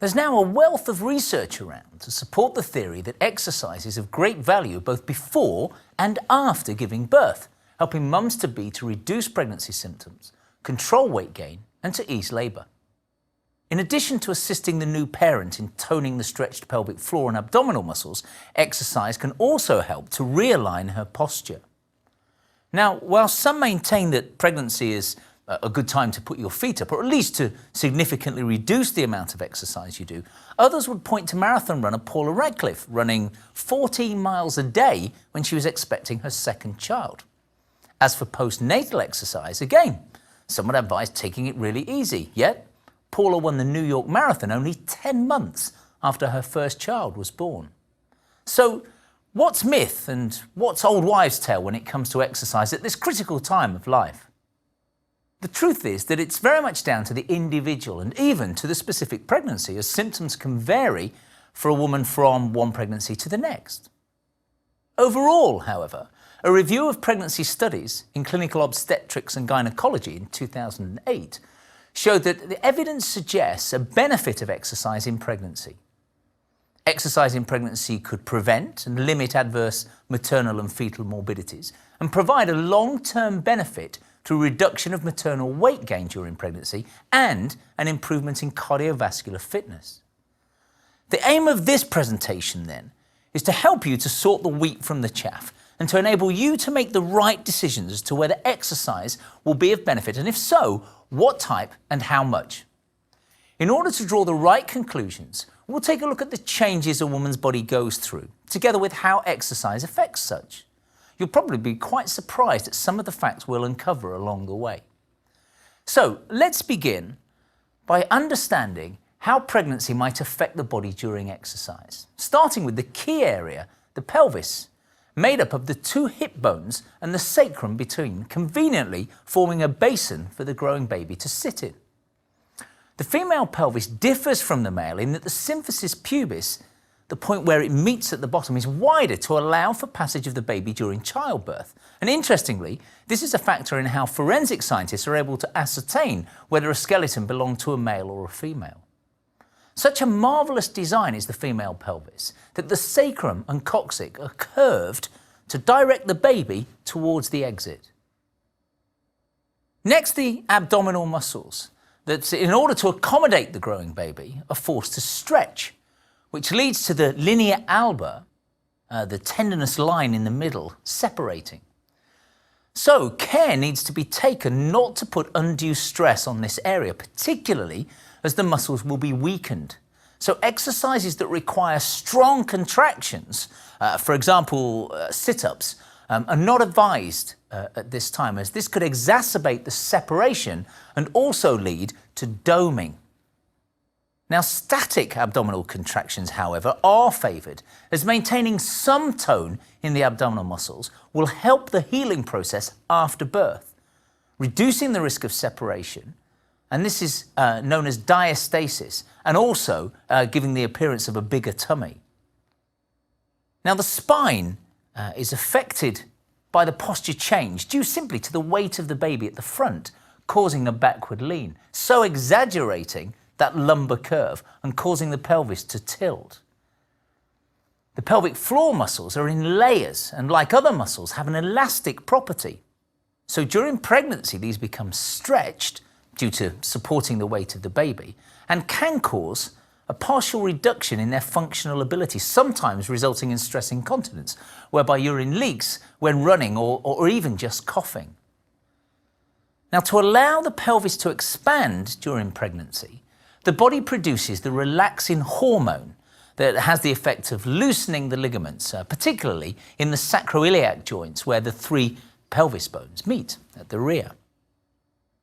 There's now a wealth of research around to support the theory that exercise is of great value both before and after giving birth, helping mums-to-be to reduce pregnancy symptoms, control weight gain, and to ease labour. In addition to assisting the new parent in toning the stretched pelvic floor and abdominal muscles, exercise can also help to realign her posture. Now, while some maintain that pregnancy is a good time to put your feet up, or at least to significantly reduce the amount of exercise you do, others would point to marathon runner Paula Radcliffe running 14 miles a day when she was expecting her second child. As for postnatal exercise, again, some would advise taking it really easy, yet Paula won the New York Marathon only 10 months after her first child was born. So, what's myth and what's old wives' tale when it comes to exercise at this critical time of life? The truth is that it's very much down to the individual and even to the specific pregnancy, as symptoms can vary for a woman from one pregnancy to the next. Overall, however, a review of pregnancy studies in clinical obstetrics and gynecology in 2008 showed that the evidence suggests a benefit of exercise in pregnancy. Exercise in pregnancy could prevent and limit adverse maternal and fetal morbidities and provide a long-term benefit through reduction of maternal weight gain during pregnancy and an improvement in cardiovascular fitness. The aim of this presentation, then, is to help you to sort the wheat from the chaff and to enable you to make the right decisions as to whether exercise will be of benefit, and if so, what type and how much. In order to draw the right conclusions, we'll take a look at the changes a woman's body goes through, together with how exercise affects such. You'll probably be quite surprised at some of the facts we'll uncover along the way. So let's begin by understanding how pregnancy might affect the body during exercise, starting with the key area, the pelvis, made up of the two hip bones and the sacrum between, conveniently forming a basin for the growing baby to sit in. The female pelvis differs from the male in that the symphysis pubis, the point where it meets at the bottom, is wider to allow for passage of the baby during childbirth. And interestingly, this is a factor in how forensic scientists are able to ascertain whether a skeleton belonged to a male or a female. Such a marvellous design is the female pelvis that the sacrum and coccyx are curved to direct the baby towards the exit. Next, the abdominal muscles that, in order to accommodate the growing baby, are forced to stretch, which leads to the linea alba, the tendinous line in the middle, separating. So, care needs to be taken not to put undue stress on this area, particularly as the muscles will be weakened. So exercises that require strong contractions, for example, sit-ups, are not advised at this time, as this could exacerbate the separation and also lead to doming. Now, static abdominal contractions, however, are favoured, as maintaining some tone in the abdominal muscles will help the healing process after birth, reducing the risk of separation, and this is known as diastasis, and also giving the appearance of a bigger tummy. Now, the spine is affected by the posture change due simply to the weight of the baby at the front, causing a backward lean, so exaggerating that lumbar curve and causing the pelvis to tilt. The pelvic floor muscles are in layers and, like other muscles, have an elastic property. So during pregnancy, these become stretched due to supporting the weight of the baby and can cause a partial reduction in their functional ability, sometimes resulting in stress incontinence, whereby urine leaks when running or even just coughing. Now, to allow the pelvis to expand during pregnancy, the body produces the relaxin hormone that has the effect of loosening the ligaments, particularly in the sacroiliac joints where the three pelvis bones meet at the rear.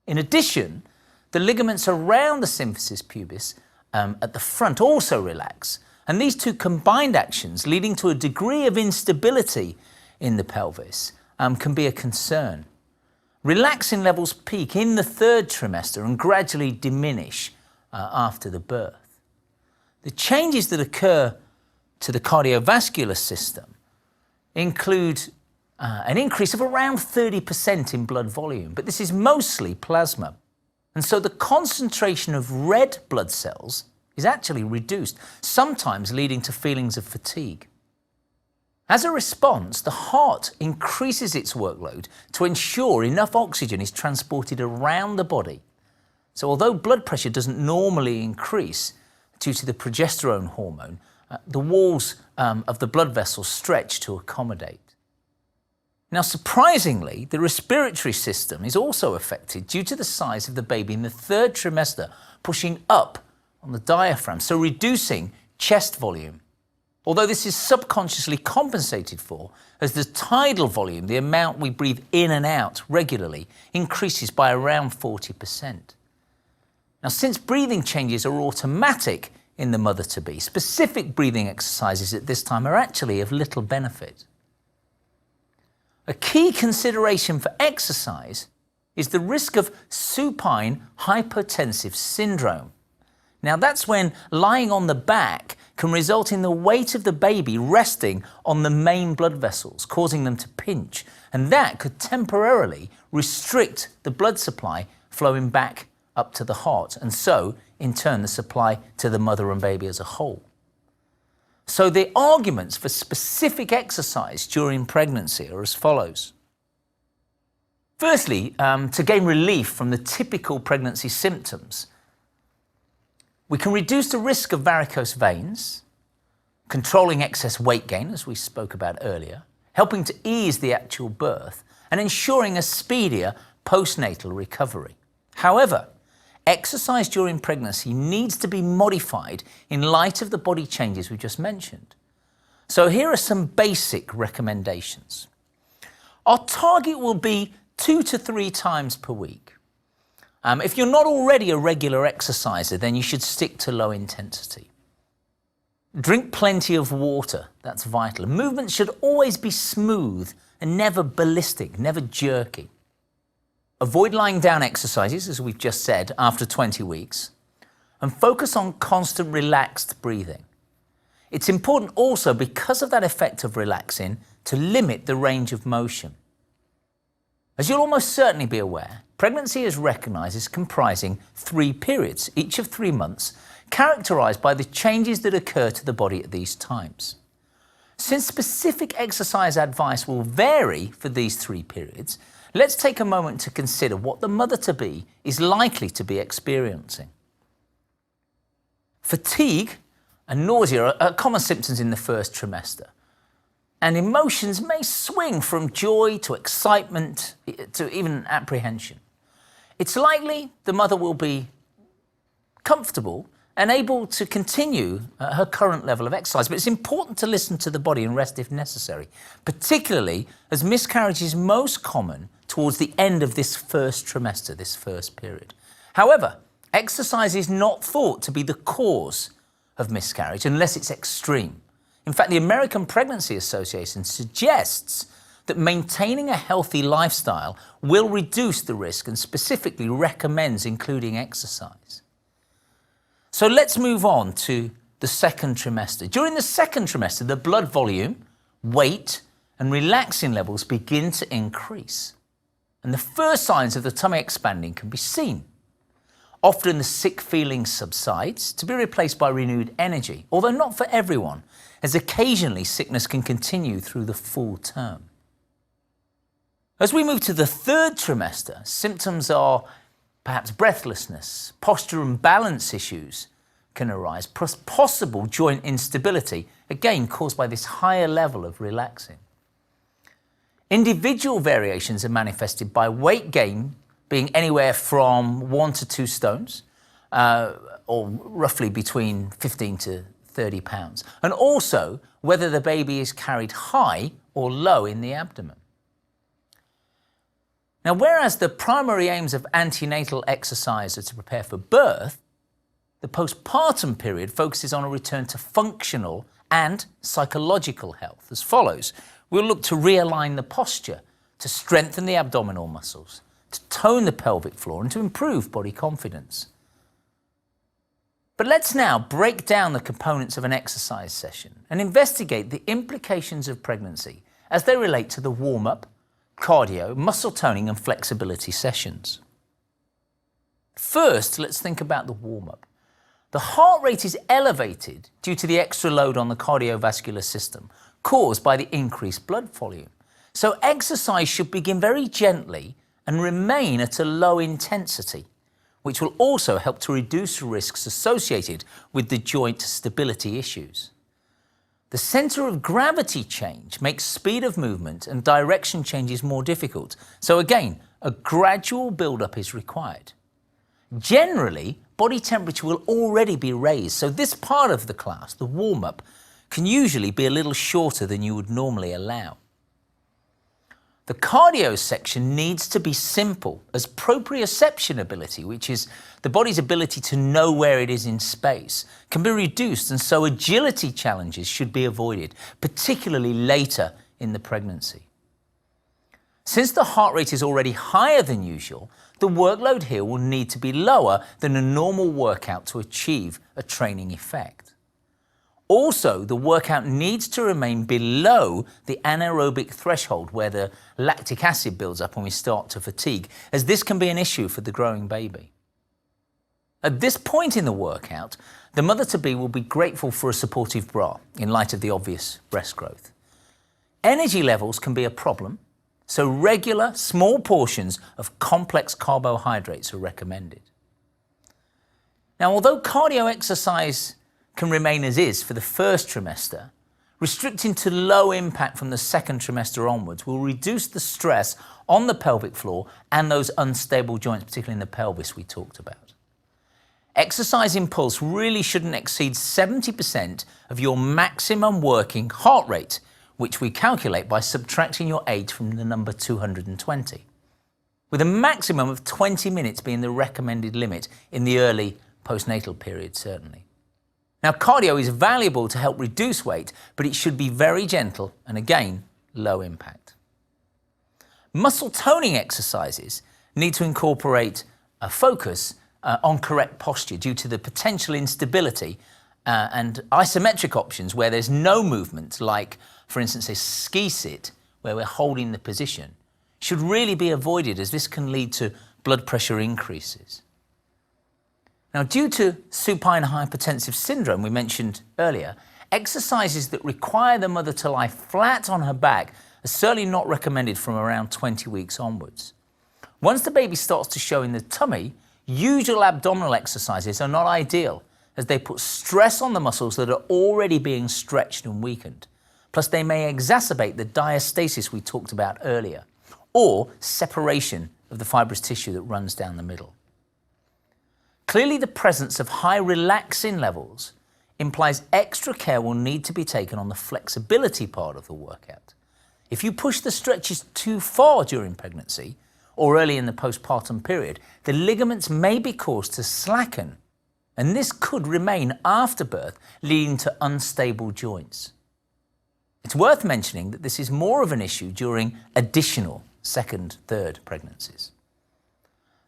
In addition, the ligaments around the symphysis pubis at the front also relax, and these two combined actions, leading to a degree of instability in the pelvis, can be a concern. Relaxin levels peak in the third trimester and gradually diminish after the birth. The changes that occur to the cardiovascular system include an increase of around 30% in blood volume, but this is mostly plasma. And so the concentration of red blood cells is actually reduced, sometimes leading to feelings of fatigue. As a response, the heart increases its workload to ensure enough oxygen is transported around the body. So although blood pressure doesn't normally increase due to the progesterone hormone, the walls of the blood vessels stretch to accommodate. Now, surprisingly, the respiratory system is also affected due to the size of the baby in the third trimester, pushing up on the diaphragm, so reducing chest volume. Although this is subconsciously compensated for, as the tidal volume, the amount we breathe in and out regularly, increases by around 40%. Now, since breathing changes are automatic in the mother-to-be, specific breathing exercises at this time are actually of little benefit. A key consideration for exercise is the risk of supine hypotensive syndrome. Now, that's when lying on the back can result in the weight of the baby resting on the main blood vessels, causing them to pinch, and that could temporarily restrict the blood supply flowing back up to the heart, and so, in turn, the supply to the mother and baby as a whole. So the arguments for specific exercise during pregnancy are as follows. Firstly, to gain relief from the typical pregnancy symptoms, we can reduce the risk of varicose veins, controlling excess weight gain, as we spoke about earlier, helping to ease the actual birth, and ensuring a speedier postnatal recovery. However, exercise during pregnancy needs to be modified in light of the body changes we just mentioned. So here are some basic recommendations. Our target will be 2 to 3 times per week. If you're not already a regular exerciser, then you should stick to low intensity. Drink plenty of water, that's vital. Movement should always be smooth and never ballistic, never jerky. Avoid lying down exercises, as we've just said, after 20 weeks, and focus on constant relaxed breathing. It's important also, because of that effect of relaxing, to limit the range of motion. As you'll almost certainly be aware, pregnancy is recognised as comprising 3 periods, each of 3 months, characterised by the changes that occur to the body at these times. Since specific exercise advice will vary for these 3 periods, let's take a moment to consider what the mother-to-be is likely to be experiencing. Fatigue and nausea are common symptoms in the first trimester, and emotions may swing from joy to excitement to even apprehension. It's likely the mother will be comfortable and able to continue her current level of exercise, but it's important to listen to the body and rest if necessary, particularly as miscarriage is most common towards the end of this first trimester, this first period. However, exercise is not thought to be the cause of miscarriage unless it's extreme. In fact, the American Pregnancy Association suggests that maintaining a healthy lifestyle will reduce the risk and specifically recommends including exercise. So let's move on to the second trimester. During the second trimester, the blood volume, weight, and relaxin levels begin to increase. And the first signs of the tummy expanding can be seen. Often the sick feeling subsides to be replaced by renewed energy, although not for everyone, as occasionally sickness can continue through the full term. As we move to the third trimester, symptoms are perhaps breathlessness, posture and balance issues can arise, possible joint instability, again caused by this higher level of relaxing. Individual variations are manifested by weight gain being anywhere from 1 to 2 stones, or roughly between 15 to 30 pounds, and also whether the baby is carried high or low in the abdomen. Now, whereas the primary aims of antenatal exercise are to prepare for birth, the postpartum period focuses on a return to functional and psychological health as follows. We'll look to realign the posture, to strengthen the abdominal muscles, to tone the pelvic floor, and to improve body confidence. But let's now break down the components of an exercise session and investigate the implications of pregnancy as they relate to the warm-up, cardio, muscle toning and flexibility sessions. First, let's think about the warm-up. The heart rate is elevated due to the extra load on the cardiovascular system caused by the increased blood volume. So exercise should begin very gently and remain at a low intensity, which will also help to reduce risks associated with the joint stability issues. The center of gravity change makes speed of movement and direction changes more difficult. So again, a gradual build-up is required. Generally, body temperature will already be raised, so this part of the class, the warm-up, can usually be a little shorter than you would normally allow. The cardio section needs to be simple, as proprioception ability, which is the body's ability to know where it is in space, can be reduced, and so agility challenges should be avoided, particularly later in the pregnancy. Since the heart rate is already higher than usual, the workload here will need to be lower than a normal workout to achieve a training effect. Also, the workout needs to remain below the anaerobic threshold where the lactic acid builds up when we start to fatigue, as this can be an issue for the growing baby. At this point in the workout, the mother-to-be will be grateful for a supportive bra in light of the obvious breast growth. Energy levels can be a problem, so regular, small portions of complex carbohydrates are recommended. Now, although cardio exercise can remain as is for the first trimester, restricting to low impact from the second trimester onwards will reduce the stress on the pelvic floor and those unstable joints, particularly in the pelvis we talked about. Exercise impulse really shouldn't exceed 70% of your maximum working heart rate, which we calculate by subtracting your age from the number 220, with a maximum of 20 minutes being the recommended limit in the early postnatal period, certainly. Now, cardio is valuable to help reduce weight, but it should be very gentle and, again, low impact. Muscle toning exercises need to incorporate a focus on correct posture due to the potential instability and isometric options where there's no movement, like, for instance, a ski sit, where we're holding the position, should really be avoided, as this can lead to blood pressure increases. Now, due to supine hypertensive syndrome we mentioned earlier, exercises that require the mother to lie flat on her back are certainly not recommended from around 20 weeks onwards. Once the baby starts to show in the tummy, usual abdominal exercises are not ideal, as they put stress on the muscles that are already being stretched and weakened. Plus, they may exacerbate the diastasis we talked about earlier, or separation of the fibrous tissue that runs down the middle. Clearly, the presence of high relaxin levels implies extra care will need to be taken on the flexibility part of the workout. If you push the stretches too far during pregnancy or early in the postpartum period, the ligaments may be caused to slacken, and this could remain after birth, leading to unstable joints. It's worth mentioning that this is more of an issue during additional second, third pregnancies.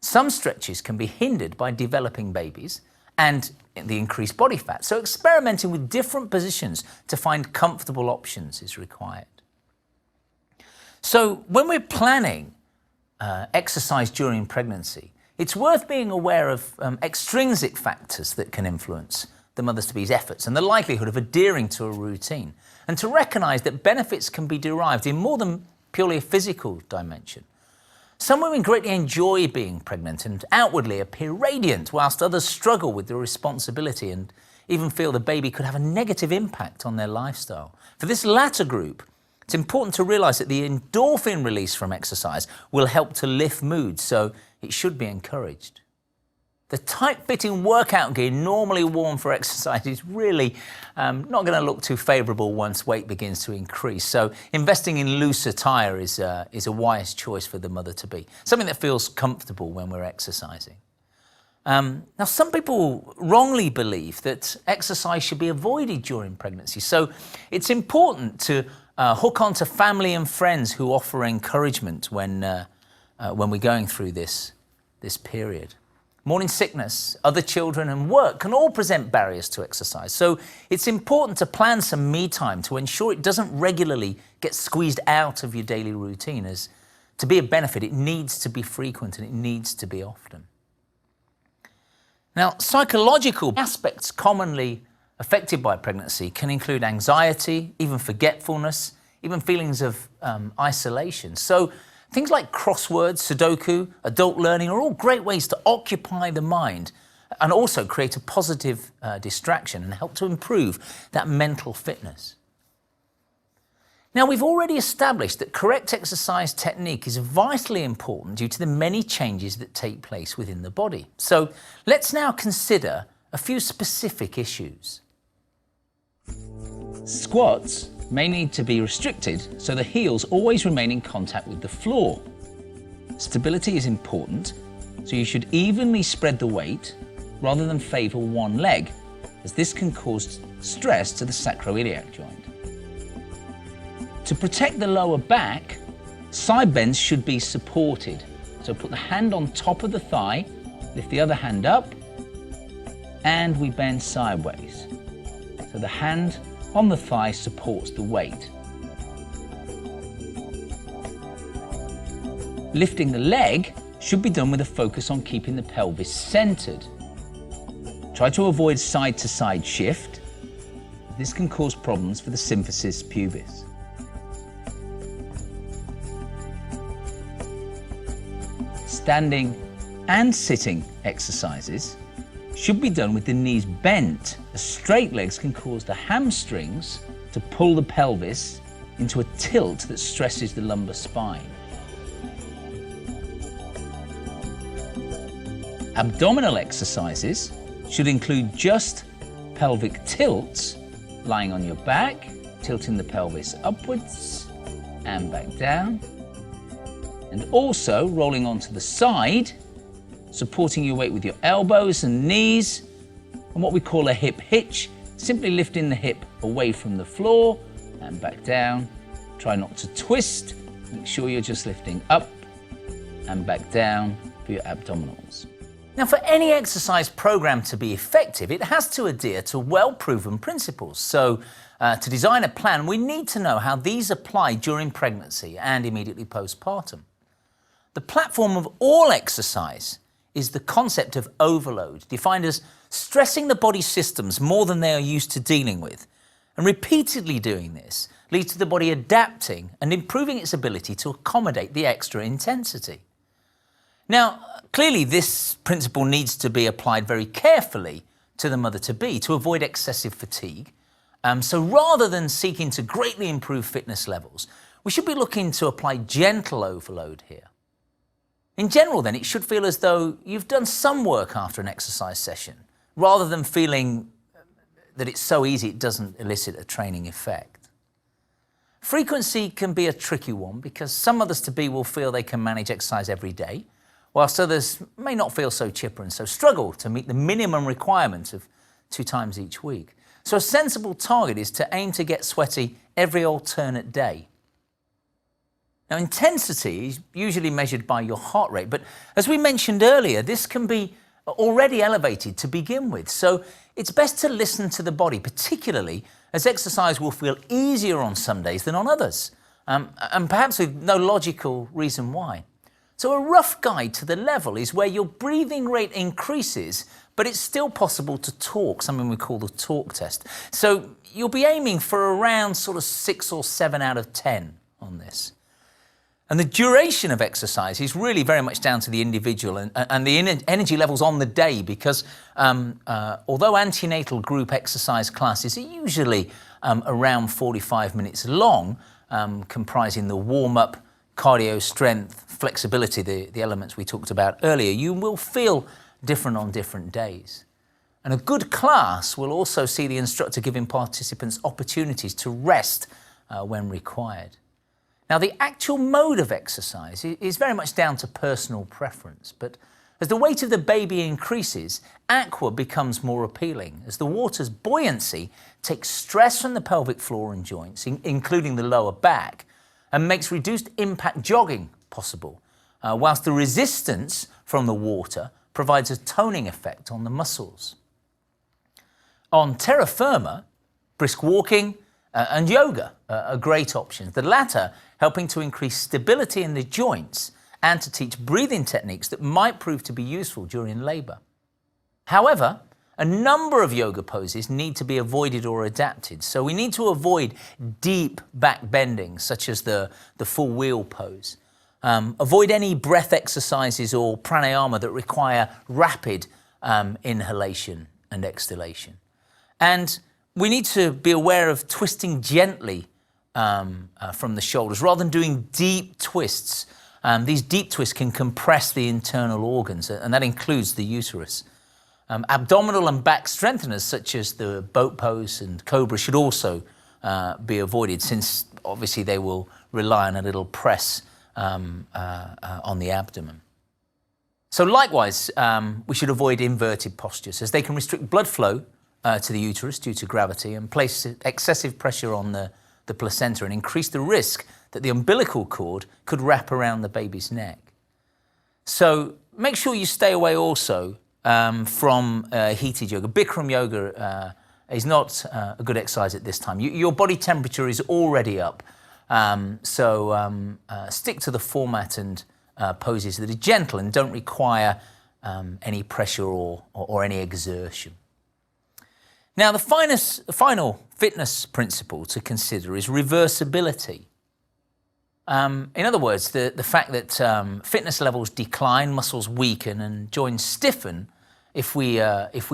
Some stretches can be hindered by developing babies and the increased body fat, so experimenting with different positions to find comfortable options is required. So when we're planning exercise during pregnancy, it's worth being aware of extrinsic factors that can influence the mother-to-be's efforts and the likelihood of adhering to a routine, and to recognise that benefits can be derived in more than purely a physical dimension. Some women greatly enjoy being pregnant and outwardly appear radiant, whilst others struggle with the responsibility and even feel the baby could have a negative impact on their lifestyle. For this latter group, it's important to realise that the endorphin release from exercise will help to lift mood, so it should be encouraged. The tight-fitting workout gear normally worn for exercise is really not going to look too favourable once weight begins to increase. So investing in loose attire is a wise choice for the mother-to-be, something that feels comfortable when we're exercising. Now, some people wrongly believe that exercise should be avoided during pregnancy, so it's important to hook on to family and friends who offer encouragement when we're going through this period. Morning sickness, other children and work can all present barriers to exercise, so it's important to plan some me time to ensure it doesn't regularly get squeezed out of your daily routine, as to be a benefit it needs to be frequent and it needs to be often. Now, psychological aspects commonly affected by pregnancy can include anxiety, even forgetfulness, even feelings of isolation. So things like crosswords, Sudoku, adult learning are all great ways to occupy the mind and also create a positive distraction and help to improve that mental fitness. Now, we've already established that correct exercise technique is vitally important due to the many changes that take place within the body. So let's now consider a few specific issues. Squats may need to be restricted so the heels always remain in contact with the floor. Stability is important, so you should evenly spread the weight rather than favour one leg, as this can cause stress to the sacroiliac joint. To protect the lower back, side bends should be supported. So put the hand on top of the thigh, lift the other hand up, and we bend sideways. So the hand on the thigh supports the weight. Lifting the leg should be done with a focus on keeping the pelvis centered. Try to avoid side-to-side shift. This can cause problems for the symphysis pubis. Standing and sitting exercises should be done with the knees bent, as straight legs can cause the hamstrings to pull the pelvis into a tilt that stresses the lumbar spine. Abdominal exercises should include just pelvic tilts, lying on your back, tilting the pelvis upwards and back down, and also rolling onto the side, supporting your weight with your elbows and knees, and what we call a hip hitch, simply lifting the hip away from the floor and back down. Try not to twist, make sure you're just lifting up and back down for your abdominals. Now, for any exercise program to be effective, it has to adhere to well-proven principles. So to design a plan, we need to know how these apply during pregnancy and immediately postpartum. The platform of all exercise is the concept of overload, defined as stressing the body's systems more than they are used to dealing with. And repeatedly doing this leads to the body adapting and improving its ability to accommodate the extra intensity. Now, clearly this principle needs to be applied very carefully to the mother-to-be to avoid excessive fatigue. So rather than seeking to greatly improve fitness levels, we should be looking to apply gentle overload here. In general, then, it should feel as though you've done some work after an exercise session, rather than feeling that it's so easy it doesn't elicit a training effect. Frequency can be a tricky one because some mothers-to-be will feel they can manage exercise every day, whilst others may not feel so chipper and so struggle to meet the minimum requirement of 2 times each week. So a sensible target is to aim to get sweaty every alternate day. Now, intensity is usually measured by your heart rate, but as we mentioned earlier, this can be already elevated to begin with. So it's best to listen to the body, particularly as exercise will feel easier on some days than on others, and perhaps with no logical reason why. So a rough guide to the level is where your breathing rate increases, but it's still possible to talk, something we call the talk test. So you'll be aiming for around sort of 6 or 7 out of 10 on this. And the duration of exercise is really very much down to the individual and the energy levels on the day, because although antenatal group exercise classes are usually around 45 minutes long, comprising the warm-up, cardio, strength, flexibility, the elements we talked about earlier, you will feel different on different days. And a good class will also see the instructor giving participants opportunities to rest when required. Now, the actual mode of exercise is very much down to personal preference, but as the weight of the baby increases, aqua becomes more appealing, as the water's buoyancy takes stress from the pelvic floor and joints, including the lower back, and makes reduced impact jogging possible, whilst the resistance from the water provides a toning effect on the muscles. On terra firma, brisk walking and yoga are great options, the latter helping to increase stability in the joints and to teach breathing techniques that might prove to be useful during labour. However, a number of yoga poses need to be avoided or adapted. So we need to avoid deep back bending, such as the full wheel pose. Avoid any breath exercises or pranayama that require rapid inhalation and exhalation. And we need to be aware of twisting gently from the shoulders rather than doing deep twists. These deep twists can compress the internal organs, and that includes the uterus. Abdominal and back strengtheners such as the boat pose and cobra should also be avoided, since obviously they will rely on a little press on the abdomen. So likewise, we should avoid inverted postures, as they can restrict blood flow to the uterus due to gravity and place excessive pressure on the placenta and increase the risk that the umbilical cord could wrap around the baby's neck. So make sure you stay away also from heated yoga. Bikram yoga is not a good exercise at this time. Your body temperature is already up, so stick to the format and poses that are gentle and don't require any pressure or any exertion. Now, the final fitness principle to consider is reversibility. In other words, the fact that fitness levels decline, muscles weaken, and joints stiffen if we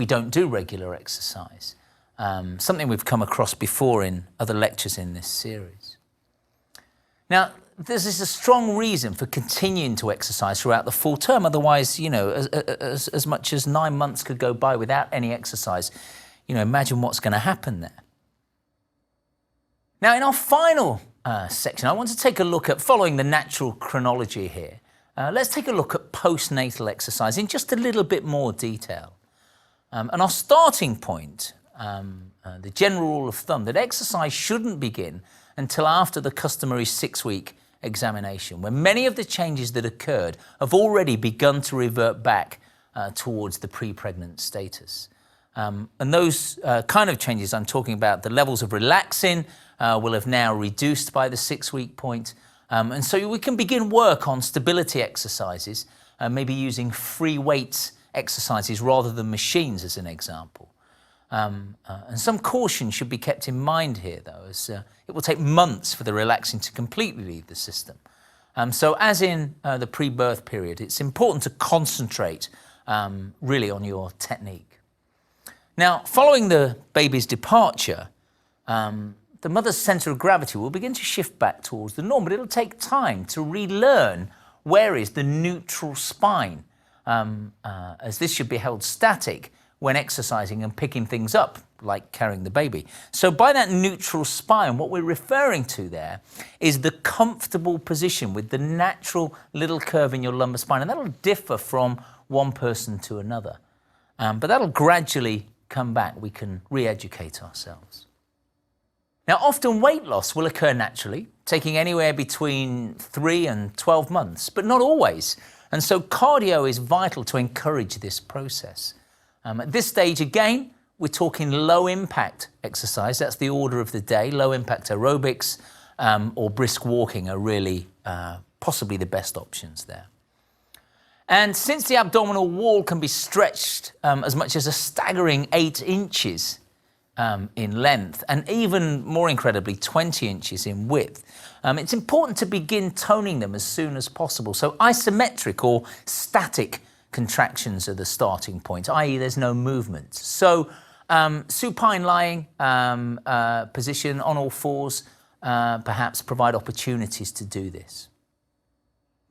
don't do regular exercise. Something we've come across before in other lectures in this series. Now, this is a strong reason for continuing to exercise throughout the full term. Otherwise, as much as 9 months could go by without any exercise. Imagine what's going to happen there. Now, in our final section, I want to take a look at, following the natural chronology here, let's take a look at postnatal exercise in just a little bit more detail. And our starting point, the general rule of thumb, that exercise shouldn't begin until after the customary 6-week examination, when many of the changes that occurred have already begun to revert back towards the pre-pregnant status. And those kind of changes I'm talking about, the levels of relaxin will have now reduced by the 6-week point. And so we can begin work on stability exercises, maybe using free weights exercises rather than machines as an example. And some caution should be kept in mind here, though, as it will take months for the relaxin to completely leave the system. So as in the pre-birth period, it's important to concentrate really on your technique. Now, following the baby's departure, the mother's center of gravity will begin to shift back towards the norm, but it'll take time to relearn where is the neutral spine, as this should be held static when exercising and picking things up, like carrying the baby. So by that neutral spine, what we're referring to there is the comfortable position with the natural little curve in your lumbar spine, and that'll differ from one person to another. But that'll gradually come back. We can re-educate ourselves. Now, often weight loss will occur naturally, taking anywhere between 3 and 12 months, but not always. And so cardio is vital to encourage this process. At this stage, again, we're talking low impact exercise. That's the order of the day. Low impact aerobics or brisk walking are really possibly the best options there. And since the abdominal wall can be stretched as much as a staggering 8 inches in length, and even more incredibly 20 inches in width, it's important to begin toning them as soon as possible. So isometric or static contractions are the starting point, i.e. there's no movement. So supine lying position on all fours perhaps provide opportunities to do this.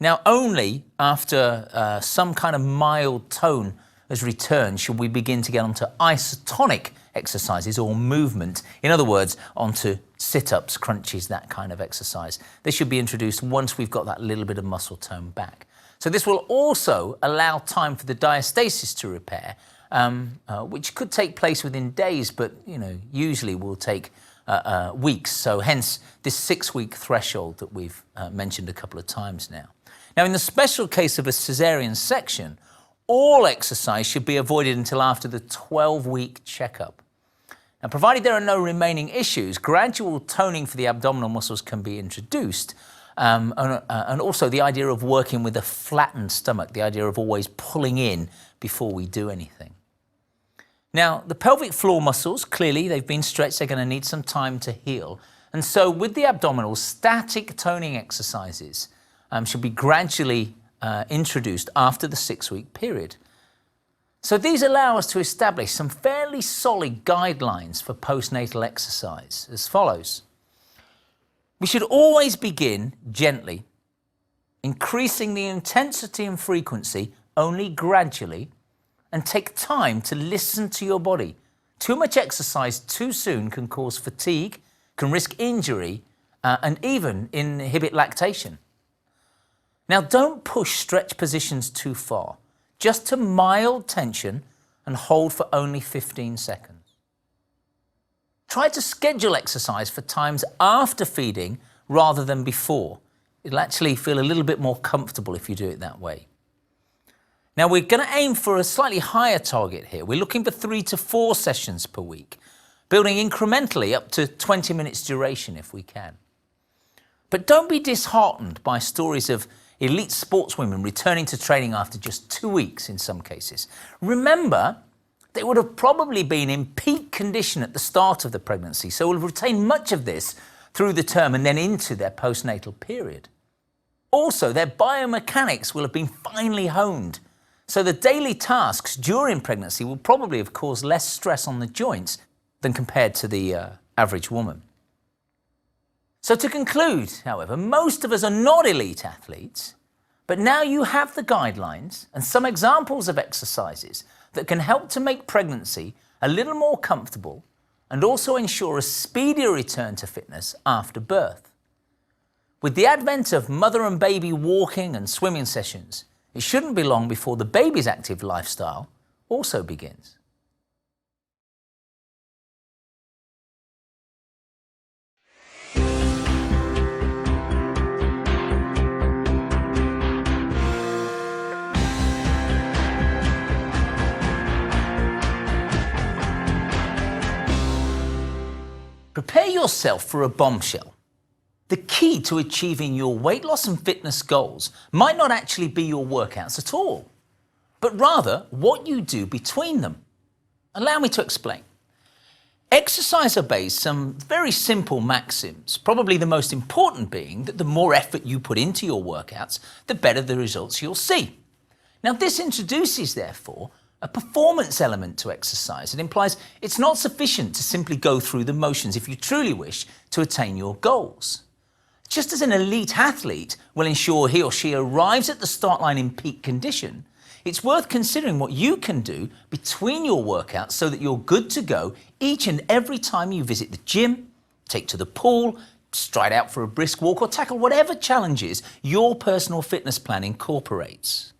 Now, only after some kind of mild tone has returned should we begin to get onto isotonic exercises or movement. In other words, onto sit-ups, crunches, that kind of exercise. They should be introduced once we've got that little bit of muscle tone back. So this will also allow time for the diastasis to repair, which could take place within days, but usually will take weeks. So hence this 6-week threshold that we've mentioned a couple of times now. Now, in the special case of a cesarean section, all exercise should be avoided until after the 12-week checkup. Now, provided there are no remaining issues, gradual toning for the abdominal muscles can be introduced. And also the idea of working with a flattened stomach, the idea of always pulling in before we do anything. Now, the pelvic floor muscles, clearly they've been stretched, they're going to need some time to heal. And so with the abdominals, static toning exercises should be gradually introduced after the 6-week period. So these allow us to establish some fairly solid guidelines for postnatal exercise as follows. We should always begin gently, increasing the intensity and frequency only gradually, and take time to listen to your body. Too much exercise too soon can cause fatigue, can risk injury, and even inhibit lactation. Now, don't push stretch positions too far, just to mild tension and hold for only 15 seconds. Try to schedule exercise for times after feeding rather than before. It'll actually feel a little bit more comfortable if you do it that way. Now, we're going to aim for a slightly higher target here. We're looking for 3 to 4 sessions per week, building incrementally up to 20 minutes duration if we can. But don't be disheartened by stories of elite sportswomen returning to training after just 2 weeks in some cases. Remember, they would have probably been in peak condition at the start of the pregnancy, so will retain much of this through the term and then into their postnatal period. Also, their biomechanics will have been finely honed, so the daily tasks during pregnancy will probably have caused less stress on the joints than compared to the average woman. So to conclude, however, most of us are not elite athletes, but now you have the guidelines and some examples of exercises that can help to make pregnancy a little more comfortable and also ensure a speedier return to fitness after birth. With the advent of mother and baby walking and swimming sessions, it shouldn't be long before the baby's active lifestyle also begins. Prepare yourself for a bombshell. The key to achieving your weight loss and fitness goals might not actually be your workouts at all, but rather what you do between them. Allow me to explain. Exercise obeys some very simple maxims, probably the most important being that the more effort you put into your workouts, the better the results you'll see. Now, this introduces, therefore, a performance element to exercise. It implies it's not sufficient to simply go through the motions if you truly wish to attain your goals. Just as an elite athlete will ensure he or she arrives at the start line in peak condition, it's worth considering what you can do between your workouts so that you're good to go each and every time you visit the gym, take to the pool, stride out for a brisk walk, or tackle whatever challenges your personal fitness plan incorporates.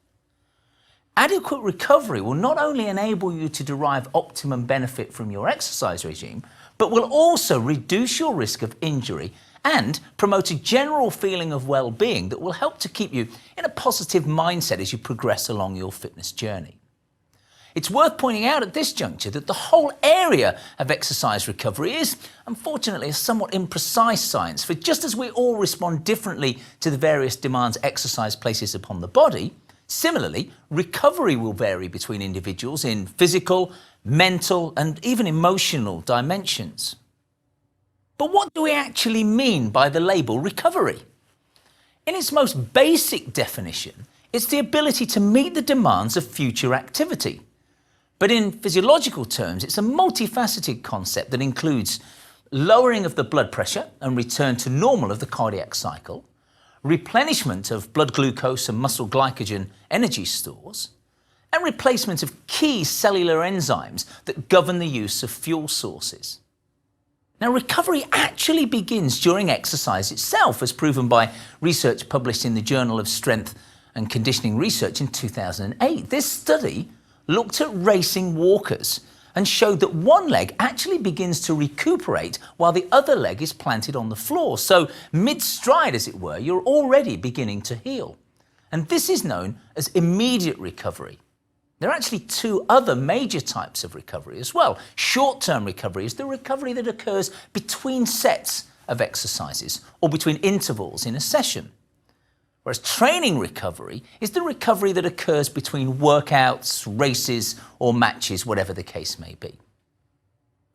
Adequate recovery will not only enable you to derive optimum benefit from your exercise regime, but will also reduce your risk of injury and promote a general feeling of well-being that will help to keep you in a positive mindset as you progress along your fitness journey. It's worth pointing out at this juncture that the whole area of exercise recovery is, unfortunately, a somewhat imprecise science, for just as we all respond differently to the various demands exercise places upon the body, similarly, recovery will vary between individuals in physical, mental, and even emotional dimensions. But what do we actually mean by the label recovery? In its most basic definition, it's the ability to meet the demands of future activity. But in physiological terms, it's a multifaceted concept that includes lowering of the blood pressure and return to normal of the cardiac cycle, replenishment of blood glucose and muscle glycogen energy stores, and replacement of key cellular enzymes that govern the use of fuel sources. Now, recovery actually begins during exercise itself, as proven by research published in the Journal of Strength and Conditioning Research in 2008. This study looked at racing walkers and showed that one leg actually begins to recuperate while the other leg is planted on the floor. So mid-stride, as it were, you're already beginning to heal. And this is known as immediate recovery. There are actually two other major types of recovery as well. Short-term recovery is the recovery that occurs between sets of exercises or between intervals in a session. whereas training recovery is the recovery that occurs between workouts, races, or matches, whatever the case may be.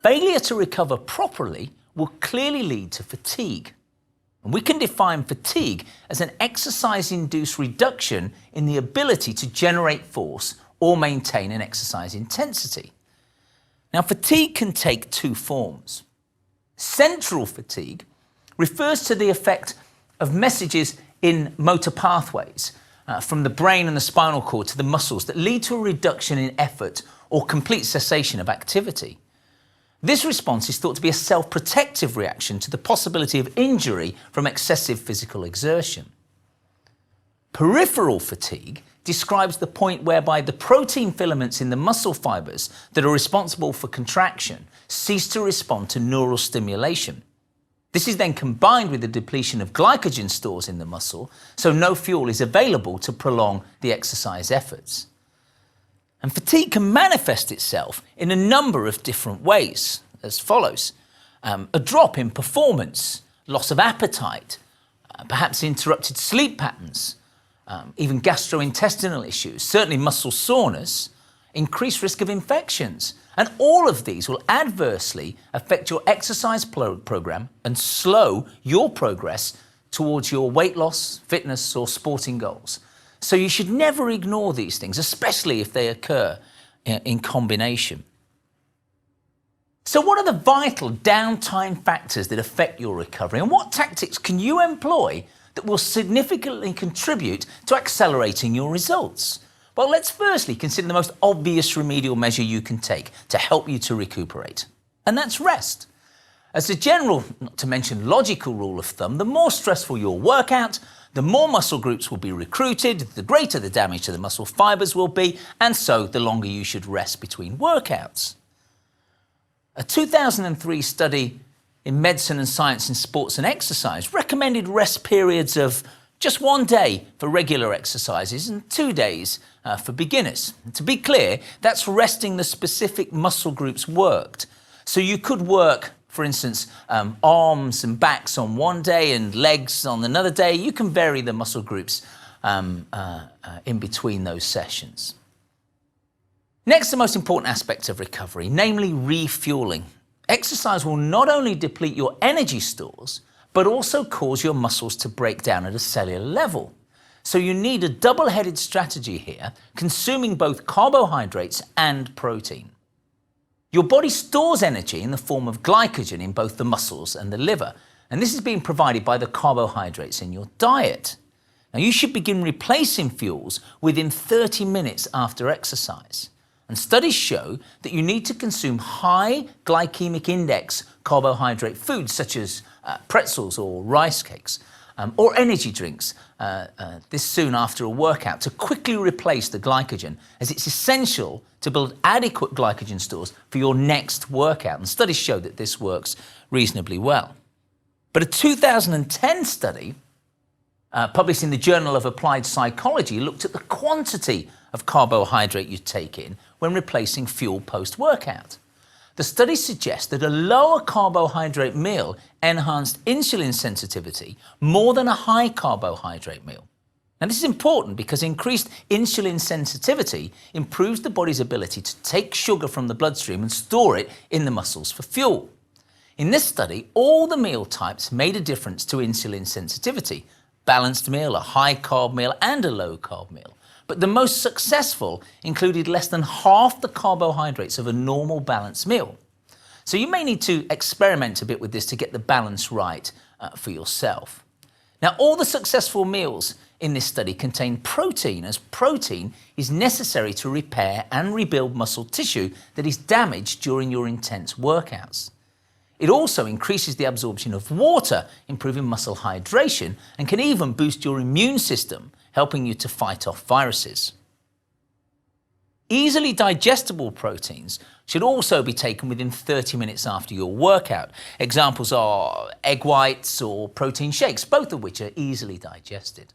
Failure to recover properly will clearly lead to fatigue. And we can define fatigue as an exercise-induced reduction in the ability to generate force or maintain an exercise intensity. Now, fatigue can take two forms. Central fatigue refers to the effect of messages in motor pathways from the brain and the spinal cord to the muscles that lead to a reduction in effort or complete cessation of activity. This response is thought to be a self-protective reaction to the possibility of injury from excessive physical exertion. Peripheral fatigue describes the point whereby the protein filaments in the muscle fibers that are responsible for contraction cease to respond to neural stimulation. This is then combined with the depletion of glycogen stores in the muscle, so no fuel is available to prolong the exercise efforts. And fatigue can manifest itself in a number of different ways, as follows. A drop in performance, loss of appetite, perhaps interrupted sleep patterns, even gastrointestinal issues, certainly muscle soreness, increased risk of infections. And all of these will adversely affect your exercise program and slow your progress towards your weight loss, fitness, or sporting goals. So you should never ignore these things, especially if they occur in combination. So what are the vital downtime factors that affect your recovery, and what tactics can you employ that will significantly contribute to accelerating your results? Well, let's firstly consider the most obvious remedial measure you can take to help you to recuperate, and that's rest. As a general, not to mention logical rule of thumb, the more stressful your workout, the more muscle groups will be recruited, the greater the damage to the muscle fibers will be, and so the longer you should rest between workouts. A 2003 study in Medicine and Science in Sports and Exercise recommended rest periods of just 1 day for regular exercises and 2 days for beginners. And to be clear, that's resting the specific muscle groups worked. So you could work, for instance, arms and backs on 1 day and legs on another day. You can vary the muscle groups in between those sessions. Next, the most important aspect of recovery, namely refueling. Exercise will not only deplete your energy stores, but also cause your muscles to break down at a cellular level. So you need a double-headed strategy here, consuming both carbohydrates and protein. Your body stores energy in the form of glycogen in both the muscles and the liver, and this is being provided by the carbohydrates in your diet. Now, you should begin replacing fuels within 30 minutes after exercise. And studies show that you need to consume high glycemic index carbohydrate foods such as pretzels or rice cakes or energy drinks this soon after a workout to quickly replace the glycogen, as it's essential to build adequate glycogen stores for your next workout. And studies show that this works reasonably well. But a 2010 study published in the Journal of Applied Psychology looked at the quantity of carbohydrate you take in when replacing fuel post-workout. The study suggests that a lower carbohydrate meal enhanced insulin sensitivity more than a high carbohydrate meal. Now, this is important because increased insulin sensitivity improves the body's ability to take sugar from the bloodstream and store it in the muscles for fuel. In this study, all the meal types made a difference to insulin sensitivity: balanced meal, a high carb meal, and a low carb meal. But the most successful included less than half the carbohydrates of a normal balanced meal. So you may need to experiment a bit with this to get the balance right for yourself. Now, all the successful meals in this study contain protein, as protein is necessary to repair and rebuild muscle tissue that is damaged during your intense workouts. It also increases the absorption of water, improving muscle hydration, and can even boost your immune system, helping you to fight off viruses. Easily digestible proteins should also be taken within 30 minutes after your workout. Examples are egg whites or protein shakes, both of which are easily digested.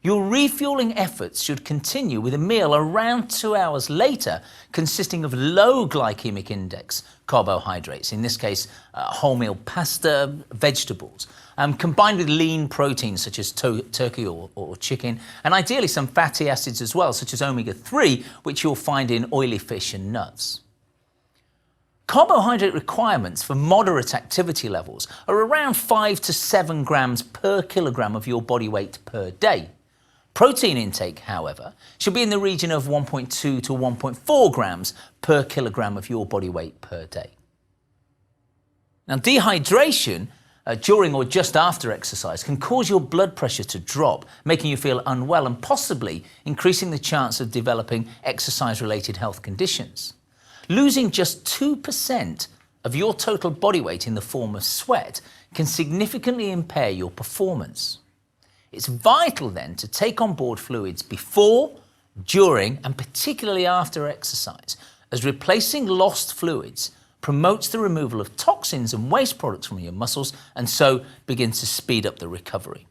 Your refueling efforts should continue with a meal around 2 hours later, consisting of low glycemic index carbohydrates, in this case, wholemeal pasta, vegetables, combined with lean proteins such as turkey or chicken, and ideally some fatty acids as well, such as omega-3, which you'll find in oily fish and nuts. Carbohydrate requirements for moderate activity levels are around 5 to 7 grams per kilogram of your body weight per day. Protein intake, however, should be in the region of 1.2 to 1.4 grams per kilogram of your body weight per day. Now, dehydration during or just after exercise can cause your blood pressure to drop, making you feel unwell and possibly increasing the chance of developing exercise-related health conditions. Losing just 2% of your total body weight in the form of sweat can significantly impair your performance. It's vital then to take on board fluids before, during, and particularly after exercise, as replacing lost fluids promotes the removal of toxins and waste products from your muscles and so begins to speed up the recovery.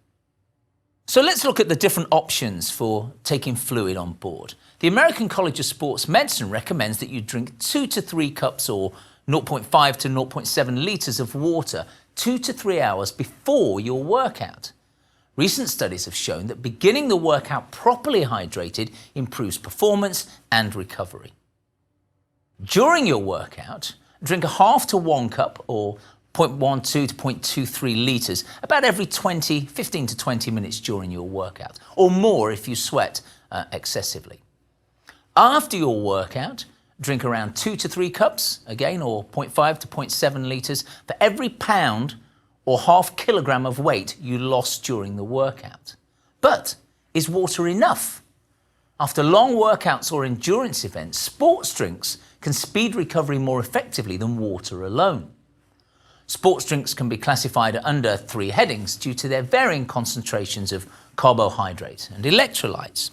So let's look at the different options for taking fluid on board. The American College of Sports Medicine recommends that you drink 2 to 3 cups or 0.5 to 0.7 litres of water 2 to 3 hours before your workout. Recent studies have shown that beginning the workout properly hydrated improves performance and recovery. During your workout, drink a half to 1 cup or 0.12 to 0.23 litres about every 15 to 20 minutes during your workout, or more if you sweat excessively. After your workout, drink around 2 to 3 cups, again, or 0.5 to 0.7 litres for every pound or half kilogram of weight you lost during the workout. But is water enough? After long workouts or endurance events, sports drinks can speed recovery more effectively than water alone. Sports drinks can be classified under 3 headings due to their varying concentrations of carbohydrate and electrolytes.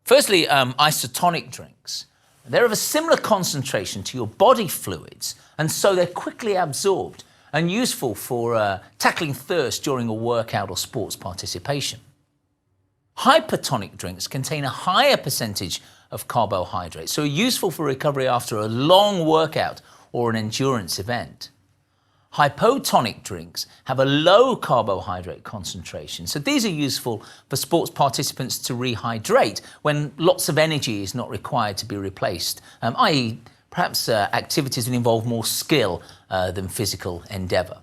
Firstly, isotonic drinks. They're of a similar concentration to your body fluids, and so they're quickly absorbed and useful for tackling thirst during a workout or sports participation. Hypertonic drinks contain a higher percentage of carbohydrates, so are useful for recovery after a long workout or an endurance event. Hypotonic drinks have a low carbohydrate concentration, so these are useful for sports participants to rehydrate when lots of energy is not required to be replaced, i.e. perhaps activities that involve more skill than physical endeavour.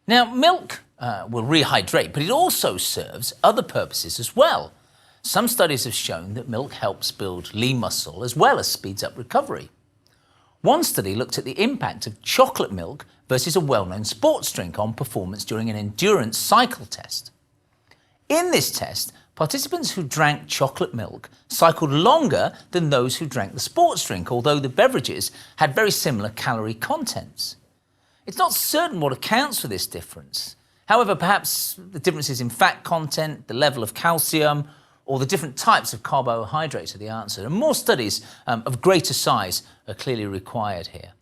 Now, milk will rehydrate, but it also serves other purposes as well. Some studies have shown that milk helps build lean muscle as well as speeds up recovery. One study looked at the impact of chocolate milk versus a well-known sports drink on performance during an endurance cycle test. In this test, participants who drank chocolate milk cycled longer than those who drank the sports drink, although the beverages had very similar calorie contents. It's not certain what accounts for this difference. However, perhaps the differences in fat content, the level of calcium, or the different types of carbohydrates are the answer. And more studies of greater size are clearly required here.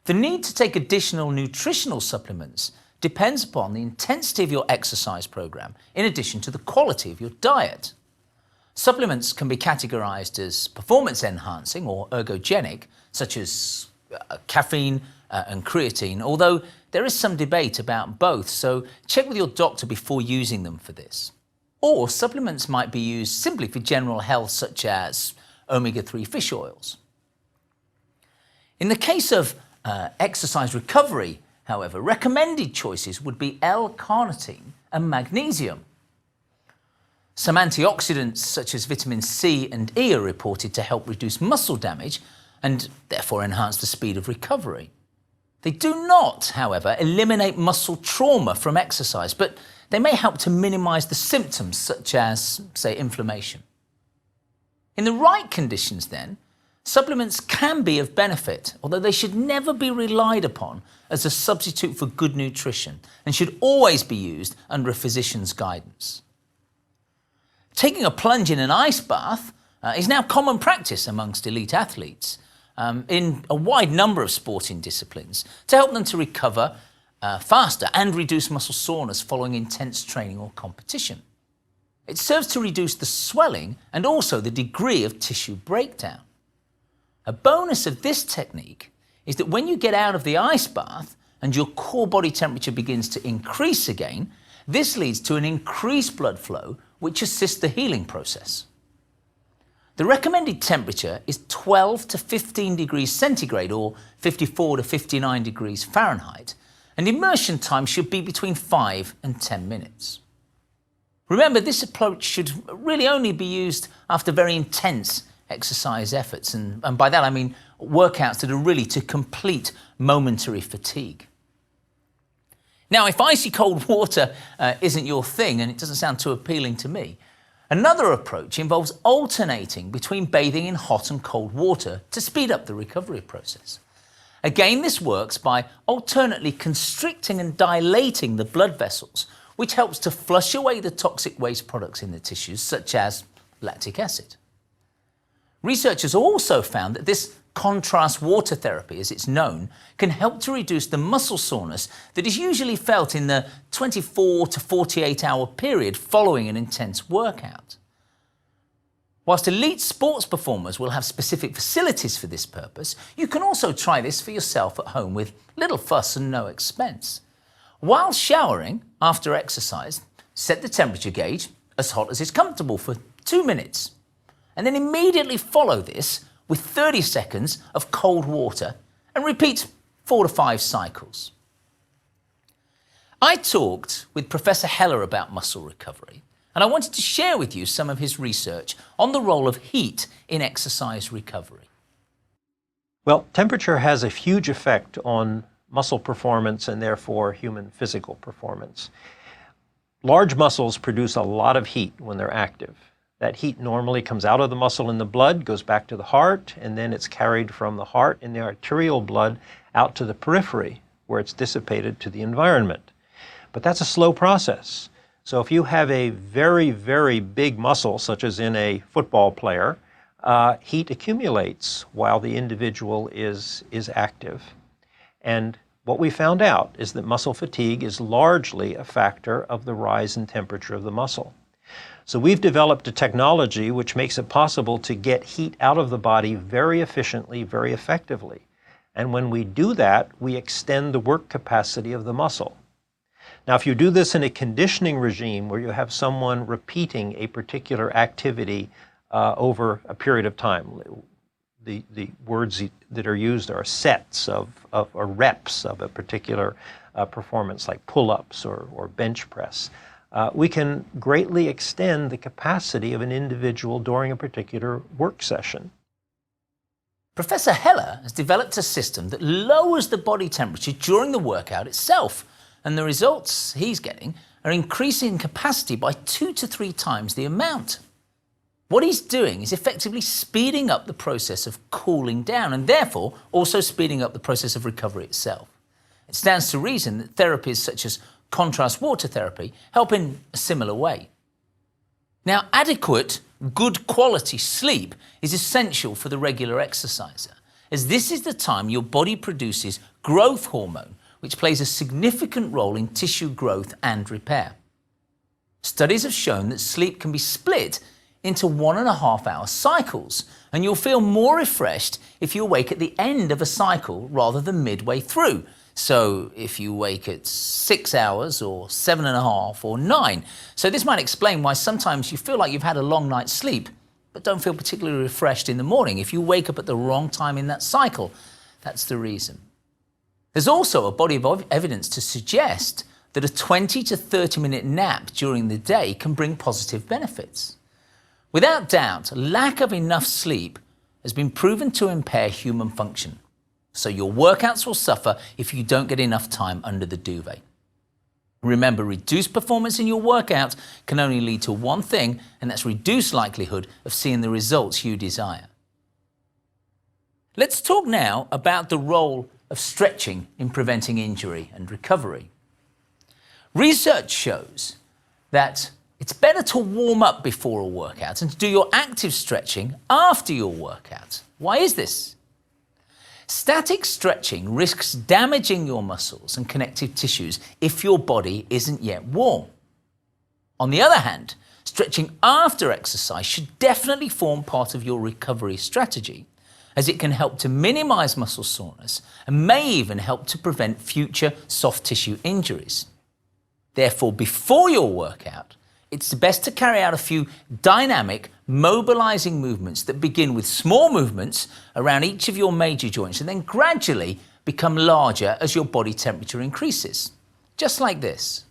The need to take additional nutritional supplements depends upon the intensity of your exercise program, in addition to the quality of your diet. Supplements can be categorized as performance-enhancing or ergogenic, such as caffeine and creatine, although there is some debate about both, so check with your doctor before using them for this. Or supplements might be used simply for general health, such as omega-3 fish oils. In the case of exercise recovery, however, recommended choices would be L-carnitine and magnesium. Some antioxidants, such as vitamin C and E, are reported to help reduce muscle damage and therefore enhance the speed of recovery. They do not, however, eliminate muscle trauma from exercise, but they may help to minimize the symptoms, such as, say, inflammation. In the right conditions, then, supplements can be of benefit, although they should never be relied upon as a substitute for good nutrition and should always be used under a physician's guidance. Taking a plunge in an ice bath is now common practice amongst elite athletes in a wide number of sporting disciplines to help them to recover faster and reduce muscle soreness following intense training or competition. It serves to reduce the swelling and also the degree of tissue breakdown. A bonus of this technique is that when you get out of the ice bath and your core body temperature begins to increase again, this leads to an increased blood flow, which assists the healing process. The recommended temperature is 12 to 15 degrees centigrade or 54 to 59 degrees Fahrenheit, and immersion time should be between 5 and 10 minutes. Remember, this approach should really only be used after very intense exercise efforts, and by that I mean workouts that are really to complete momentary fatigue. Now, if icy cold water isn't your thing, and it doesn't sound too appealing to me, another approach involves alternating between bathing in hot and cold water to speed up the recovery process. Again, this works by alternately constricting and dilating the blood vessels, which helps to flush away the toxic waste products in the tissues, such as lactic acid. Researchers also found that this contrast water therapy, as it's known, can help to reduce the muscle soreness that is usually felt in the 24 to 48 hour period following an intense workout. Whilst elite sports performers will have specific facilities for this purpose, you can also try this for yourself at home with little fuss and no expense. While showering after exercise, set the temperature gauge as hot as is comfortable for 2 minutes, and then immediately follow this with 30 seconds of cold water and repeat 4 to 5 cycles. I talked with Professor Heller about muscle recovery, and I wanted to share with you some of his research on the role of heat in exercise recovery. Well, temperature has a huge effect on muscle performance and therefore human physical performance. Large muscles produce a lot of heat when they're active. That heat normally comes out of the muscle in the blood, goes back to the heart, and then it's carried from the heart in the arterial blood out to the periphery, where it's dissipated to the environment. But that's a slow process. So if you have a very, very big muscle, such as in a football player, heat accumulates while the individual is active. And what we found out is that muscle fatigue is largely a factor of the rise in temperature of the muscle. So we've developed a technology which makes it possible to get heat out of the body very efficiently, very effectively. And when we do that, we extend the work capacity of the muscle. Now, if you do this in a conditioning regime where you have someone repeating a particular activity over a period of time, the words that are used are sets or reps of a particular performance, like pull-ups or bench press. We can greatly extend the capacity of an individual during a particular work session. Professor Heller has developed a system that lowers the body temperature during the workout itself, and the results he's getting are increasing capacity by 2 to 3 times the amount. What he's doing is effectively speeding up the process of cooling down and therefore also speeding up the process of recovery itself. It stands to reason that therapies such as contrast water therapy help in a similar way. Now, adequate, good quality sleep is essential for the regular exerciser, as this is the time your body produces growth hormone, which plays a significant role in tissue growth and repair. Studies have shown that sleep can be split into 1.5 hour cycles, and you'll feel more refreshed if you awake at the end of a cycle rather than midway through. So if you wake at 6 hours or 7.5 or 9. So this might explain why sometimes you feel like you've had a long night's sleep, but don't feel particularly refreshed in the morning. If you wake up at the wrong time in that cycle, that's the reason. There's also a body of evidence to suggest that a 20 to 30 minute nap during the day can bring positive benefits. Without doubt, lack of enough sleep has been proven to impair human function. So your workouts will suffer if you don't get enough time under the duvet. Remember, reduced performance in your workout can only lead to one thing, and that's reduced likelihood of seeing the results you desire. Let's talk now about the role of stretching in preventing injury and recovery. Research shows that it's better to warm up before a workout and to do your active stretching after your workout. Why is this? Static stretching risks damaging your muscles and connective tissues if your body isn't yet warm. On the other hand, stretching after exercise should definitely form part of your recovery strategy, as it can help to minimize muscle soreness and may even help to prevent future soft tissue injuries. Therefore, before your workout, it's best to carry out a few dynamic, mobilizing movements that begin with small movements around each of your major joints and then gradually become larger as your body temperature increases. Just like this.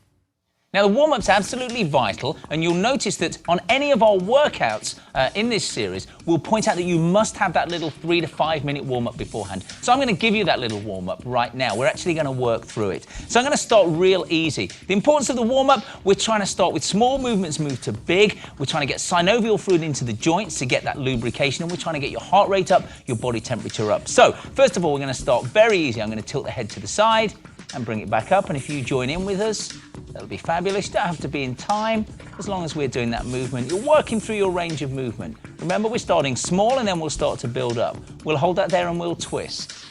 Now, the warm-up's absolutely vital, and you'll notice that on any of our workouts in this series, we'll point out that you must have that little 3 to 5 minute warm-up beforehand. So I'm going to give you that little warm-up right now. We're actually going to work through it. So I'm going to start real easy. The importance of the warm-up, we're trying to start with small movements, move to big. We're trying to get synovial fluid into the joints to get that lubrication, and we're trying to get your heart rate up, your body temperature up. So first of all, we're going to start very easy. I'm going to tilt the head to the side and bring it back up, and if you join in with us, that'll be fabulous. You don't have to be in time, as long as we're doing that movement. You're working through your range of movement. Remember, we're starting small and then we'll start to build up. We'll hold that there and we'll twist.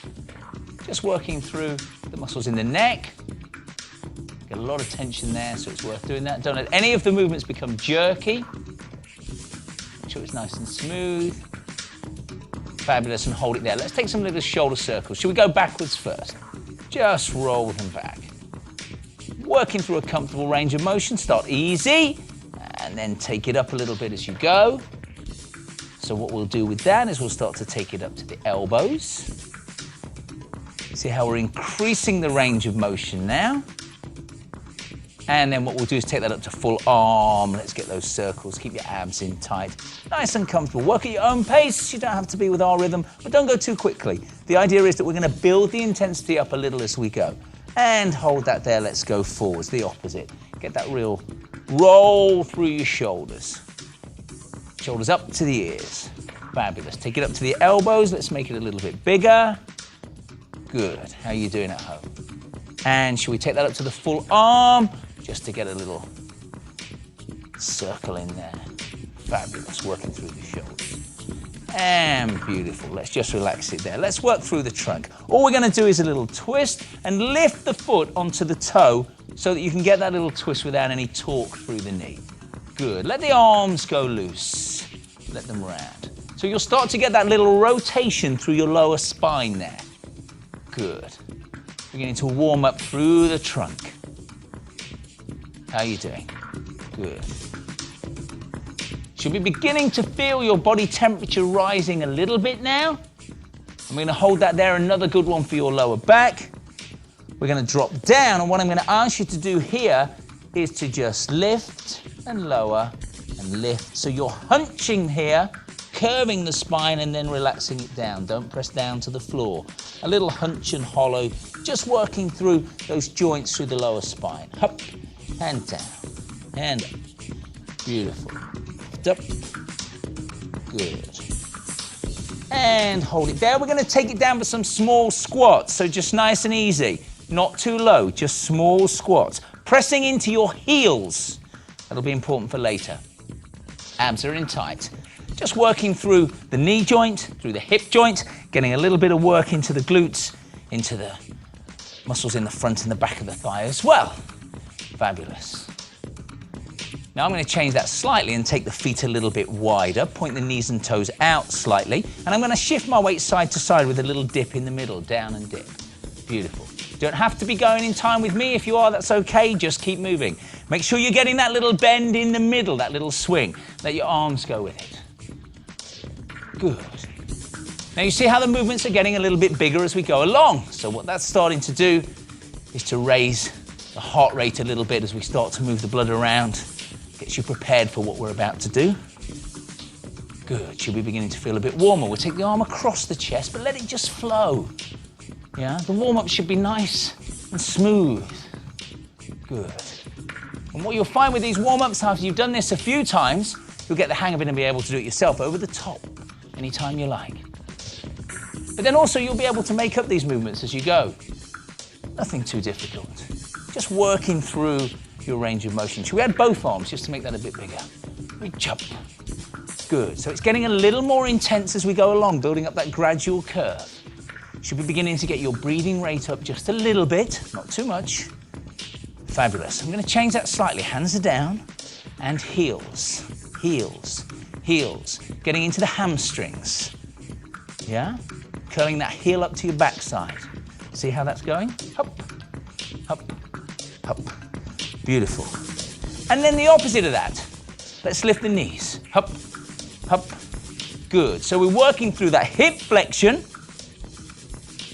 Just working through the muscles in the neck. Get a lot of tension there, so it's worth doing that. Don't let any of the movements become jerky. Make sure it's nice and smooth. Fabulous, and hold it there. Let's take some little shoulder circles. Should we go backwards first? Just roll them back. Working through a comfortable range of motion. Start easy and then take it up a little bit as you go. So what we'll do with that is we'll start to take it up to the elbows. See how we're increasing the range of motion now. And then what we'll do is take that up to full arm. Let's get those circles. Keep your abs in tight. Nice and comfortable. Work at your own pace. You don't have to be with our rhythm, but don't go too quickly. The idea is that we're going to build the intensity up a little as we go. And hold that there. Let's go forwards. The opposite. Get that real roll through your shoulders. Shoulders up to the ears. Fabulous. Take it up to the elbows. Let's make it a little bit bigger. Good. How are you doing at home? And should we take that up to the full arm? Just to get a little circle in there. Fabulous, working through the shoulders. And beautiful, let's just relax it there. Let's work through the trunk. All we're gonna do is a little twist and lift the foot onto the toe so that you can get that little twist without any torque through the knee. Good, let the arms go loose. Let them round. So you'll start to get that little rotation through your lower spine there. Good. Beginning to warm up through the trunk. How are you doing? Good. Should be beginning to feel your body temperature rising a little bit now. I'm going to hold that there. Another good one for your lower back. We're going to drop down, and what I'm going to ask you to do here is to just lift and lower and lift. So you're hunching here, curving the spine and then relaxing it down. Don't press down to the floor. A little hunch and hollow, just working through those joints through the lower spine. Up and down and up. Beautiful. Lift up. Good. And hold it there. We're going to take it down for some small squats. So just nice and easy. Not too low, just small squats. Pressing into your heels. That'll be important for later. Abs are in tight. Just working through the knee joint, through the hip joint, getting a little bit of work into the glutes, into the muscles in the front and the back of the thigh as well. Fabulous. Now I'm going to change that slightly and take the feet a little bit wider, point the knees and toes out slightly, and I'm going to shift my weight side to side with a little dip in the middle, down and dip. Beautiful. You don't have to be going in time with me. If you are, that's okay. Just keep moving. Make sure you're getting that little bend in the middle, that little swing. Let your arms go with it. Good. Now you see how the movements are getting a little bit bigger as we go along. So what that's starting to do is to raise the heart rate a little bit as we start to move the blood around. Gets you prepared for what we're about to do. Good. Should be beginning to feel a bit warmer. We'll take the arm across the chest, but let it just flow. Yeah, the warm-up should be nice and smooth. Good. And what you'll find with these warm-ups, after you've done this a few times, you'll get the hang of it and be able to do it yourself over the top, anytime you like. But then also you'll be able to make up these movements as you go. Nothing too difficult. Just working through your range of motion. Should we add both arms just to make that a bit bigger? Reach up. Good. So it's getting a little more intense as we go along, building up that gradual curve. Should be beginning to get your breathing rate up just a little bit, not too much. Fabulous. I'm going to change that slightly. Hands are down and heels, heels, heels. Getting into the hamstrings. Yeah? Curling that heel up to your backside. See how that's going? Up, up, up. Beautiful. And then the opposite of that. Let's lift the knees. Up, up. Good. So we're working through that hip flexion,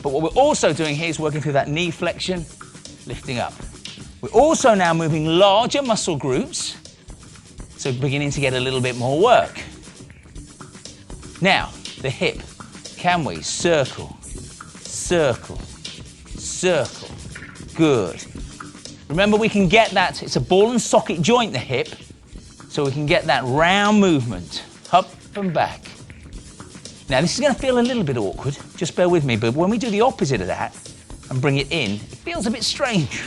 but what we're also doing here is working through that knee flexion, lifting up. We're also now moving larger muscle groups, so beginning to get a little bit more work. Now, the hip. Can we circle, circle, circle? Good. Remember, we can get that, it's a ball and socket joint, the hip, so we can get that round movement, up and back. Now, this is going to feel a little bit awkward, just bear with me, but when we do the opposite of that and bring it in, it feels a bit strange.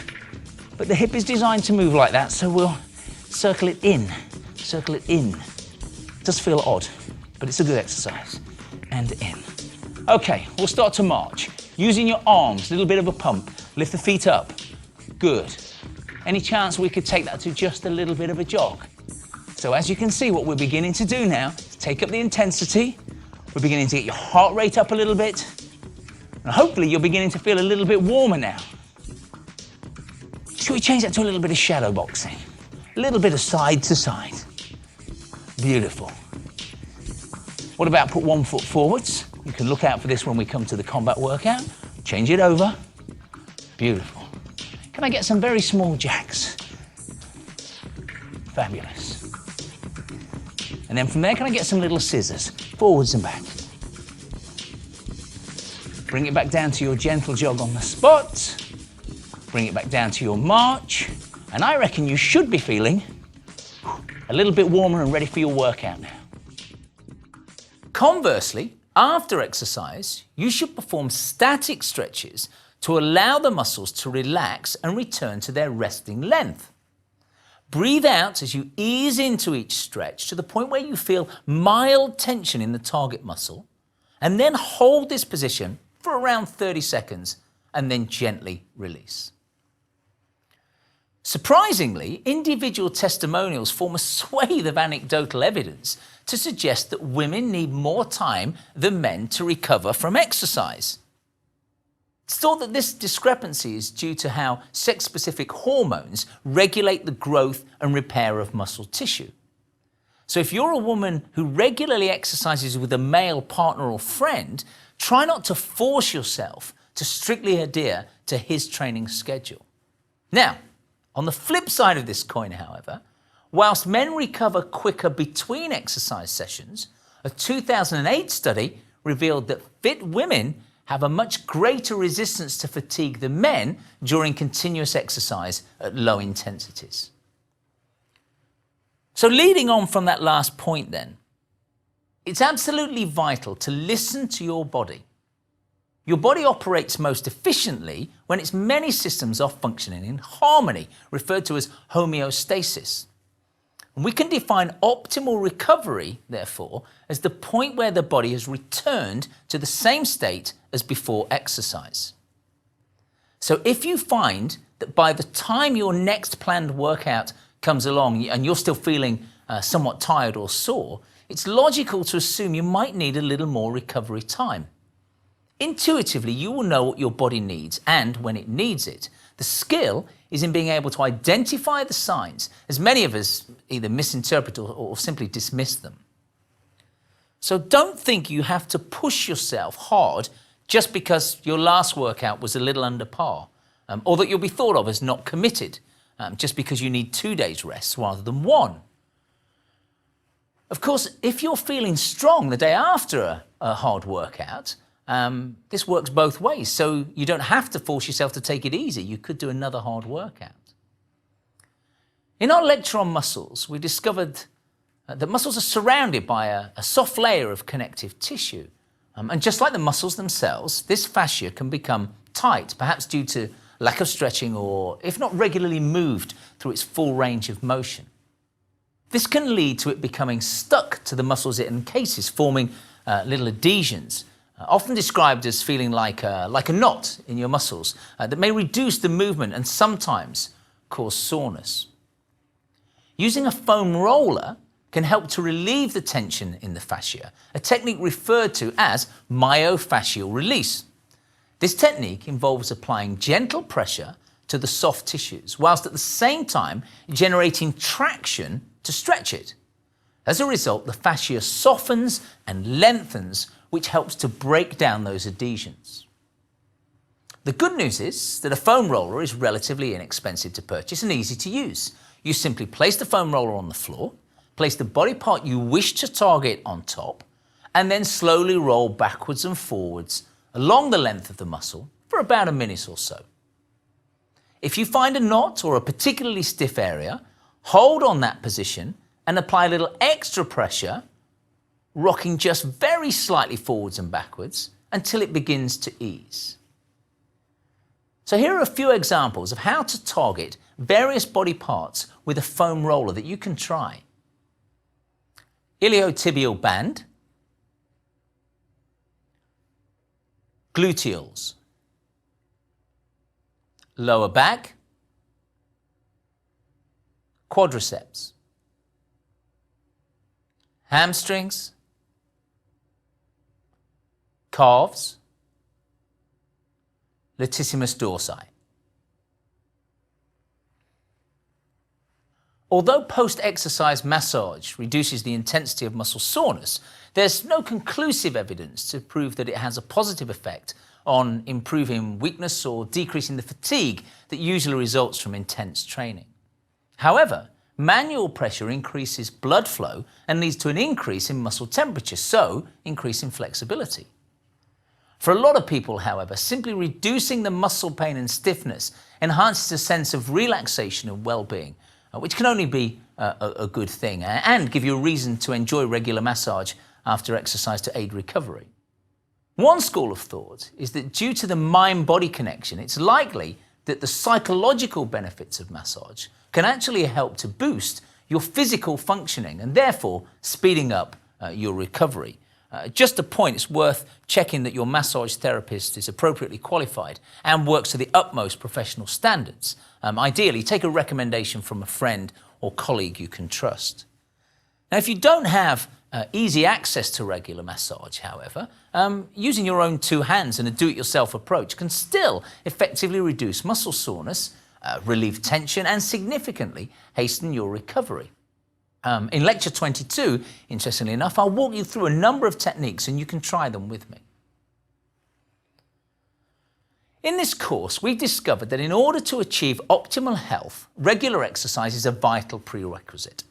But the hip is designed to move like that, so we'll circle it in, circle it in. It does feel odd, but it's a good exercise. And in. Okay, we'll start to march. Using your arms, a little bit of a pump. Lift the feet up. Good. Any chance we could take that to just a little bit of a jog? So as you can see, what we're beginning to do now is take up the intensity. We're beginning to get your heart rate up a little bit. And hopefully you're beginning to feel a little bit warmer now. Should we change that to a little bit of shadow boxing? A little bit of side to side. Beautiful. What about put one foot forwards? You can look out for this when we come to the combat workout. Change it over. Beautiful. Can I get some very small jacks? Fabulous. And then from there, can I get some little scissors? Forwards and back. Bring it back down to your gentle jog on the spot. Bring it back down to your march. And I reckon you should be feeling a little bit warmer and ready for your workout now. Conversely, after exercise, you should perform static stretches to allow the muscles to relax and return to their resting length. Breathe out as you ease into each stretch to the point where you feel mild tension in the target muscle, and then hold this position for around 30 seconds and then gently release. Surprisingly, individual testimonials form a swathe of anecdotal evidence to suggest that women need more time than men to recover from exercise. It's thought that this discrepancy is due to how sex-specific hormones regulate the growth and repair of muscle tissue. So if you're a woman who regularly exercises with a male partner or friend, try not to force yourself to strictly adhere to his training schedule. Now, on the flip side of this coin, however, whilst men recover quicker between exercise sessions, a 2008 study revealed that fit women have a much greater resistance to fatigue than men during continuous exercise at low intensities. So leading on from that last point then, it's absolutely vital to listen to your body. Your body operates most efficiently when its many systems are functioning in harmony, referred to as homeostasis. And we can define optimal recovery, therefore, as the point where the body has returned to the same state as before exercise. So if you find that by the time your next planned workout comes along and you're still feeling somewhat tired or sore, it's logical to assume you might need a little more recovery time. Intuitively, you will know what your body needs and when it needs it. The skill is in being able to identify the signs, as many of us either misinterpret or simply dismiss them. So don't think you have to push yourself hard just because your last workout was a little under par, or that you'll be thought of as not committed just because you need 2 days rest rather than 1. Of course, if you're feeling strong the day after a hard workout, this works both ways, so you don't have to force yourself to take it easy. You could do another hard workout. In our lecture on muscles, we discovered that muscles are surrounded by a soft layer of connective tissue. And just like the muscles themselves, this fascia can become tight, perhaps due to lack of stretching or, if not regularly moved through its full range of motion. This can lead to it becoming stuck to the muscles it encases, forming little adhesions. often described as feeling like a knot in your muscles that may reduce the movement and sometimes cause soreness. Using a foam roller can help to relieve the tension in the fascia, a technique referred to as myofascial release. This technique involves applying gentle pressure to the soft tissues, whilst at the same time generating traction to stretch it. As a result, the fascia softens and lengthens, which helps to break down those adhesions. The good news is that a foam roller is relatively inexpensive to purchase and easy to use. You simply place the foam roller on the floor, place the body part you wish to target on top, and then slowly roll backwards and forwards along the length of the muscle for about a minute or so. If you find a knot or a particularly stiff area, hold on that position and apply a little extra pressure, rocking just very slightly forwards and backwards until it begins to ease. So here are a few examples of how to target various body parts with a foam roller that you can try. Iliotibial band, gluteals, lower back, quadriceps, hamstrings, calves, latissimus dorsi. Although post-exercise massage reduces the intensity of muscle soreness, there's no conclusive evidence to prove that it has a positive effect on improving weakness or decreasing the fatigue that usually results from intense training. However, manual pressure increases blood flow and leads to an increase in muscle temperature, so increasing flexibility. For a lot of people, however, simply reducing the muscle pain and stiffness enhances a sense of relaxation and well-being, which can only be a good thing and give you a reason to enjoy regular massage after exercise to aid recovery. One school of thought is that due to the mind-body connection, it's likely that the psychological benefits of massage can actually help to boost your physical functioning and therefore speeding up your recovery. Just a point, it's worth checking that your massage therapist is appropriately qualified and works to the utmost professional standards. Ideally, take a recommendation from a friend or colleague you can trust. Now, if you don't have easy access to regular massage, however, using your own two hands and a do-it-yourself approach can still effectively reduce muscle soreness, relieve tension, and significantly hasten your recovery. In lecture 22, interestingly enough, I'll walk you through a number of techniques and you can try them with me. In this course, we've discovered that in order to achieve optimal health, regular exercise is a vital prerequisite.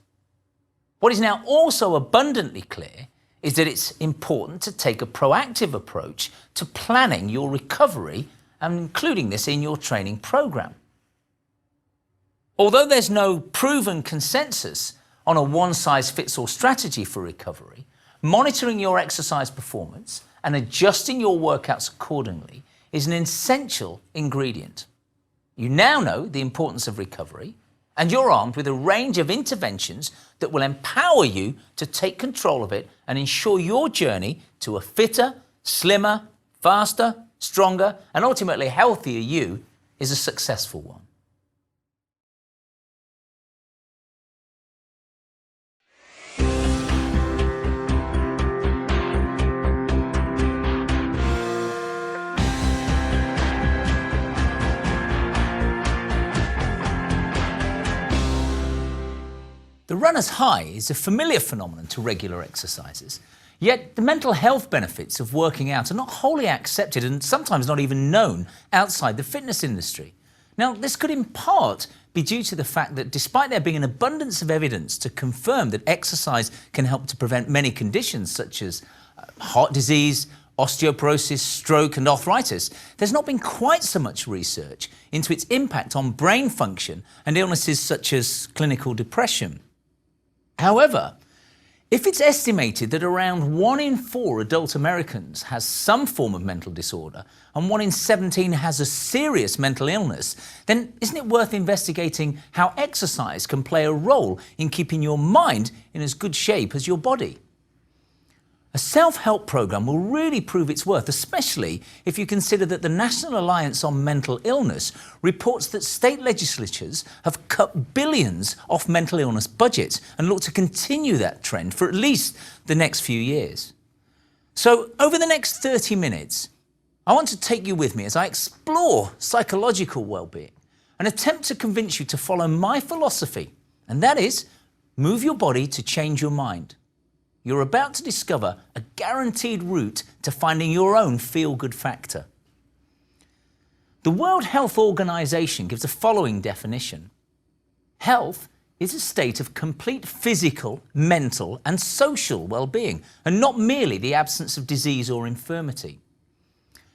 What is now also abundantly clear is that it's important to take a proactive approach to planning your recovery and including this in your training program. Although there's no proven consensus on a one-size-fits-all strategy for recovery, monitoring your exercise performance and adjusting your workouts accordingly is an essential ingredient. You now know the importance of recovery, and you're armed with a range of interventions that will empower you to take control of it and ensure your journey to a fitter, slimmer, faster, stronger, and ultimately healthier you is a successful one. The runner's high is a familiar phenomenon to regular exercises, yet the mental health benefits of working out are not wholly accepted and sometimes not even known outside the fitness industry. Now, this could in part be due to the fact that despite there being an abundance of evidence to confirm that exercise can help to prevent many conditions such as heart disease, osteoporosis, stroke and arthritis, there's not been quite so much research into its impact on brain function and illnesses such as clinical depression. However, if it's estimated that around 1 in 4 adult Americans has some form of mental disorder and 1 in 17 has a serious mental illness, then isn't it worth investigating how exercise can play a role in keeping your mind in as good shape as your body? A self-help program will really prove its worth, especially if you consider that the National Alliance on Mental Illness reports that state legislatures have cut billions off mental illness budgets and look to continue that trend for at least the next few years. So over the next 30 minutes, I want to take you with me as I explore psychological well-being and attempt to convince you to follow my philosophy, and that is, move your body to change your mind. You're about to discover a guaranteed route to finding your own feel-good factor. The World Health Organization gives the following definition. Health is a state of complete physical, mental, and social well-being, and not merely the absence of disease or infirmity.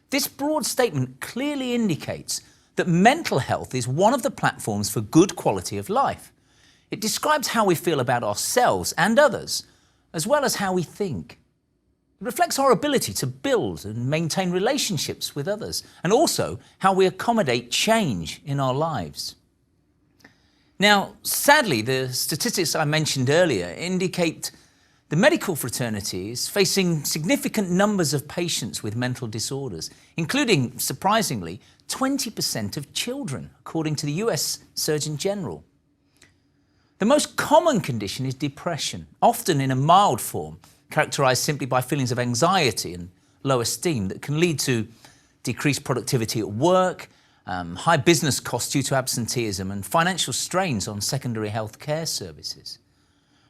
This broad statement clearly indicates that mental health is one of the platforms for good quality of life. It describes how we feel about ourselves and others, as well as how we think. It reflects our ability to build and maintain relationships with others, and also how we accommodate change in our lives. Now, sadly, the statistics I mentioned earlier indicate the medical fraternity is facing significant numbers of patients with mental disorders, including, surprisingly, 20% of children, according to the US Surgeon General. The most common condition is depression, often in a mild form, characterized simply by feelings of anxiety and low esteem that can lead to decreased productivity at work, high business costs due to absenteeism, and financial strains on secondary health care services.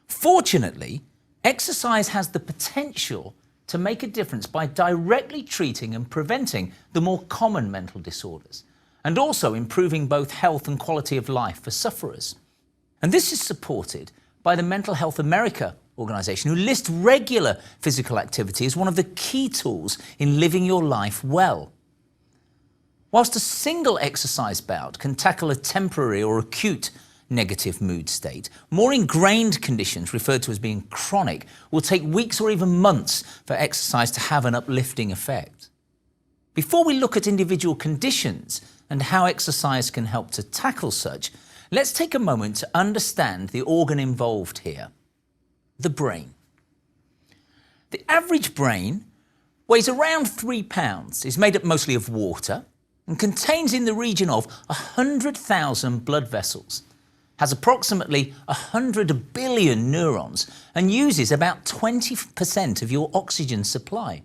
Fortunately, exercise has the potential to make a difference by directly treating and preventing the more common mental disorders, and also improving both health and quality of life for sufferers. And this is supported by the Mental Health America organization, who lists regular physical activity as one of the key tools in living your life well. Whilst a single exercise bout can tackle a temporary or acute negative mood state, more ingrained conditions, referred to as being chronic, will take weeks or even months for exercise to have an uplifting effect. Before we look at individual conditions and how exercise can help to tackle such, let's take a moment to understand the organ involved here, the brain. The average brain weighs around 3 pounds, is made up mostly of water, and contains in the region of 100,000 blood vessels, has approximately 100 billion neurons, and uses about 20% of your oxygen supply.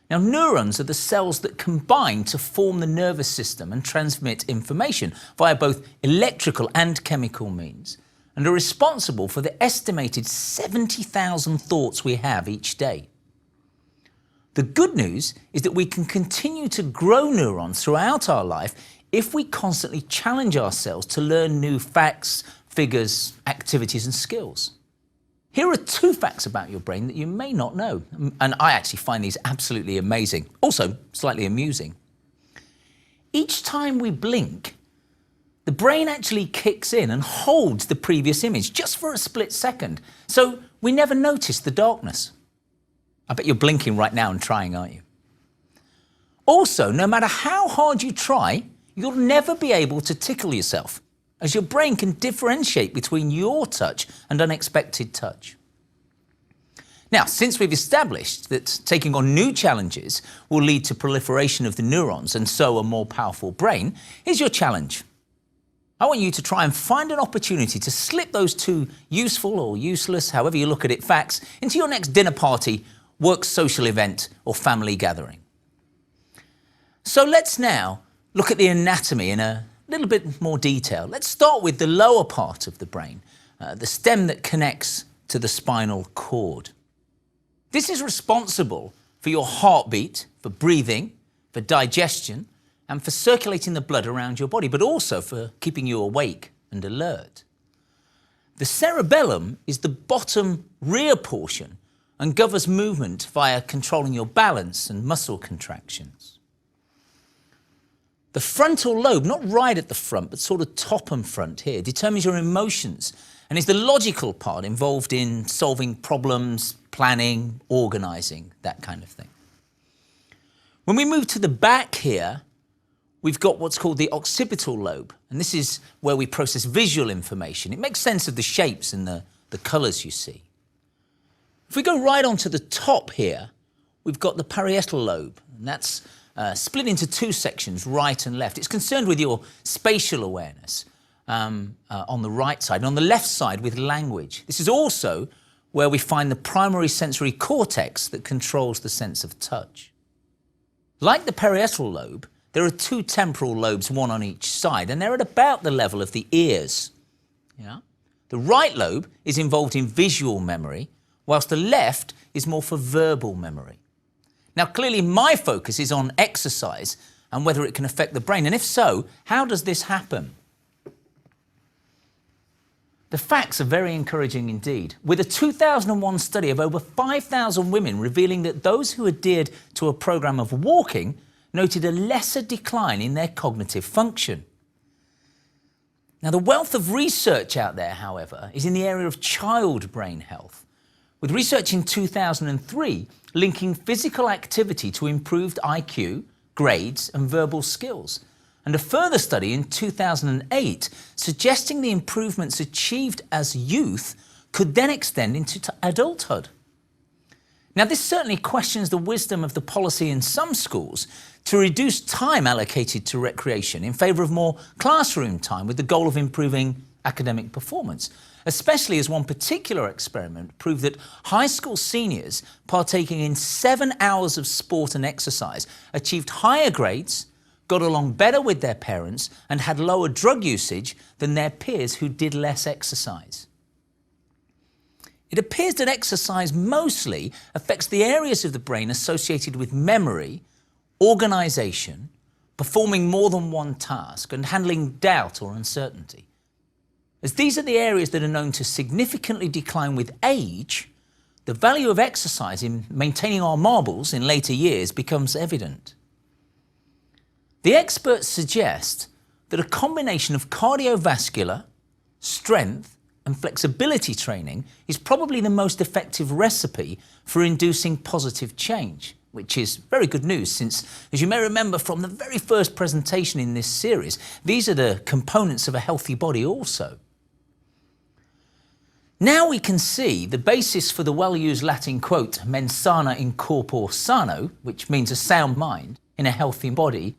Now, neurons are the cells that combine to form the nervous system and transmit information via both electrical and chemical means, and are responsible for the estimated 70,000 thoughts we have each day. The good news is that we can continue to grow neurons throughout our life if we constantly challenge ourselves to learn new facts, figures, activities, and skills. Here are 2 facts about your brain that you may not know, and I actually find these absolutely amazing, also slightly amusing. Each time we blink, the brain actually kicks in and holds the previous image just for a split second, so we never notice the darkness. I bet you're blinking right now and trying, aren't you? Also, no matter how hard you try, you'll never be able to tickle yourself, as your brain can differentiate between your touch and unexpected touch. Now, since we've established that taking on new challenges will lead to proliferation of the neurons and so a more powerful brain, here's your challenge. I want you to try and find an opportunity to slip those 2 useful or useless, however you look at it, facts into your next dinner party, work social event, or family gathering. So let's now look at the anatomy in a little bit more detail. Let's start with the lower part of the brain, the stem that connects to the spinal cord. This is responsible for your heartbeat, for breathing, for digestion, and for circulating the blood around your body, but also for keeping you awake and alert. The cerebellum is the bottom rear portion and governs movement via controlling your balance and muscle contractions. The frontal lobe, not right at the front, but sort of top and front here, determines your emotions and is the logical part involved in solving problems, planning, organising, that kind of thing. When we move to the back here, we've got what's called the occipital lobe, and this is where we process visual information. It makes sense of the shapes and the colours you see. If we go right onto the top here, we've got the parietal lobe, and that's split into two sections, right and left. It's concerned with your spatial awareness on the right side, and on the left side with language. This is also where we find the primary sensory cortex that controls the sense of touch. Like the parietal lobe, there are two temporal lobes, one on each side, and they're at about the level of the ears. Yeah? The right lobe is involved in visual memory, whilst the left is more for verbal memory. Now, clearly my focus is on exercise and whether it can affect the brain, and if so, how does this happen? The facts are very encouraging indeed, with a 2001 study of over 5,000 women revealing that those who adhered to a program of walking noted a lesser decline in their cognitive function. Now, the wealth of research out there, however, is in the area of child brain health, with research in 2003 linking physical activity to improved IQ, grades, and verbal skills, and a further study in 2008 suggesting the improvements achieved as youth could then extend into adulthood. Now, this certainly questions the wisdom of the policy in some schools to reduce time allocated to recreation in favour of more classroom time with the goal of improving academic performance, especially as one particular experiment proved that high school seniors partaking in 7 hours of sport and exercise achieved higher grades, got along better with their parents, and had lower drug usage than their peers who did less exercise. It appears that exercise mostly affects the areas of the brain associated with memory, organisation, performing more than one task, and handling doubt or uncertainty. As these are the areas that are known to significantly decline with age, the value of exercise in maintaining our marbles in later years becomes evident. The experts suggest that a combination of cardiovascular, strength, and flexibility training is probably the most effective recipe for inducing positive change, which is very good news since, as you may remember from the very first presentation in this series, these are the components of a healthy body also. Now we can see the basis for the well-used Latin quote, mens sana in corpore sano, which means a sound mind in a healthy body.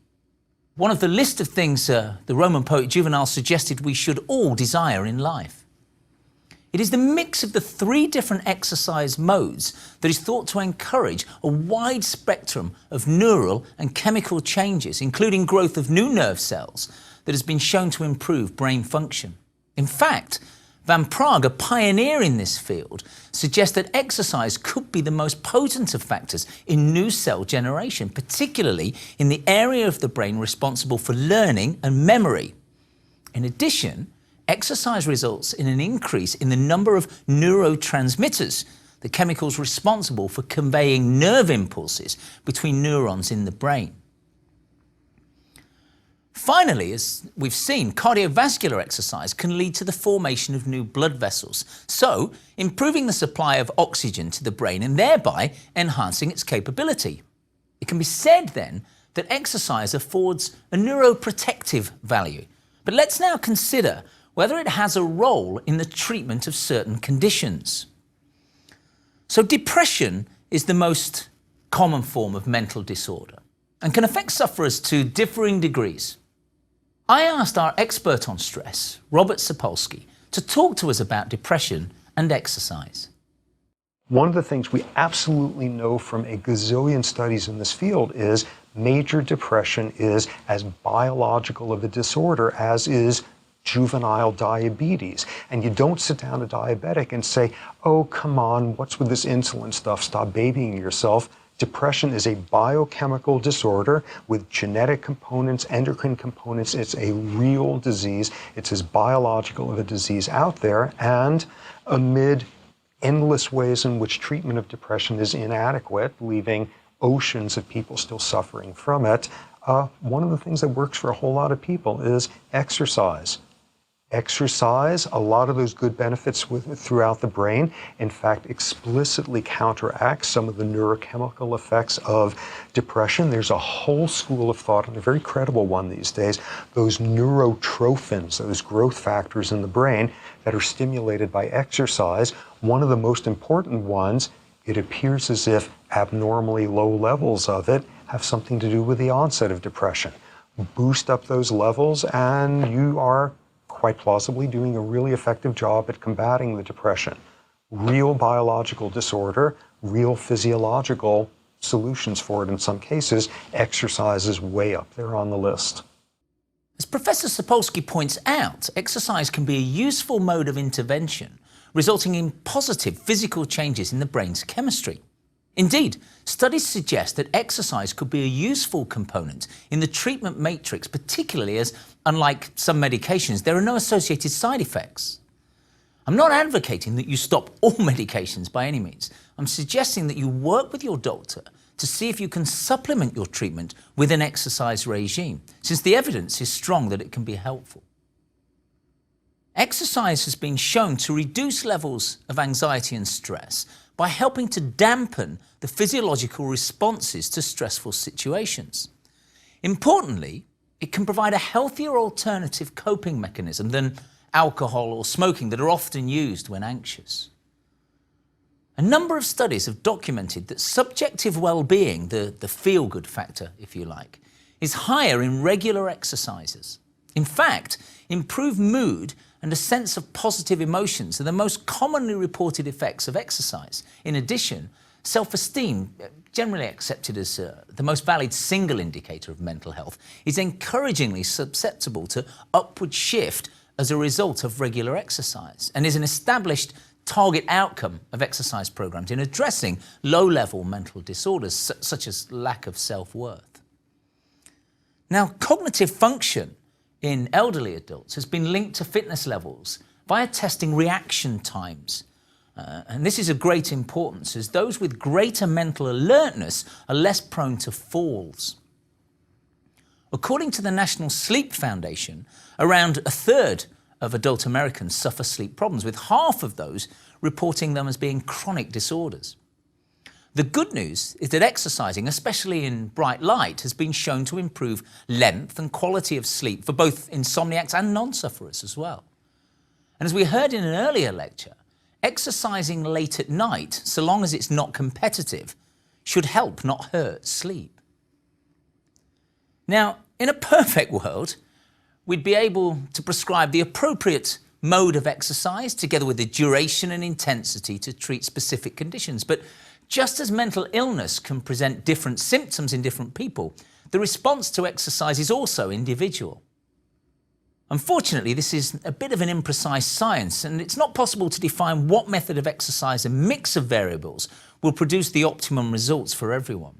One of the list of things the Roman poet Juvenal suggested we should all desire in life. It is the mix of the three different exercise modes that is thought to encourage a wide spectrum of neural and chemical changes, including growth of new nerve cells, that has been shown to improve brain function. In fact, Van Praag, a pioneer in this field, suggests that exercise could be the most potent of factors in new cell generation, particularly in the area of the brain responsible for learning and memory. In addition, exercise results in an increase in the number of neurotransmitters, the chemicals responsible for conveying nerve impulses between neurons in the brain. Finally, as we've seen, cardiovascular exercise can lead to the formation of new blood vessels, so improving the supply of oxygen to the brain and thereby enhancing its capability. It can be said then that exercise affords a neuroprotective value. But let's now consider whether it has a role in the treatment of certain conditions. So depression is the most common form of mental disorder and can affect sufferers to differing degrees. I asked our expert on stress, Robert Sapolsky, to talk to us about depression and exercise. One of the things we absolutely know from a gazillion studies in this field is major depression is as biological of a disorder as is juvenile diabetes. And you don't sit down a diabetic and say, oh, come on, what's with this insulin stuff? Stop babying yourself. Depression is a biochemical disorder with genetic components, endocrine components. It's a real disease. It's as biological of a disease out there. And amid endless ways in which treatment of depression is inadequate, leaving oceans of people still suffering from it, one of the things that works for a whole lot of people is exercise. Exercise, a lot of those good benefits throughout the brain, in fact, explicitly counteracts some of the neurochemical effects of depression. There's a whole school of thought, and a very credible one these days, those neurotrophins, those growth factors in the brain that are stimulated by exercise. One of the most important ones, it appears as if abnormally low levels of it have something to do with the onset of depression. Boost up those levels and you are quite plausibly doing a really effective job at combating the depression. Real biological disorder, real physiological solutions for it in some cases. Exercise is way up there on the list. As Professor Sapolsky points out, exercise can be a useful mode of intervention, resulting in positive physical changes in the brain's chemistry. Indeed, studies suggest that exercise could be a useful component in the treatment matrix, particularly as, unlike some medications, there are no associated side effects. I'm not advocating that you stop all medications by any means. I'm suggesting that you work with your doctor to see if you can supplement your treatment with an exercise regime, since the evidence is strong that it can be helpful. Exercise has been shown to reduce levels of anxiety and stress by helping to dampen the physiological responses to stressful situations. Importantly, it can provide a healthier alternative coping mechanism than alcohol or smoking that are often used when anxious. A number of studies have documented that subjective well-being, the feel-good factor, if you like, is higher in regular exercises. In fact, improved mood and a sense of positive emotions are the most commonly reported effects of exercise. In addition, self-esteem, generally accepted as the most valid single indicator of mental health, is encouragingly susceptible to upward shift as a result of regular exercise and is an established target outcome of exercise programs in addressing low-level mental disorders such as lack of self-worth. Now, cognitive function in elderly adults has been linked to fitness levels via testing reaction times. And this is of great importance as those with greater mental alertness are less prone to falls. According to the National Sleep Foundation, around a third of adult Americans suffer sleep problems, with half of those reporting them as being chronic disorders. The good news is that exercising, especially in bright light, has been shown to improve length and quality of sleep for both insomniacs and non-sufferers as well. And as we heard in an earlier lecture, exercising late at night, so long as it's not competitive, should help, not hurt, sleep. Now, in a perfect world, we'd be able to prescribe the appropriate mode of exercise together with the duration and intensity to treat specific conditions. But just as mental illness can present different symptoms in different people, the response to exercise is also individual. Unfortunately, this is a bit of an imprecise science, and it's not possible to define what method of exercise and mix of variables will produce the optimum results for everyone.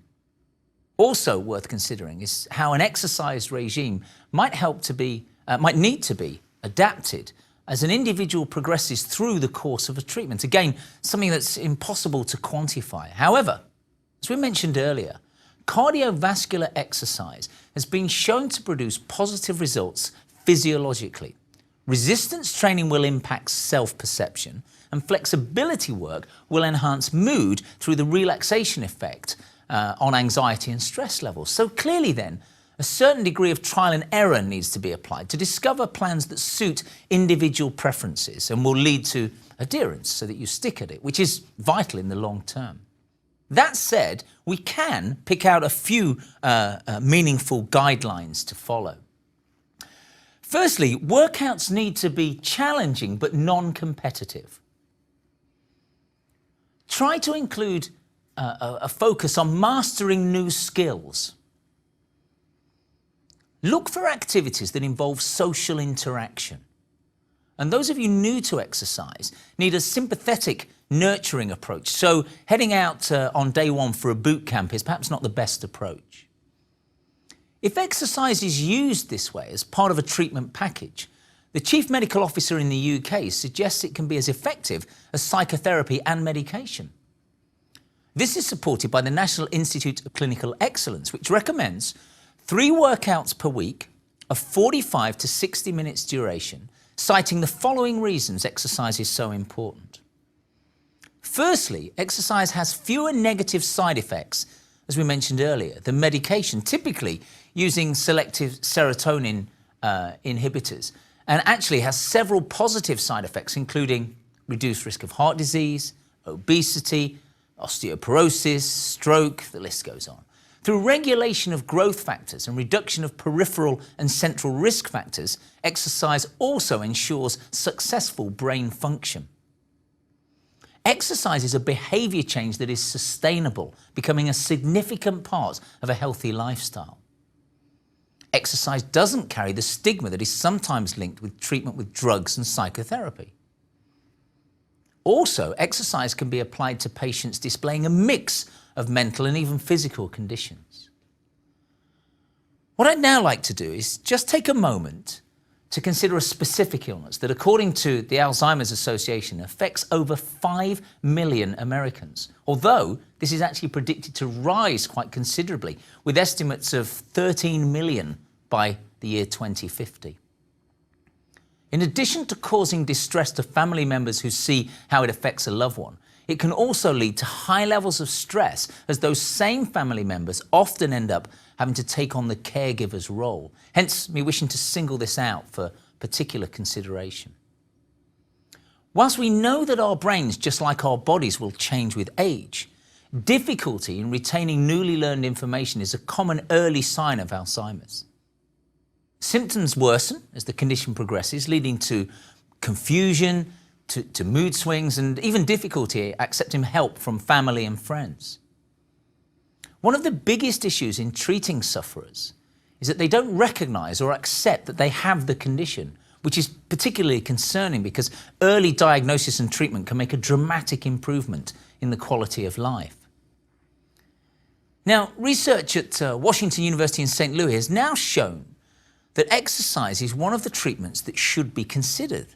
Also worth considering is how an exercise regime might need to be adapted as an individual progresses through the course of a treatment. Again, something that's impossible to quantify. However, as we mentioned earlier, cardiovascular exercise has been shown to produce positive results physiologically. Resistance training will impact self-perception, and flexibility work will enhance mood through the relaxation effect on anxiety and stress levels. So clearly then, a certain degree of trial and error needs to be applied to discover plans that suit individual preferences and will lead to adherence so that you stick at it, which is vital in the long term. That said, we can pick out a few meaningful guidelines to follow. Firstly, workouts need to be challenging but non-competitive. Try to include a focus on mastering new skills. Look for activities that involve social interaction. And those of you new to exercise need a sympathetic, nurturing approach. So heading out on day one for a boot camp is perhaps not the best approach. If exercise is used this way as part of a treatment package, the Chief Medical Officer in the UK suggests it can be as effective as psychotherapy and medication. This is supported by the National Institute of Clinical Excellence, which recommends 3 workouts per week of 45 to 60 minutes duration, citing the following reasons exercise is so important. Firstly, exercise has fewer negative side effects, as we mentioned earlier, than medication, typically using selective serotonin inhibitors, and actually has several positive side effects, including reduced risk of heart disease, obesity, osteoporosis, stroke, the list goes on. Through regulation of growth factors and reduction of peripheral and central risk factors, exercise also ensures successful brain function. Exercise is a behaviour change that is sustainable, becoming a significant part of a healthy lifestyle. Exercise doesn't carry the stigma that is sometimes linked with treatment with drugs and psychotherapy. Also, exercise can be applied to patients displaying a mix of mental and even physical conditions. What I'd now like to do is just take a moment to consider a specific illness that, according to the Alzheimer's Association, affects over 5 million Americans, although this is actually predicted to rise quite considerably, with estimates of 13 million by the year 2050. In addition to causing distress to family members who see how it affects a loved one, it can also lead to high levels of stress, as those same family members often end up having to take on the caregiver's role, hence me wishing to single this out for particular consideration. Whilst we know that our brains, just like our bodies, will change with age, difficulty in retaining newly learned information is a common early sign of Alzheimer's. Symptoms worsen as the condition progresses, leading to confusion, to mood swings, and even difficulty accepting help from family and friends. One of the biggest issues in treating sufferers is that they don't recognise or accept that they have the condition, which is particularly concerning because early diagnosis and treatment can make a dramatic improvement in the quality of life. Now, research at Washington University in St. Louis has now shown that exercise is one of the treatments that should be considered.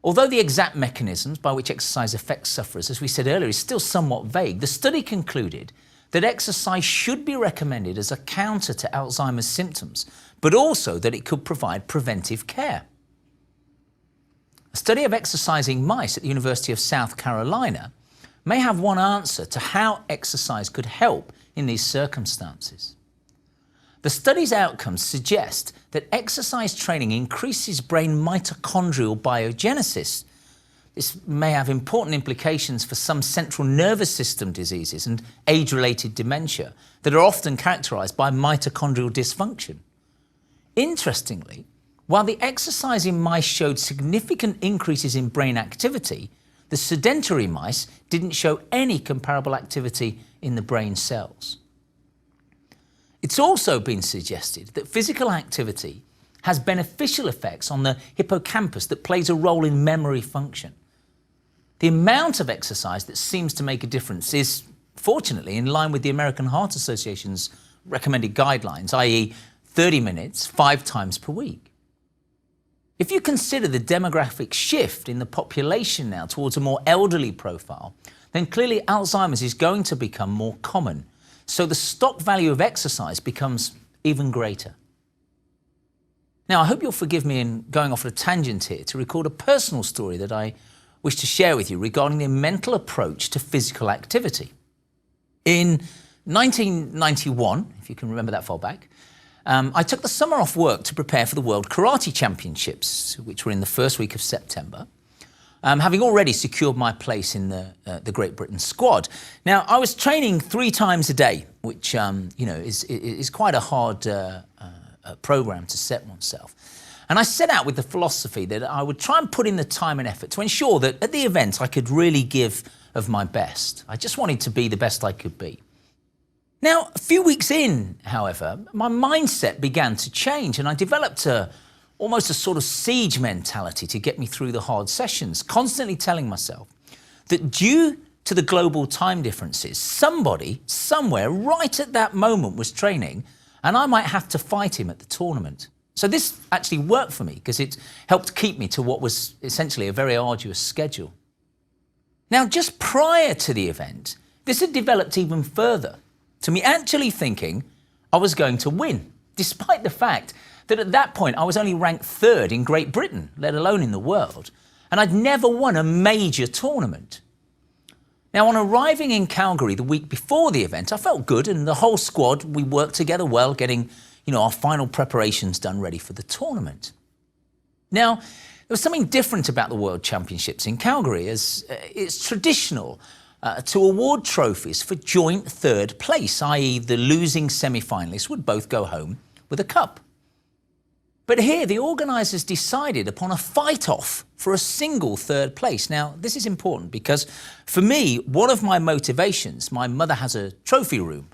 Although the exact mechanisms by which exercise affects sufferers, as we said earlier, is still somewhat vague, the study concluded that exercise should be recommended as a counter to Alzheimer's symptoms, but also that it could provide preventive care. A study of exercising mice at the University of South Carolina may have one answer to how exercise could help in these circumstances. The study's outcomes suggest that exercise training increases brain mitochondrial biogenesis. This may have important implications for some central nervous system diseases and age-related dementia that are often characterized by mitochondrial dysfunction. Interestingly, while the exercise in mice showed significant increases in brain activity, the sedentary mice didn't show any comparable activity in the brain cells. It's also been suggested that physical activity has beneficial effects on the hippocampus that plays a role in memory function. The amount of exercise that seems to make a difference is, fortunately, in line with the American Heart Association's recommended guidelines, i.e. 30 minutes, 5 times per week. If you consider the demographic shift in the population now towards a more elderly profile, then clearly Alzheimer's is going to become more common. So the stock value of exercise becomes even greater. Now, I hope you'll forgive me in going off at a tangent here to record a personal story that I wish to share with you regarding the mental approach to physical activity. In 1991, if you can remember that far back, I took the summer off work to prepare for the World Karate Championships, which were in the first week of September, having already secured my place in the Great Britain squad. Now, I was training 3 times a day, which is quite a hard program to set oneself. And I set out with the philosophy that I would try and put in the time and effort to ensure that at the event I could really give of my best. I just wanted to be the best I could be. Now, a few weeks in, however, my mindset began to change and I developed almost a sort of siege mentality to get me through the hard sessions, constantly telling myself that due to the global time differences, somebody, somewhere, right at that moment was training and I might have to fight him at the tournament. So this actually worked for me because it helped keep me to what was essentially a very arduous schedule. Now, just prior to the event, this had developed even further, to me actually thinking I was going to win, despite the fact that at that point I was only ranked 3rd in Great Britain, let alone in the world, and I'd never won a major tournament. Now, on arriving in Calgary the week before the event, I felt good, and the whole squad, we worked together well, getting, our final preparations done ready for the tournament. Now, there was something different about the World Championships in Calgary, as it's traditional to award trophies for joint 3rd place, i.e. the losing semi-finalists would both go home with a cup. But here, the organisers decided upon a fight-off for a single 3rd place. Now, this is important because, for me, one of my motivations, my mother has a trophy room,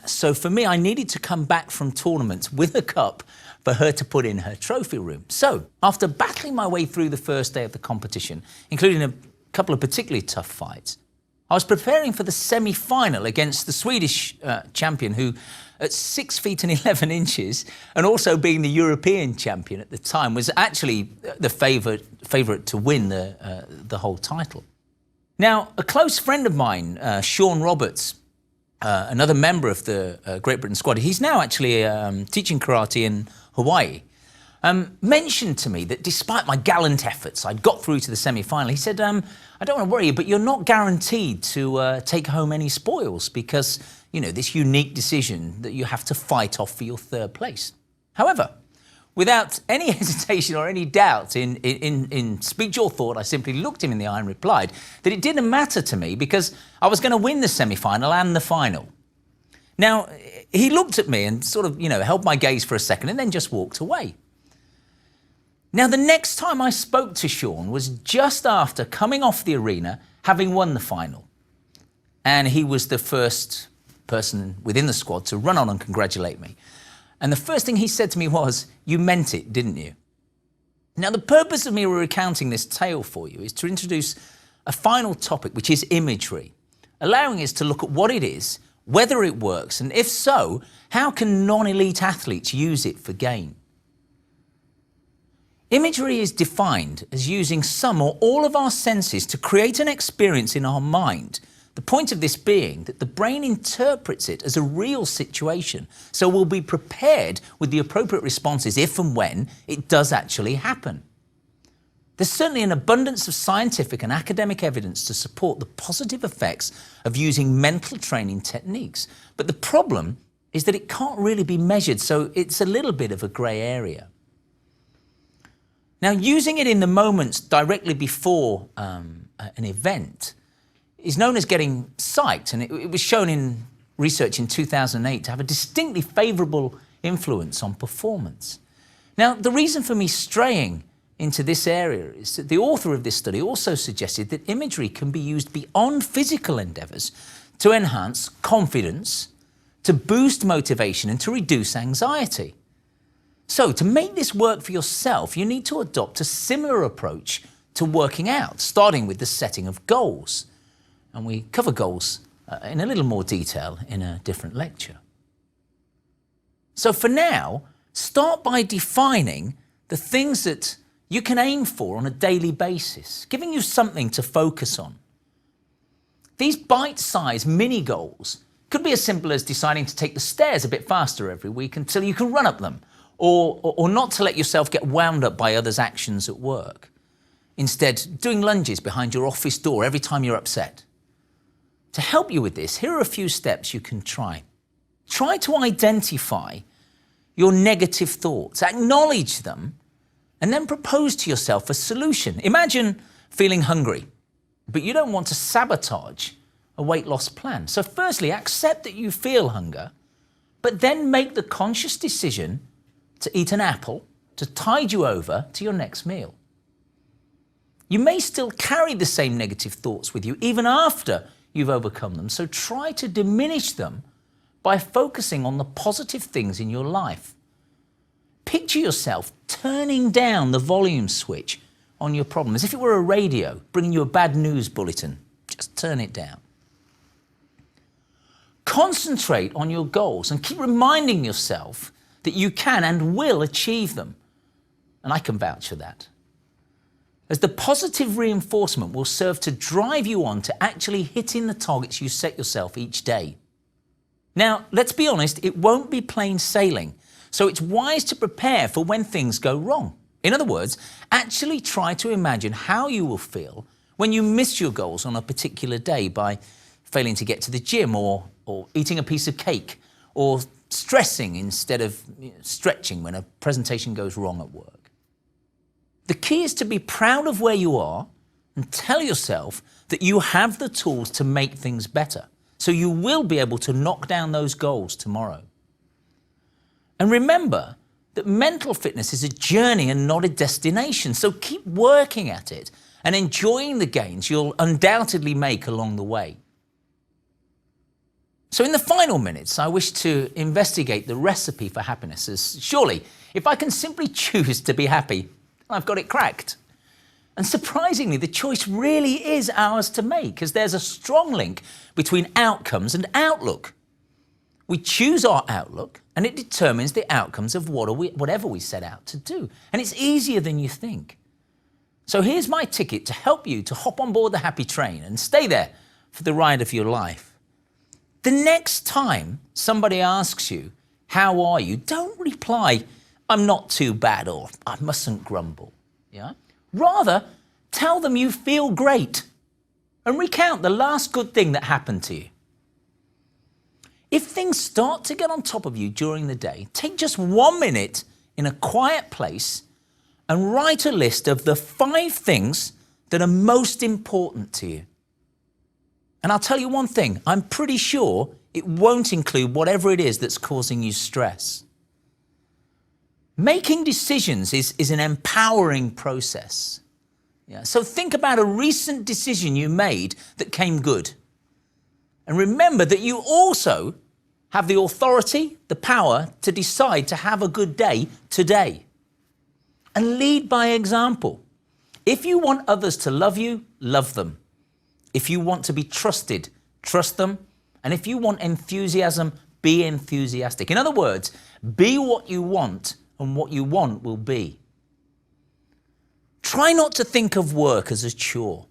so for me, I needed to come back from tournaments with a cup for her to put in her trophy room. So, after battling my way through the first day of the competition, including a couple of particularly tough fights, I was preparing for the semi-final against the Swedish champion, who, at 6 feet and 11 inches, and also being the European champion at the time, was actually the favourite to win the whole title. Now, a close friend of mine, Sean Roberts, another member of the Great Britain squad, he's now actually teaching karate in Hawaii, mentioned to me that despite my gallant efforts, I'd got through to the semi-final. He said, I don't want to worry you, but you're not guaranteed to take home any spoils because, this unique decision that you have to fight off for your 3rd place. However, without any hesitation or any doubt in speech or thought, I simply looked him in the eye and replied that it didn't matter to me because I was going to win the semi-final and the final. Now, he looked at me and sort of, held my gaze for a second and then just walked away. Now, the next time I spoke to Sean was just after coming off the arena, having won the final. And he was the first person within the squad to run on and congratulate me. And the first thing he said to me was, "You meant it, didn't you?" Now, the purpose of me recounting this tale for you is to introduce a final topic, which is imagery, allowing us to look at what it is, whether it works, and if so, how can non-elite athletes use it for gain? Imagery is defined as using some or all of our senses to create an experience in our mind. The point of this being that the brain interprets it as a real situation, so we'll be prepared with the appropriate responses if and when it does actually happen. There's certainly an abundance of scientific and academic evidence to support the positive effects of using mental training techniques, but the problem is that it can't really be measured, so it's a little bit of a grey area. Now, using it in the moments directly before an event is known as getting psyched, and it was shown in research in 2008 to have a distinctly favourable influence on performance. Now, the reason for me straying into this area is that the author of this study also suggested that imagery can be used beyond physical endeavours to enhance confidence, to boost motivation and to reduce anxiety. So, to make this work for yourself, you need to adopt a similar approach to working out, starting with the setting of goals. And we cover goals in a little more detail in a different lecture. So for now, start by defining the things that you can aim for on a daily basis, giving you something to focus on. These bite-sized mini goals could be as simple as deciding to take the stairs a bit faster every week until you can run up them, or not to let yourself get wound up by others' actions at work. Instead, doing lunges behind your office door every time you're upset. To help you with this, here are a few steps you can try. Try to identify your negative thoughts, acknowledge them, and then propose to yourself a solution. Imagine feeling hungry, but you don't want to sabotage a weight loss plan. So firstly, accept that you feel hunger, but then make the conscious decision to eat an apple to tide you over to your next meal. You may still carry the same negative thoughts with you even after you've overcome them, so try to diminish them by focusing on the positive things in your life. Picture yourself turning down the volume switch on your problem, as if it were a radio bringing you a bad news bulletin. Just turn it down. Concentrate on your goals and keep reminding yourself that you can and will achieve them. And I can vouch for that, as the positive reinforcement will serve to drive you on to actually hitting the targets you set yourself each day. Now, let's be honest, it won't be plain sailing, So it's wise to prepare for when things go wrong. In other words, actually try to imagine how you will feel when you miss your goals on a particular day by failing to get to the gym or eating a piece of cake or stressing instead of stretching when a presentation goes wrong at work. The key is to be proud of where you are and tell yourself that you have the tools to make things better, so you will be able to knock down those goals tomorrow. And remember that mental fitness is a journey and not a destination, so keep working at it and enjoying the gains you'll undoubtedly make along the way. So in the final minutes, I wish to investigate the recipe for happiness, as surely, if I can simply choose to be happy, I've got it cracked. And surprisingly, the choice really is ours to make, as there's a strong link between outcomes and outlook. We choose our outlook, and it determines the outcomes of whatever we set out to do. And it's easier than you think. So here's my ticket to help you to hop on board the happy train and stay there for the ride of your life. The next time somebody asks you, how are you? Don't reply, I'm not too bad, or I mustn't grumble. Yeah? Rather, tell them you feel great and recount the last good thing that happened to you. If things start to get on top of you during the day, take just 1 minute in a quiet place and write a list of the 5 things that are most important to you. And I'll tell you one thing, I'm pretty sure it won't include whatever it is that's causing you stress. Making decisions is an empowering process. Yeah, so think about a recent decision you made that came good. And remember that you also have the authority, the power to decide to have a good day today. And lead by example. If you want others to love you, love them. If you want to be trusted, trust them. And if you want enthusiasm, be enthusiastic. In other words, be what you want, and what you want will be. Try not to think of work as a chore,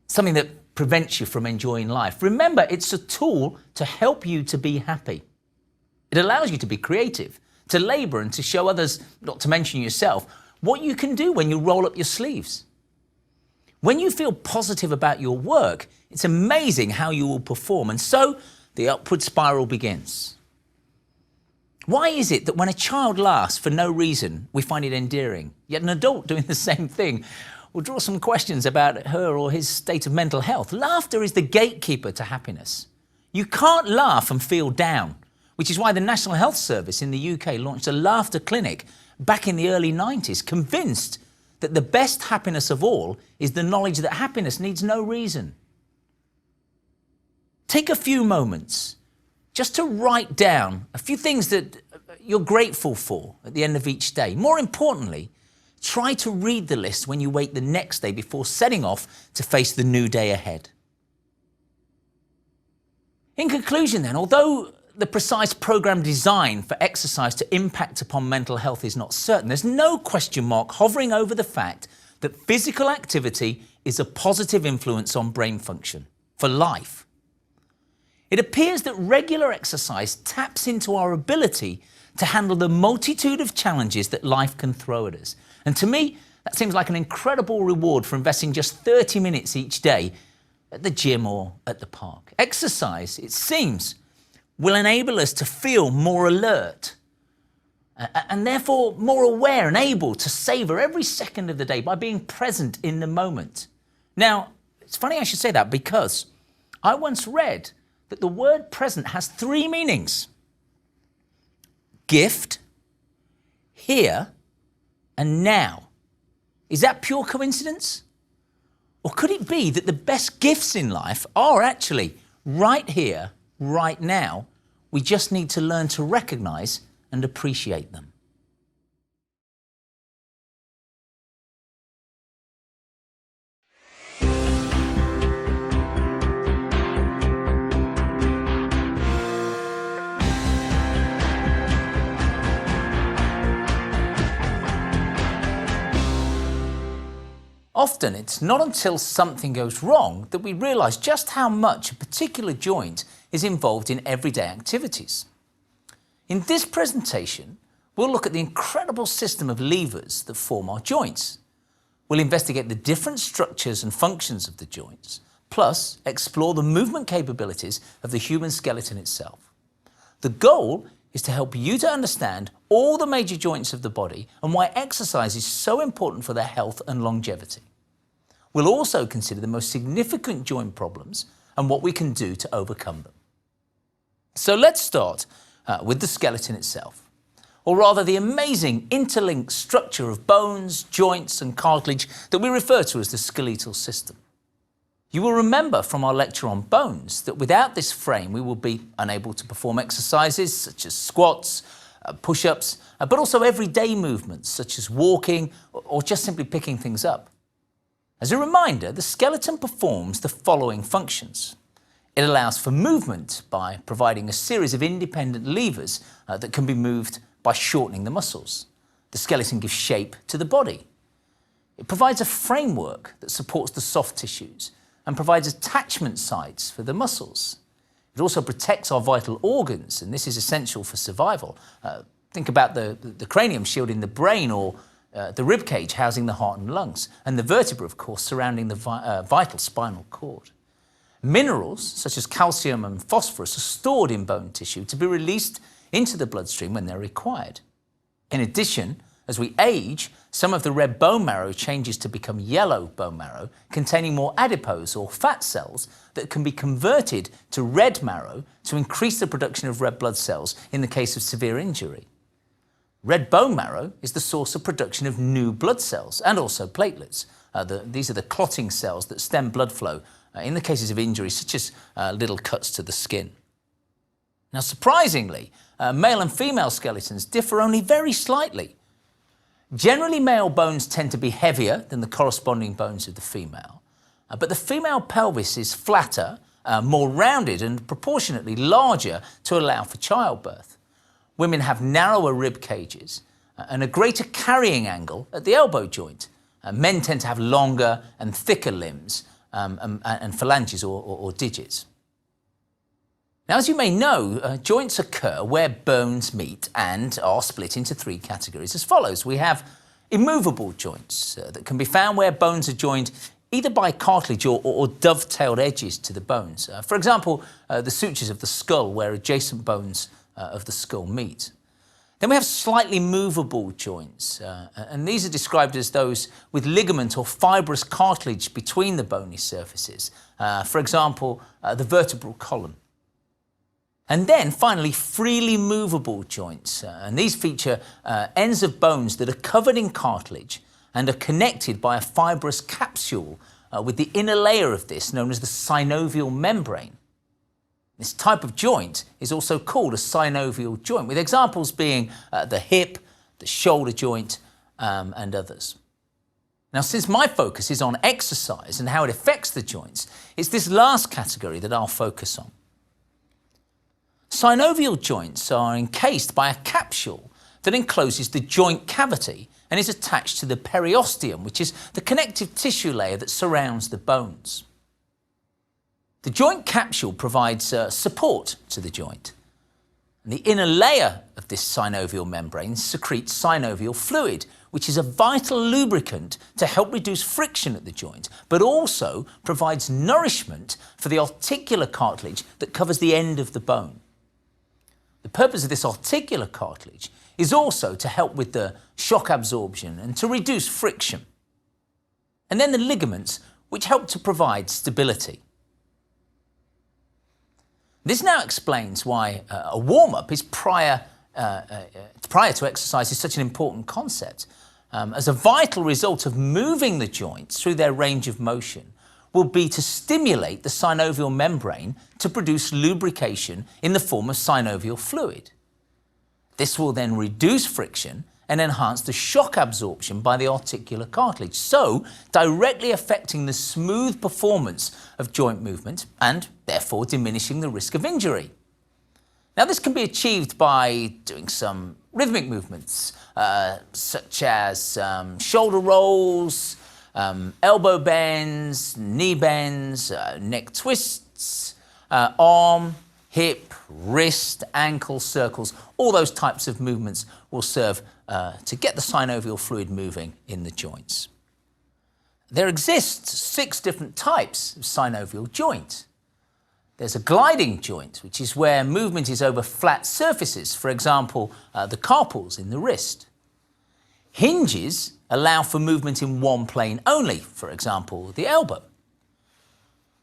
something that prevents you from enjoying life. Remember, it's a tool to help you to be happy. It allows you to be creative, to labor and to show others, not to mention yourself, what you can do when you roll up your sleeves. When you feel positive about your work, it's amazing how you will perform, and so the upward spiral begins. Why is it that when a child laughs for no reason, we find it endearing, yet an adult doing the same thing will draw some questions about her or his state of mental health? Laughter is the gatekeeper to happiness. You can't laugh and feel down, which is why the National Health Service in the UK launched a laughter clinic back in the early 90s, convinced that the best happiness of all is the knowledge that happiness needs no reason. Take a few moments just to write down a few things that you're grateful for at the end of each day. More importantly, try to read the list when you wake the next day before setting off to face the new day ahead. In conclusion then, although the precise program design for exercise to impact upon mental health is not certain, there's no question mark hovering over the fact that physical activity is a positive influence on brain function for life. It appears that regular exercise taps into our ability to handle the multitude of challenges that life can throw at us. And to me, that seems like an incredible reward for investing just 30 minutes each day at the gym or at the park. Exercise, it seems, will enable us to feel more alert and therefore more aware and able to savor every second of the day by being present in the moment. Now, it's funny I should say that because I once read that the word present has 3 meanings: gift, here, and now. Is that pure coincidence? Or could it be that the best gifts in life are actually right here, right now? We just need to learn to recognize and appreciate them. Often it's not until something goes wrong that we realize just how much a particular joint is involved in everyday activities. In this presentation, we'll look at the incredible system of levers that form our joints. We'll investigate the different structures and functions of the joints, plus explore the movement capabilities of the human skeleton itself. The goal is to help you to understand all the major joints of the body and why exercise is so important for their health and longevity. We'll also consider the most significant joint problems and what we can do to overcome them. So let's start with the skeleton itself, or rather the amazing interlinked structure of bones, joints and cartilage that we refer to as the skeletal system. You will remember from our lecture on bones that without this frame we will be unable to perform exercises such as squats, push-ups, but also everyday movements such as walking or just simply picking things up. As a reminder, the skeleton performs the following functions. It allows for movement by providing a series of independent levers that can be moved by shortening the muscles. The skeleton gives shape to the body. It provides a framework that supports the soft tissues and provides attachment sites for the muscles. It also protects our vital organs, and this is essential for survival. Think about the cranium shielding the brain, or the rib cage housing the heart and lungs, and the vertebra, of course, surrounding the vital spinal cord. Minerals, such as calcium and phosphorus, are stored in bone tissue to be released into the bloodstream when they're required. In addition, as we age, some of the red bone marrow changes to become yellow bone marrow, containing more adipose or fat cells that can be converted to red marrow to increase the production of red blood cells in the case of severe injury. Red bone marrow is the source of production of new blood cells and also platelets. These are the clotting cells that stem blood flow in the cases of injuries such as little cuts to the skin. Now, surprisingly, male and female skeletons differ only very slightly. Generally, male bones tend to be heavier than the corresponding bones of the female, but the female pelvis is flatter, more rounded and proportionately larger to allow for childbirth. Women have narrower rib cages and a greater carrying angle at the elbow joint. Men tend to have longer and thicker limbs and phalanges or digits. Now, as you may know, joints occur where bones meet and are split into three categories as follows. We have immovable joints that can be found where bones are joined either by cartilage or dovetailed edges to the bones. For example, the sutures of the skull where adjacent bones of the skull meet. Then we have slightly movable joints, and these are described as those with ligament or fibrous cartilage between the bony surfaces. For example, the vertebral column. And then finally, freely movable joints, and these feature ends of bones that are covered in cartilage and are connected by a fibrous capsule with the inner layer of this known as the synovial membrane. This type of joint is also called a synovial joint, with examples being the hip, the shoulder joint, and others. Now, since my focus is on exercise and how it affects the joints, it's this last category that I'll focus on. Synovial joints are encased by a capsule that encloses the joint cavity and is attached to the periosteum, which is the connective tissue layer that surrounds the bones. The joint capsule provides support to the joint. And the inner layer of this synovial membrane secretes synovial fluid, which is a vital lubricant to help reduce friction at the joint, but also provides nourishment for the articular cartilage that covers the end of the bone. The purpose of this articular cartilage is also to help with the shock absorption and to reduce friction. And then the ligaments, which help to provide stability. This now explains why a warm-up is prior to exercise is such an important concept, as a vital result of moving the joints through their range of motion will be to stimulate the synovial membrane to produce lubrication in the form of synovial fluid. This will then reduce friction and enhance the shock absorption by the articular cartilage, so directly affecting the smooth performance of joint movement and therefore diminishing the risk of injury. Now, this can be achieved by doing some rhythmic movements, such as shoulder rolls, elbow bends, knee bends, neck twists, arm Hip, wrist, ankle, circles, all those types of movements will serve to get the synovial fluid moving in the joints. There exists 6 different types of synovial joint. There's a gliding joint, which is where movement is over flat surfaces, for example, the carpals in the wrist. Hinges allow for movement in one plane only, for example, the elbow.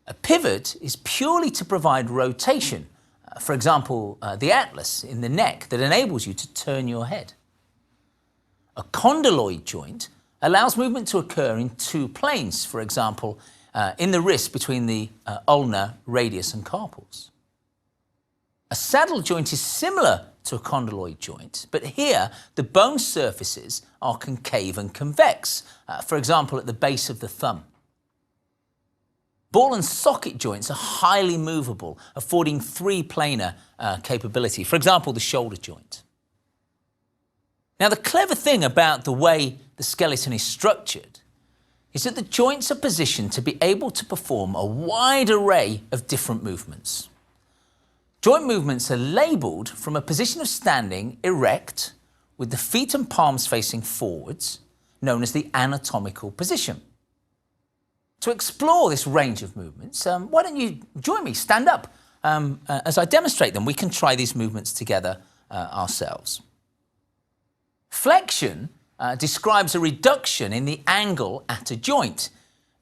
A pivot is purely to provide rotation, for example, the atlas in the neck that enables you to turn your head. A condyloid joint allows movement to occur in 2 planes, for example, in the wrist between the ulnar, radius and carpals. A saddle joint is similar to a condyloid joint, but here the bone surfaces are concave and convex, for example, at the base of the thumb. Ball and socket joints are highly movable, affording 3-planar capability, for example, the shoulder joint. Now, the clever thing about the way the skeleton is structured is that the joints are positioned to be able to perform a wide array of different movements. Joint movements are labelled from a position of standing erect with the feet and palms facing forwards, known as the anatomical position. To explore this range of movements, why don't you join me, stand up, as I demonstrate them. We can try these movements together ourselves. Flexion describes a reduction in the angle at a joint.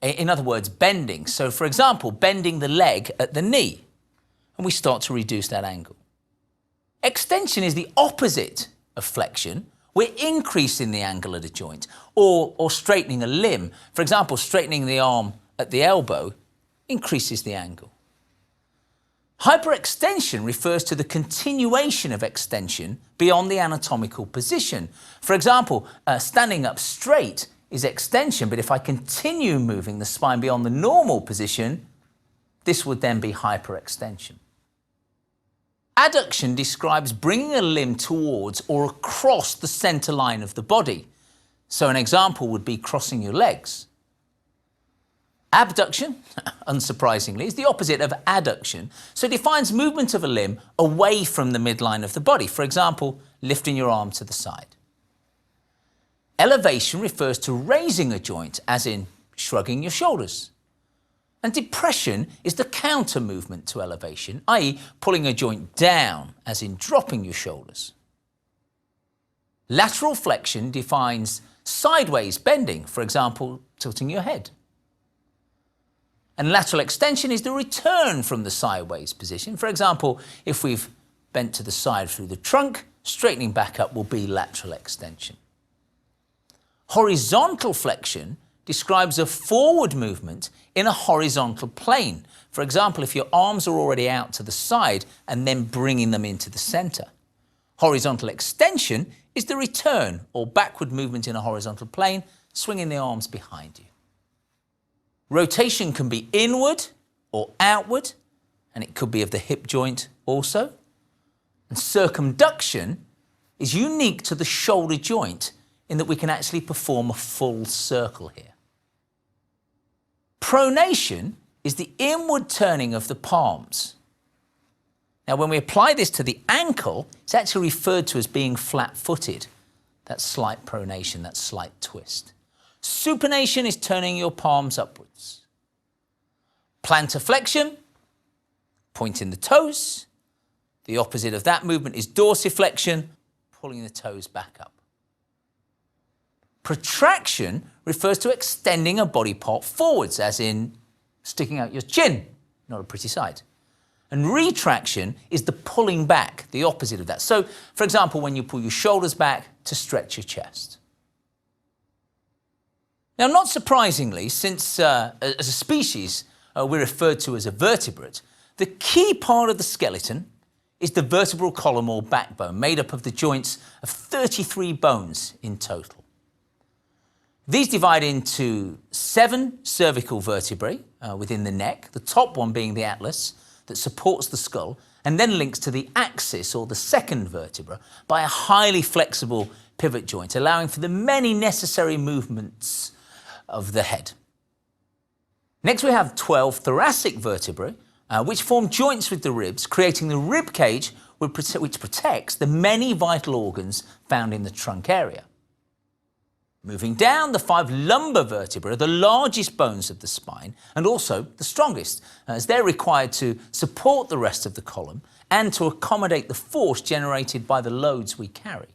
In other words, bending. So, for example, bending the leg at the knee, and we start to reduce that angle. Extension is the opposite of flexion. We're increasing the angle at a joint or straightening a limb. For example, straightening the arm at the elbow increases the angle. Hyperextension refers to the continuation of extension beyond the anatomical position. For example, standing up straight is extension, but if I continue moving the spine beyond the normal position, this would then be hyperextension. Adduction describes bringing a limb towards or across the center line of the body. So an example would be crossing your legs. Abduction, unsurprisingly, is the opposite of adduction, so it defines movement of a limb away from the midline of the body, for example, lifting your arm to the side. Elevation refers to raising a joint, as in shrugging your shoulders. And depression is the counter movement to elevation, i.e. pulling a joint down, as in dropping your shoulders. Lateral flexion defines sideways bending, for example, tilting your head. And lateral extension is the return from the sideways position. For example, if we've bent to the side through the trunk, straightening back up will be lateral extension. Horizontal flexion describes a forward movement in a horizontal plane. For example, if your arms are already out to the side and then bringing them into the center. Horizontal extension is the return or backward movement in a horizontal plane, swinging the arms behind you. Rotation can be inward or outward, and it could be of the hip joint also. And circumduction is unique to the shoulder joint in that we can actually perform a full circle here. Pronation is the inward turning of the palms. Now, when we apply this to the ankle, it's actually referred to as being flat-footed. That slight pronation, that slight twist. Supination is turning your palms upwards. Plantar flexion, pointing the toes. The opposite of that movement is dorsiflexion, pulling the toes back up. Protraction refers to extending a body part forwards, as in sticking out your chin, not a pretty sight. And retraction is the pulling back, the opposite of that. So, for example, when you pull your shoulders back to stretch your chest. Now, not surprisingly, since as a species we're referred to as a vertebrate, the key part of the skeleton is the vertebral column or backbone, made up of the joints of 33 bones in total. These divide into 7 cervical vertebrae within the neck, the top one being the atlas that supports the skull and then links to the axis or the second vertebra by a highly flexible pivot joint, allowing for the many necessary movements of the head. Next, we have 12 thoracic vertebrae which form joints with the ribs, creating the rib cage which protects the many vital organs found in the trunk area. Moving down, the 5 lumbar vertebrae are the largest bones of the spine and also the strongest, as they're required to support the rest of the column and to accommodate the force generated by the loads we carry.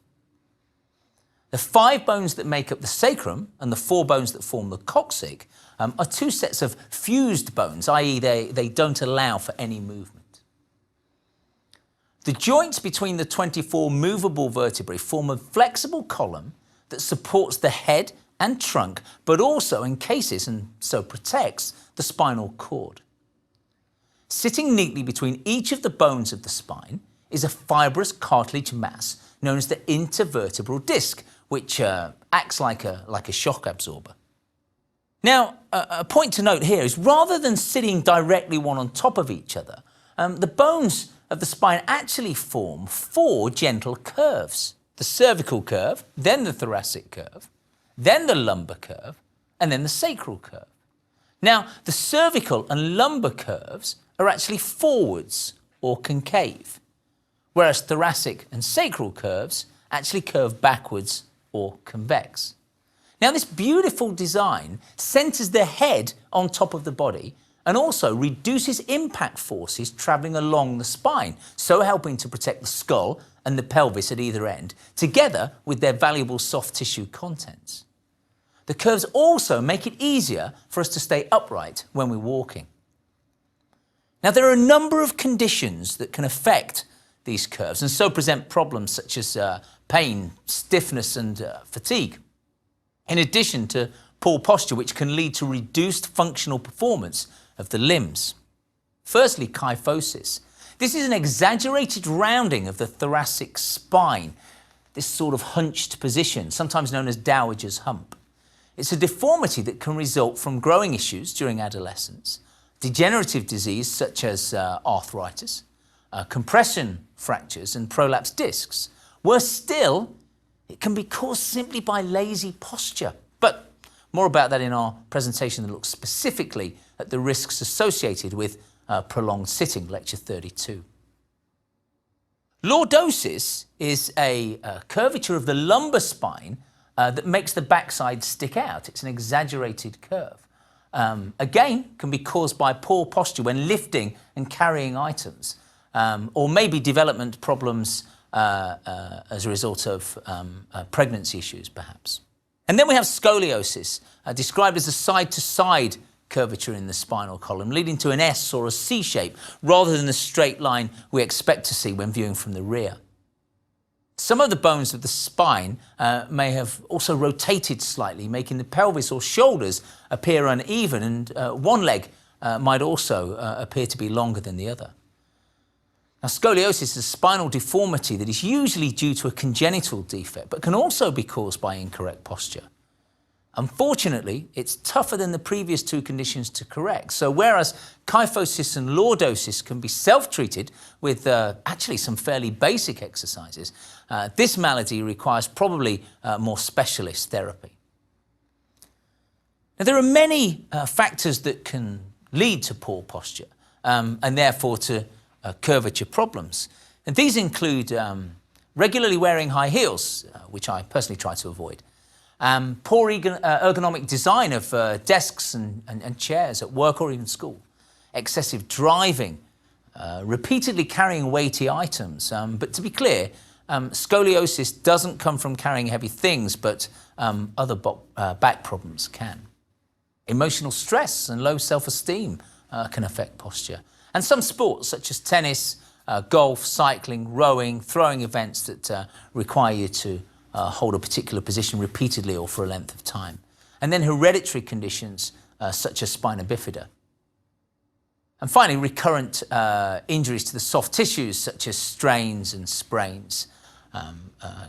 The 5 bones that make up the sacrum and the 4 bones that form the coccyx are 2 sets of fused bones, i.e. they don't allow for any movement. The joints between the 24 movable vertebrae form a flexible column that supports the head and trunk, but also encases and so protects the spinal cord. Sitting neatly between each of the bones of the spine is a fibrous cartilage mass known as the intervertebral disc, which acts like a shock absorber. Now, a point to note here is rather than sitting directly one on top of each other, the bones of the spine actually form 4 gentle curves. The cervical curve, then the thoracic curve, then the lumbar curve, and then the sacral curve. Now, the cervical and lumbar curves are actually forwards or concave, whereas thoracic and sacral curves actually curve backwards or convex. Now, this beautiful design centers the head on top of the body and also reduces impact forces traveling along the spine, so helping to protect the skull and the pelvis at either end, together with their valuable soft tissue contents. The curves also make it easier for us to stay upright when we're walking. Now, there are a number of conditions that can affect these curves and so present problems such as pain, stiffness, and fatigue, in addition to poor posture, which can lead to reduced functional performance of the limbs. Firstly, kyphosis. This is an exaggerated rounding of the thoracic spine, this sort of hunched position, sometimes known as dowager's hump. It's a deformity that can result from growing issues during adolescence, degenerative disease such as arthritis, compression fractures and prolapsed discs. Worse still, it can be caused simply by lazy posture. But more about that in our presentation that looks specifically at the risks associated with prolonged sitting, lecture 32. Lordosis is a curvature of the lumbar spine that makes the backside stick out. It's an exaggerated curve. Again, can be caused by poor posture when lifting and carrying items, or maybe development problems as a result of pregnancy issues, perhaps. And then we have scoliosis, described as a side-to-side curvature in the spinal column, leading to an S or a C shape, rather than the straight line we expect to see when viewing from the rear. Some of the bones of the spine may have also rotated slightly, making the pelvis or shoulders appear uneven, and one leg might also appear to be longer than the other. Now, scoliosis is a spinal deformity that is usually due to a congenital defect, but can also be caused by incorrect posture. Unfortunately, it's tougher than the previous 2 conditions to correct. So whereas kyphosis and lordosis can be self-treated with actually some fairly basic exercises, this malady requires probably more specialist therapy. Now, there are many factors that can lead to poor posture and therefore to curvature problems. And these include regularly wearing high heels, which I personally try to avoid, poor ergonomic design of desks and chairs at work or even school, excessive driving, repeatedly carrying weighty items. But to be clear, scoliosis doesn't come from carrying heavy things, but other back problems can. Emotional stress and low self-esteem can affect posture. And some sports, such as tennis, golf, cycling, rowing, throwing events that require you to hold a particular position repeatedly or for a length of time. And then hereditary conditions such as spina bifida. And finally, recurrent injuries to the soft tissues such as strains and sprains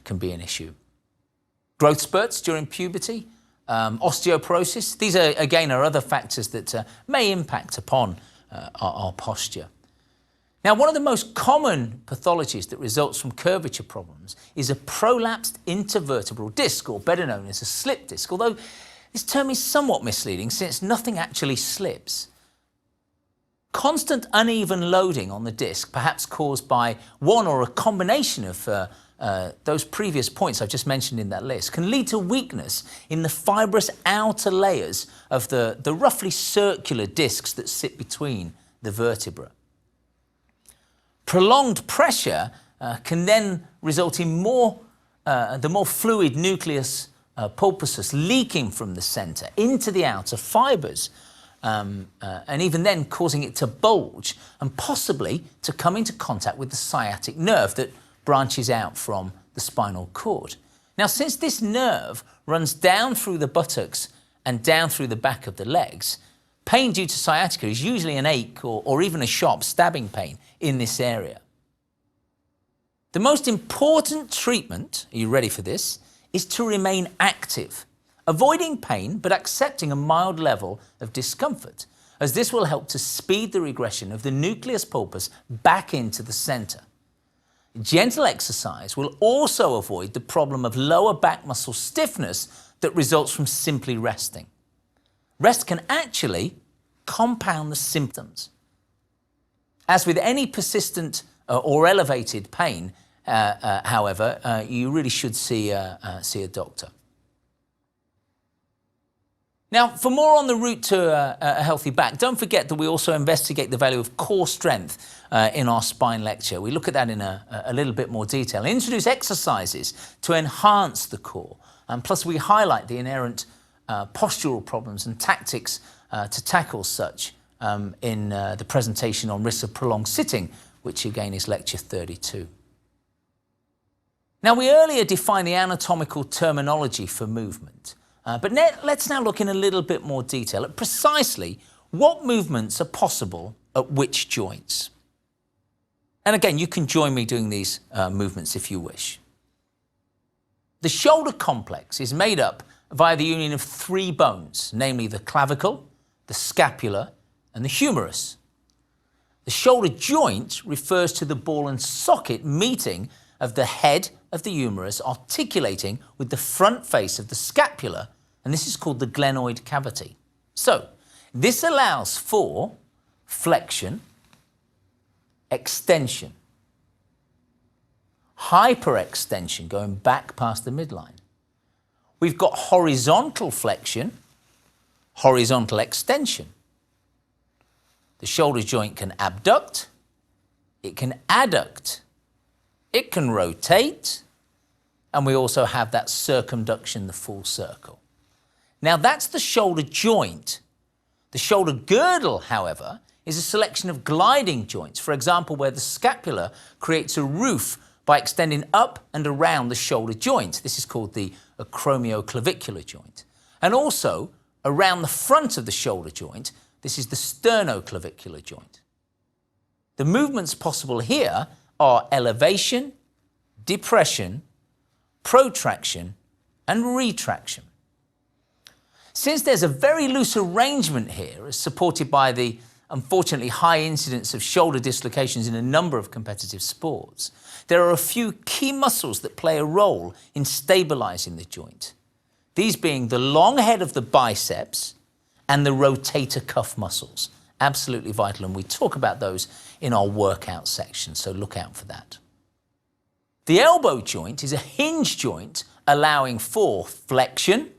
can be an issue. Growth spurts during puberty, osteoporosis, these are again other factors that may impact upon our posture. Now, one of the most common pathologies that results from curvature problems is a prolapsed intervertebral disc, or better known as a slip disc, although this term is somewhat misleading since nothing actually slips. Constant uneven loading on the disc, perhaps caused by one or a combination of those previous points I've just mentioned in that list, can lead to weakness in the fibrous outer layers of the roughly circular discs that sit between the vertebra. Prolonged pressure can then result in the more fluid nucleus pulposus leaking from the center into the outer fibers, and even then causing it to bulge and possibly to come into contact with the sciatic nerve that branches out from the spinal cord. Now, since this nerve runs down through the buttocks and down through the back of the legs, pain due to sciatica is usually an ache or even a sharp stabbing pain in this area. The most important treatment, are you ready for this, is to remain active, avoiding pain but accepting a mild level of discomfort, as this will help to speed the regression of the nucleus pulpus back into the center. Gentle exercise will also avoid the problem of lower back muscle stiffness that results from simply resting. Rest can actually compound the symptoms. As with any persistent or elevated pain, however, you really should see a doctor. Now, for more on the route to a healthy back, don't forget that we also investigate the value of core strength in our spine lecture. We look at that in a little bit more detail. Introduce exercises to enhance the core. And plus, we highlight the inherent postural problems and tactics to tackle such in the presentation on risks of prolonged sitting, which again is lecture 32. Now, we earlier defined the anatomical terminology for movement. But let's now look in a little bit more detail at precisely what movements are possible at which joints. And again, you can join me doing these movements if you wish. The shoulder complex is made up via the union of three bones, namely the clavicle, the scapula, and the humerus. The shoulder joint refers to the ball and socket meeting of the head of the humerus articulating with the front face of the scapula, and this is called the glenoid cavity. So, this allows for flexion, extension, hyperextension going back past the midline. We've got horizontal flexion, horizontal extension. The shoulder joint can abduct, it can adduct, it can rotate, and we also have that circumduction, the full circle. Now that's the shoulder joint. The shoulder girdle, however, is a selection of gliding joints, for example, where the scapula creates a roof by extending up and around the shoulder joint. This is called the acromioclavicular joint. And also, around the front of the shoulder joint, this is the sternoclavicular joint. The movements possible here are elevation, depression, protraction, and retraction. Since there's a very loose arrangement here, as supported by the unfortunately high incidence of shoulder dislocations in a number of competitive sports, there are a few key muscles that play a role in stabilizing the joint. These being the long head of the biceps and the rotator cuff muscles. Absolutely vital, and we talk about those in our workout section, so look out for that. The elbow joint is a hinge joint allowing for flexion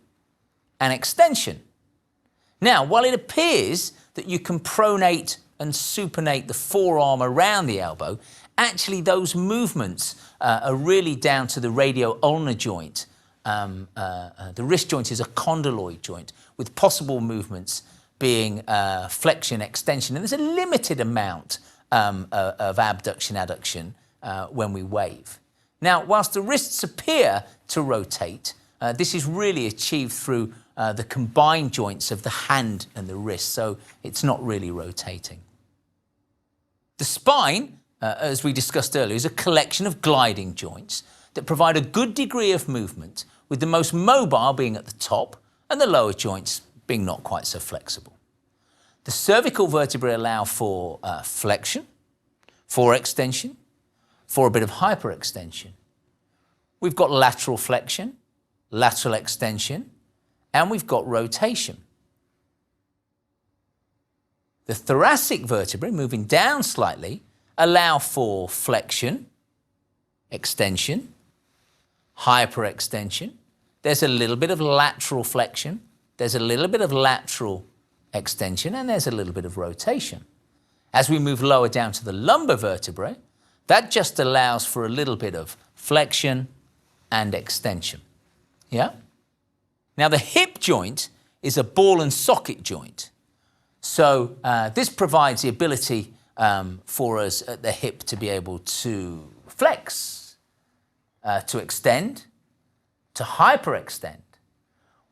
and extension. Now, while it appears that you can pronate and supinate the forearm around the elbow, actually those movements are really down to the radio-ulnar joint. The wrist joint is a condyloid joint with possible movements being flexion, extension, and there's a limited amount of abduction, adduction when we wave. Now, whilst the wrists appear to rotate, this is really achieved through the combined joints of the hand and the wrist, so it's not really rotating. The spine, as we discussed earlier, is a collection of gliding joints that provide a good degree of movement, with the most mobile being at the top and the lower joints being not quite so flexible. The cervical vertebrae allow for flexion, for extension, for a bit of hyperextension. We've got lateral flexion, lateral extension, and we've got rotation. The thoracic vertebrae, moving down slightly, allow for flexion, extension, hyperextension. There's a little bit of lateral flexion, there's a little bit of lateral extension, and there's a little bit of rotation. As we move lower down to the lumbar vertebrae, that just allows for a little bit of flexion and extension. Yeah? Now the hip joint is a ball and socket joint. So this provides the ability for us at the hip to be able to flex, to extend, to hyperextend.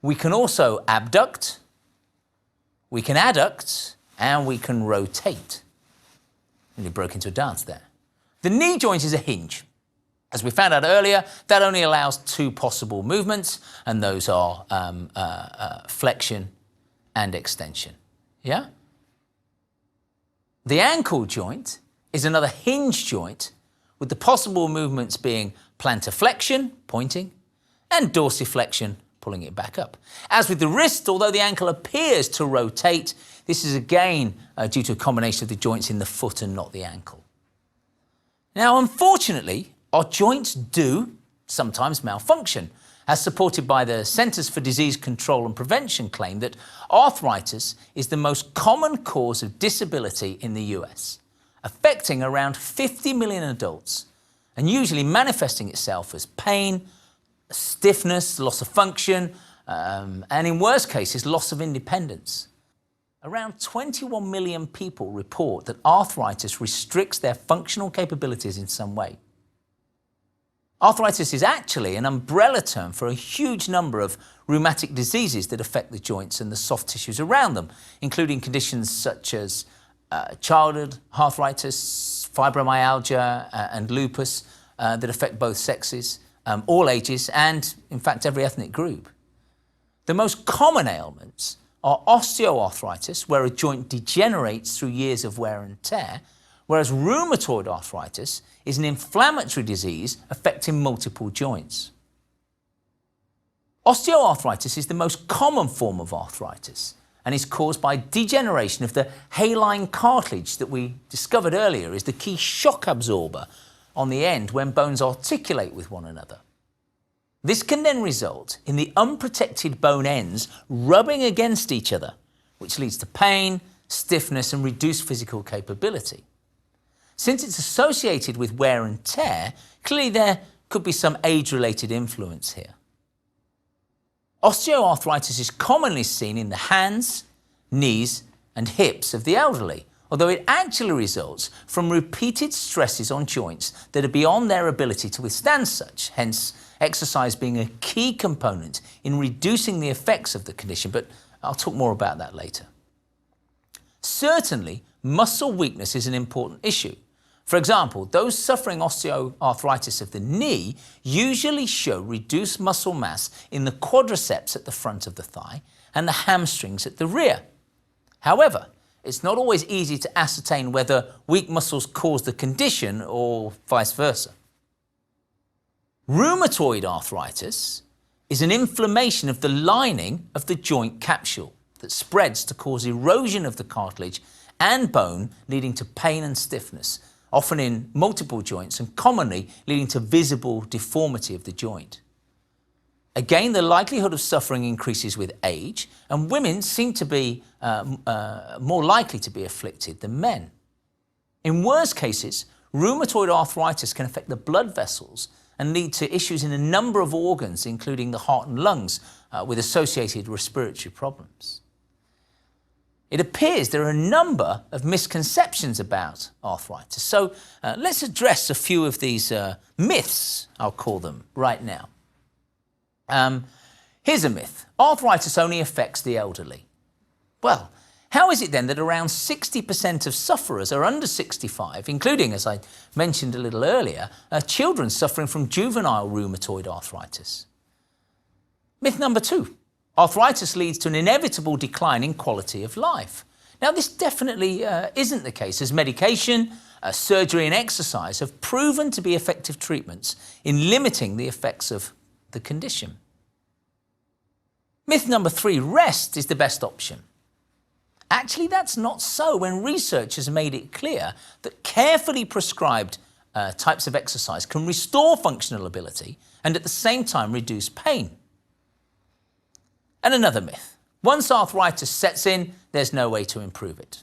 We can also abduct, we can adduct, and we can rotate. Really broke into a dance there. The knee joint is a hinge. As we found out earlier, that only allows two possible movements, and those are flexion and extension. Yeah? The ankle joint is another hinge joint, with the possible movements being plantar flexion, pointing, and dorsiflexion, pulling it back up. As with the wrist, although the ankle appears to rotate, this is again due to a combination of the joints in the foot and not the ankle. Now, unfortunately, our joints do sometimes malfunction, as supported by the Centers for Disease Control and Prevention claim that arthritis is the most common cause of disability in the US, affecting around 50 million adults, and usually manifesting itself as pain, stiffness, loss of function, and in worst cases, loss of independence. Around 21 million people report that arthritis restricts their functional capabilities in some way. Arthritis is actually an umbrella term for a huge number of rheumatic diseases that affect the joints and the soft tissues around them, including conditions such as childhood arthritis, fibromyalgia, and lupus that affect both sexes, all ages, and in fact every ethnic group. The most common ailments are osteoarthritis, where a joint degenerates through years of wear and tear, whereas rheumatoid arthritis is an inflammatory disease affecting multiple joints. Osteoarthritis is the most common form of arthritis and is caused by degeneration of the haline cartilage that we discovered earlier is the key shock absorber on the end when bones articulate with one another. This can then result in the unprotected bone ends rubbing against each other, which leads to pain, stiffness, and reduced physical capability. Since it's associated with wear and tear, clearly there could be some age-related influence here. Osteoarthritis is commonly seen in the hands, knees, and hips of the elderly, although it actually results from repeated stresses on joints that are beyond their ability to withstand such, hence exercise being a key component in reducing the effects of the condition, but I'll talk more about that later. Certainly, muscle weakness is an important issue. For example, those suffering osteoarthritis of the knee usually show reduced muscle mass in the quadriceps at the front of the thigh and the hamstrings at the rear. However, it's not always easy to ascertain whether weak muscles cause the condition or vice versa. Rheumatoid arthritis is an inflammation of the lining of the joint capsule that spreads to cause erosion of the cartilage and bone, leading to pain and stiffness, often in multiple joints and commonly leading to visible deformity of the joint. Again, the likelihood of suffering increases with age, and women seem to be more likely to be afflicted than men. In worse cases, rheumatoid arthritis can affect the blood vessels and lead to issues in a number of organs, including the heart and lungs, with associated respiratory problems. It appears there are a number of misconceptions about arthritis. So let's address a few of these myths, I'll call them, right now. Here's a myth. Arthritis only affects the elderly. Well, how is it then that around 60% of sufferers are under 65, including, as I mentioned a little earlier, children suffering from juvenile rheumatoid arthritis? Myth number 2. Arthritis leads to an inevitable decline in quality of life. Now, this definitely isn't the case, as medication, surgery and exercise have proven to be effective treatments in limiting the effects of the condition. Myth number 3, rest is the best option. Actually, that's not so when research has made it clear that carefully prescribed types of exercise can restore functional ability and at the same time reduce pain. And another myth. Once arthritis sets in, there's no way to improve it.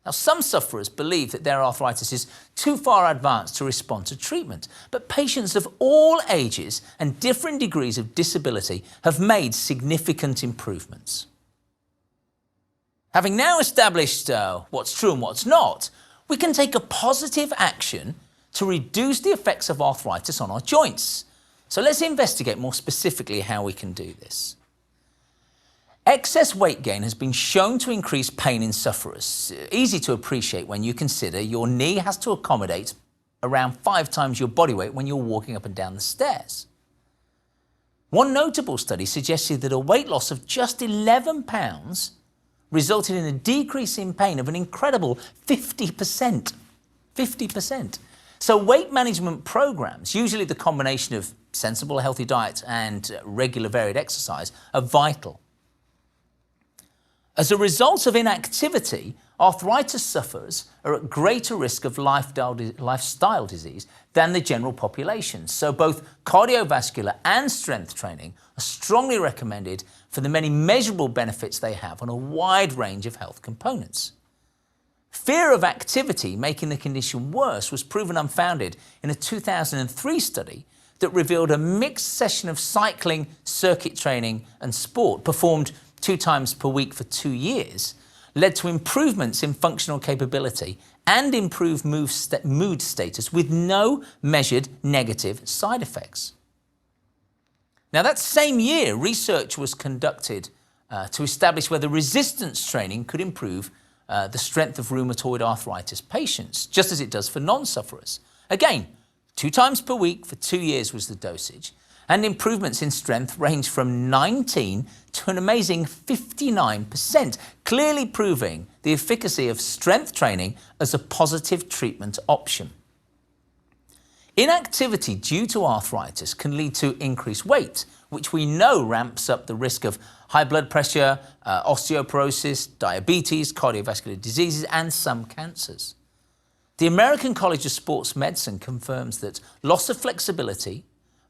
Now, some sufferers believe that their arthritis is too far advanced to respond to treatment, but patients of all ages and different degrees of disability have made significant improvements. Having now established what's true and what's not, we can take a positive action to reduce the effects of arthritis on our joints. So let's investigate more specifically how we can do this. Excess weight gain has been shown to increase pain in sufferers. Easy to appreciate when you consider your knee has to accommodate around 5 times your body weight when you're walking up and down the stairs. One notable study suggested that a weight loss of just 11 pounds resulted in a decrease in pain of an incredible 50%. 50%. So weight management programs, usually the combination of sensible, healthy diet and regular varied exercise, are vital. As a result of inactivity, arthritis sufferers are at greater risk of lifestyle disease than the general population. So both cardiovascular and strength training are strongly recommended for the many measurable benefits they have on a wide range of health components. Fear of activity making the condition worse was proven unfounded in a 2003 study that revealed a mixed session of cycling, circuit training and sport performed 2 times per week for 2 years led to improvements in functional capability and improved mood status with no measured negative side effects. Now, that same year, research was conducted to establish whether resistance training could improve the strength of rheumatoid arthritis patients, just as it does for non-sufferers. Again, 2 times per week for 2 years was the dosage, and improvements in strength range from 19 to an amazing 59%, clearly proving the efficacy of strength training as a positive treatment option. Inactivity due to arthritis can lead to increased weight, which we know ramps up the risk of high blood pressure, osteoporosis, diabetes, cardiovascular diseases, and some cancers. The American College of Sports Medicine confirms that loss of flexibility,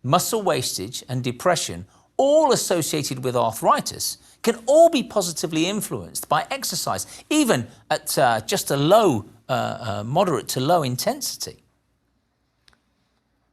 muscle wastage, and depression, all associated with arthritis, can all be positively influenced by exercise, even at just a moderate to low intensity.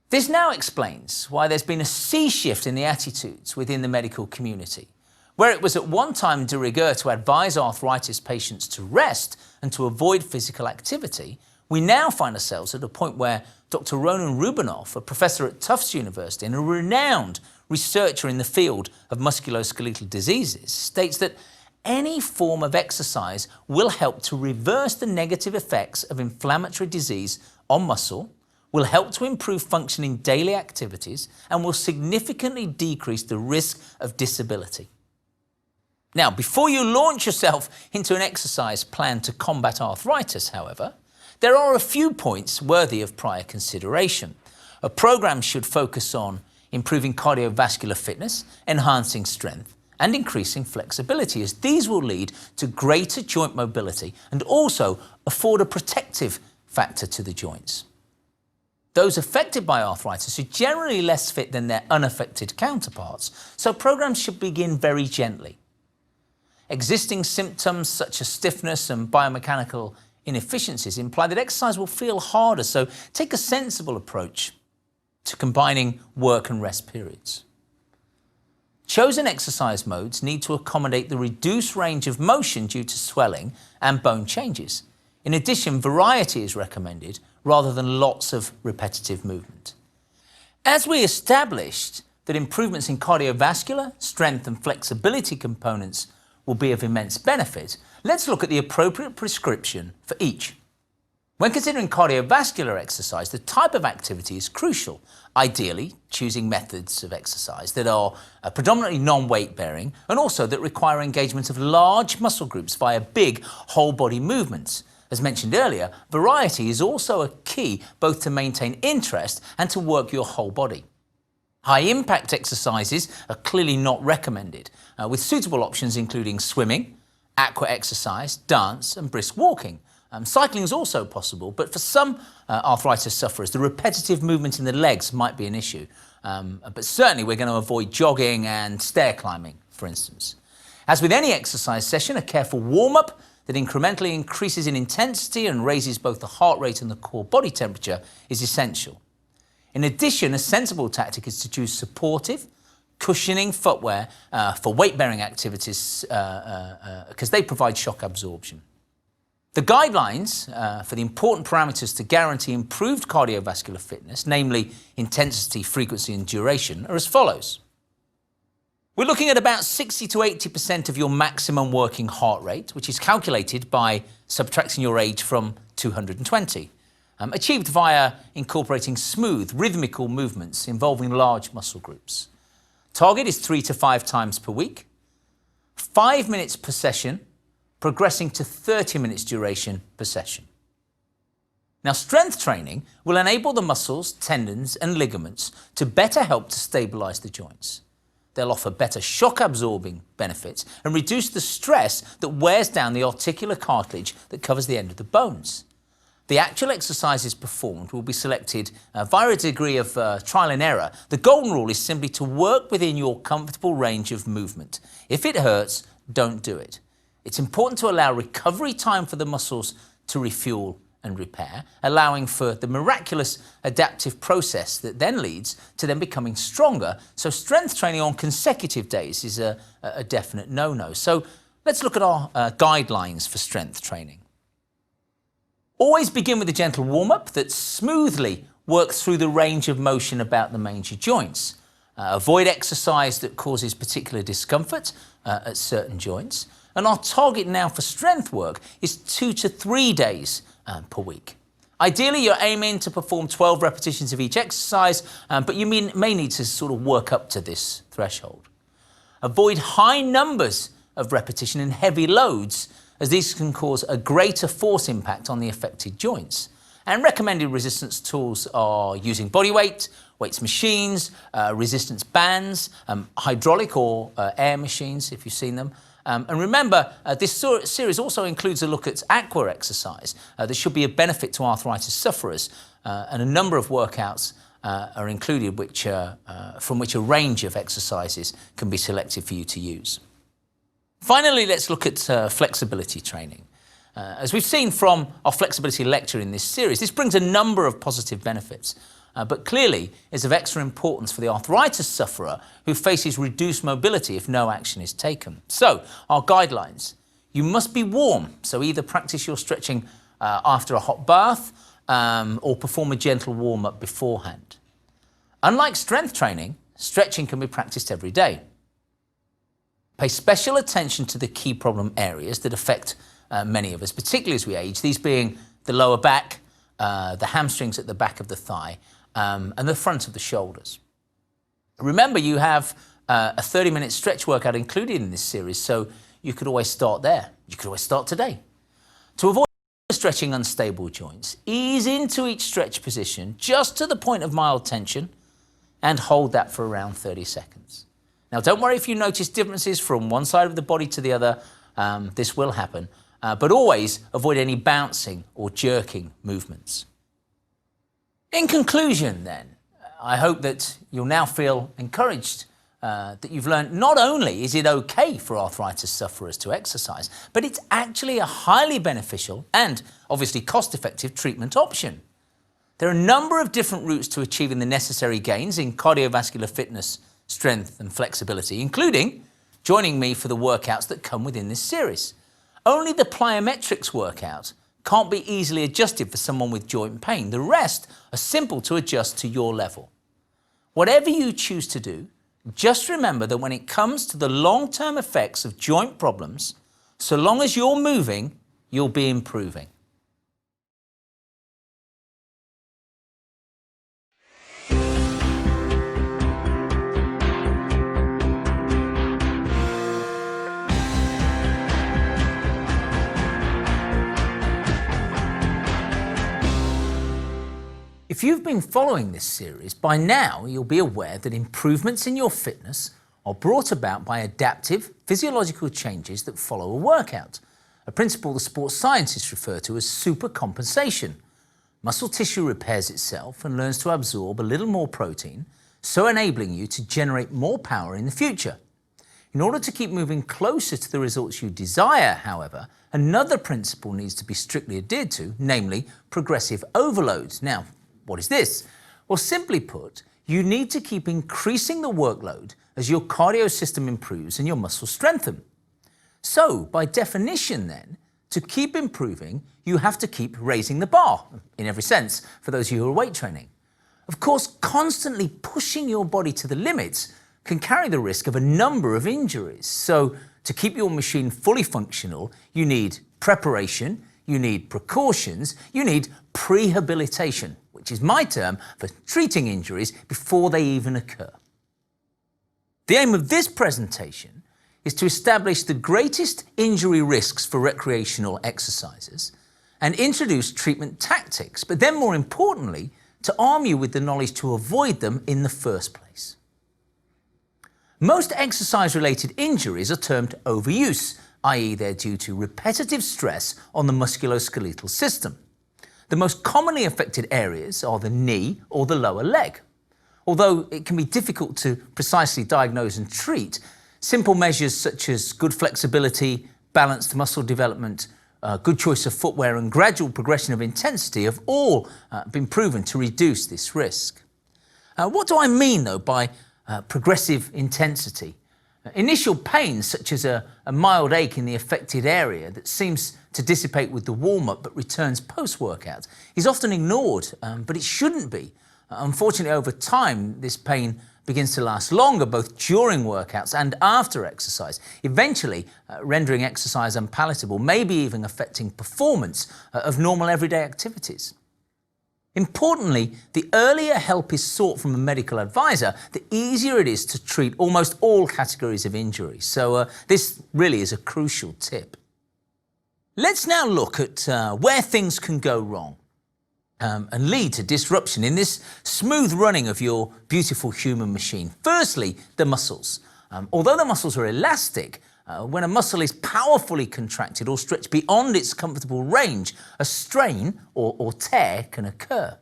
This now explains why there's been a sea shift in the attitudes within the medical community. Where it was at one time de rigueur to advise arthritis patients to rest and to avoid physical activity, we now find ourselves at a point where Dr. Ronan Rubinoff, a professor at Tufts University and a renowned researcher in the field of musculoskeletal diseases, states that any form of exercise will help to reverse the negative effects of inflammatory disease on muscle, will help to improve function in daily activities, and will significantly decrease the risk of disability. Now, before you launch yourself into an exercise plan to combat arthritis, however, there are a few points worthy of prior consideration. A program should focus on improving cardiovascular fitness, enhancing strength, and increasing flexibility, as these will lead to greater joint mobility and also afford a protective factor to the joints. Those affected by arthritis are generally less fit than their unaffected counterparts, so programs should begin very gently. Existing symptoms such as stiffness and biomechanical inefficiencies imply that exercise will feel harder, so take a sensible approach to combining work and rest periods. Chosen exercise modes need to accommodate the reduced range of motion due to swelling and bone changes. In addition, variety is recommended rather than lots of repetitive movement. As we established that improvements in cardiovascular, strength and flexibility components will be of immense benefit, let's look at the appropriate prescription for each. When considering cardiovascular exercise, the type of activity is crucial. Ideally, choosing methods of exercise that are predominantly non-weight bearing and also that require engagement of large muscle groups via big whole body movements. As mentioned earlier, variety is also a key both to maintain interest and to work your whole body. High impact exercises are clearly not recommended, with suitable options including swimming, aqua exercise, dance, and brisk walking. Cycling is also possible, but for some arthritis sufferers, the repetitive movement in the legs might be an issue. But certainly we're going to avoid jogging and stair climbing, for instance. As with any exercise session, a careful warm-up that incrementally increases in intensity and raises both the heart rate and the core body temperature is essential. In addition, a sensible tactic is to choose supportive, cushioning footwear for weight-bearing activities because they provide shock absorption. The guidelines for the important parameters to guarantee improved cardiovascular fitness, namely intensity, frequency and duration, are as follows. We're looking at about 60 to 80% of your maximum working heart rate, which is calculated by subtracting your age from 220, achieved via incorporating smooth, rhythmical movements involving large muscle groups. Target is 3 to 5 times per week, 5 minutes per session, progressing to 30 minutes duration per session. Now, strength training will enable the muscles, tendons and ligaments to better help to stabilize the joints. They'll offer better shock-absorbing benefits and reduce the stress that wears down the articular cartilage that covers the end of the bones. The actual exercises performed will be selected via a degree of trial and error. The golden rule is simply to work within your comfortable range of movement. If it hurts, don't do it. It's important to allow recovery time for the muscles to refuel and repair, allowing for the miraculous adaptive process that then leads to them becoming stronger. So strength training on consecutive days is a definite no-no. So let's look at our guidelines for strength training. Always begin with a gentle warm-up that smoothly works through the range of motion about the major joints. Avoid exercise that causes particular discomfort at certain joints. And our target now for strength work is 2 to 3 days per week. Ideally, you're aiming to perform 12 repetitions of each exercise, but you may need to sort of work up to this threshold. Avoid high numbers of repetition and heavy loads, as these can cause a greater force impact on the affected joints. And recommended resistance tools are using body weight, weights machines, resistance bands, hydraulic or air machines, if you've seen them. And remember, this series also includes a look at aqua exercise that should be a benefit to arthritis sufferers, and a number of workouts are included from which a range of exercises can be selected for you to use. Finally, let's look at flexibility training. As we've seen from our flexibility lecture in this series, this brings a number of positive benefits, but clearly is of extra importance for the arthritis sufferer who faces reduced mobility if no action is taken. So, our guidelines. You must be warm, so either practice your stretching after a hot bath or perform a gentle warm-up beforehand. Unlike strength training, stretching can be practiced every day. Pay special attention to the key problem areas that affect many of us, particularly as we age, these being the lower back, the hamstrings at the back of the thigh, and the front of the shoulders. Remember, you have a 30-minute stretch workout included in this series, so you could always start there. You could always start today. To avoid stretching unstable joints, ease into each stretch position just to the point of mild tension and hold that for around 30 seconds. Now, don't worry if you notice differences from one side of the body to the other. This will happen, but always avoid any bouncing or jerking movements. In conclusion, then, I hope that you'll now feel encouraged that you've learned not only is it okay for arthritis sufferers to exercise, but it's actually a highly beneficial and obviously cost-effective treatment option. There are a number of different routes to achieving the necessary gains in cardiovascular fitness, strength and flexibility, including joining me for the workouts that come within this series. Only the plyometrics workout can't be easily adjusted for someone with joint pain. The rest are simple to adjust to your level. Whatever you choose to do, just remember that when it comes to the long-term effects of joint problems, so long as you're moving, you'll be improving. If you've been following this series, by now you'll be aware that improvements in your fitness are brought about by adaptive physiological changes that follow a workout, a principle the sports scientists refer to as supercompensation. Muscle tissue repairs itself and learns to absorb a little more protein, so enabling you to generate more power in the future. In order to keep moving closer to the results you desire, however, another principle needs to be strictly adhered to, namely progressive overload. Now, what is this? Well, simply put, you need to keep increasing the workload as your cardio system improves and your muscles strengthen. So, by definition then, to keep improving, you have to keep raising the bar, in every sense, for those of you who are weight training. Of course, constantly pushing your body to the limits can carry the risk of a number of injuries. So, to keep your machine fully functional, you need preparation, you need precautions, you need prehabilitation, which is my term for treating injuries before they even occur. The aim of this presentation is to establish the greatest injury risks for recreational exercises and introduce treatment tactics, but then more importantly, to arm you with the knowledge to avoid them in the first place. Most exercise-related injuries are termed overuse, i.e. they're due to repetitive stress on the musculoskeletal system. The most commonly affected areas are the knee or the lower leg. Although it can be difficult to precisely diagnose and treat, simple measures such as good flexibility, balanced muscle development, good choice of footwear and gradual progression of intensity have all been proven to reduce this risk. What do I mean though by progressive intensity? Initial pain, such as a mild ache in the affected area that seems to dissipate with the warm-up but returns post-workout, is often ignored, but it shouldn't be. Unfortunately, over time, this pain begins to last longer, both during workouts and after exercise, eventually rendering exercise unpalatable, maybe even affecting performance of normal everyday activities. Importantly, the earlier help is sought from a medical advisor, the easier it is to treat almost all categories of injury. So this really is a crucial tip. Let's now look at where things can go wrong and lead to disruption in this smooth running of your beautiful human machine. Firstly, the muscles. Although the muscles are elastic, when a muscle is powerfully contracted or stretched beyond its comfortable range, a strain or tear can occur.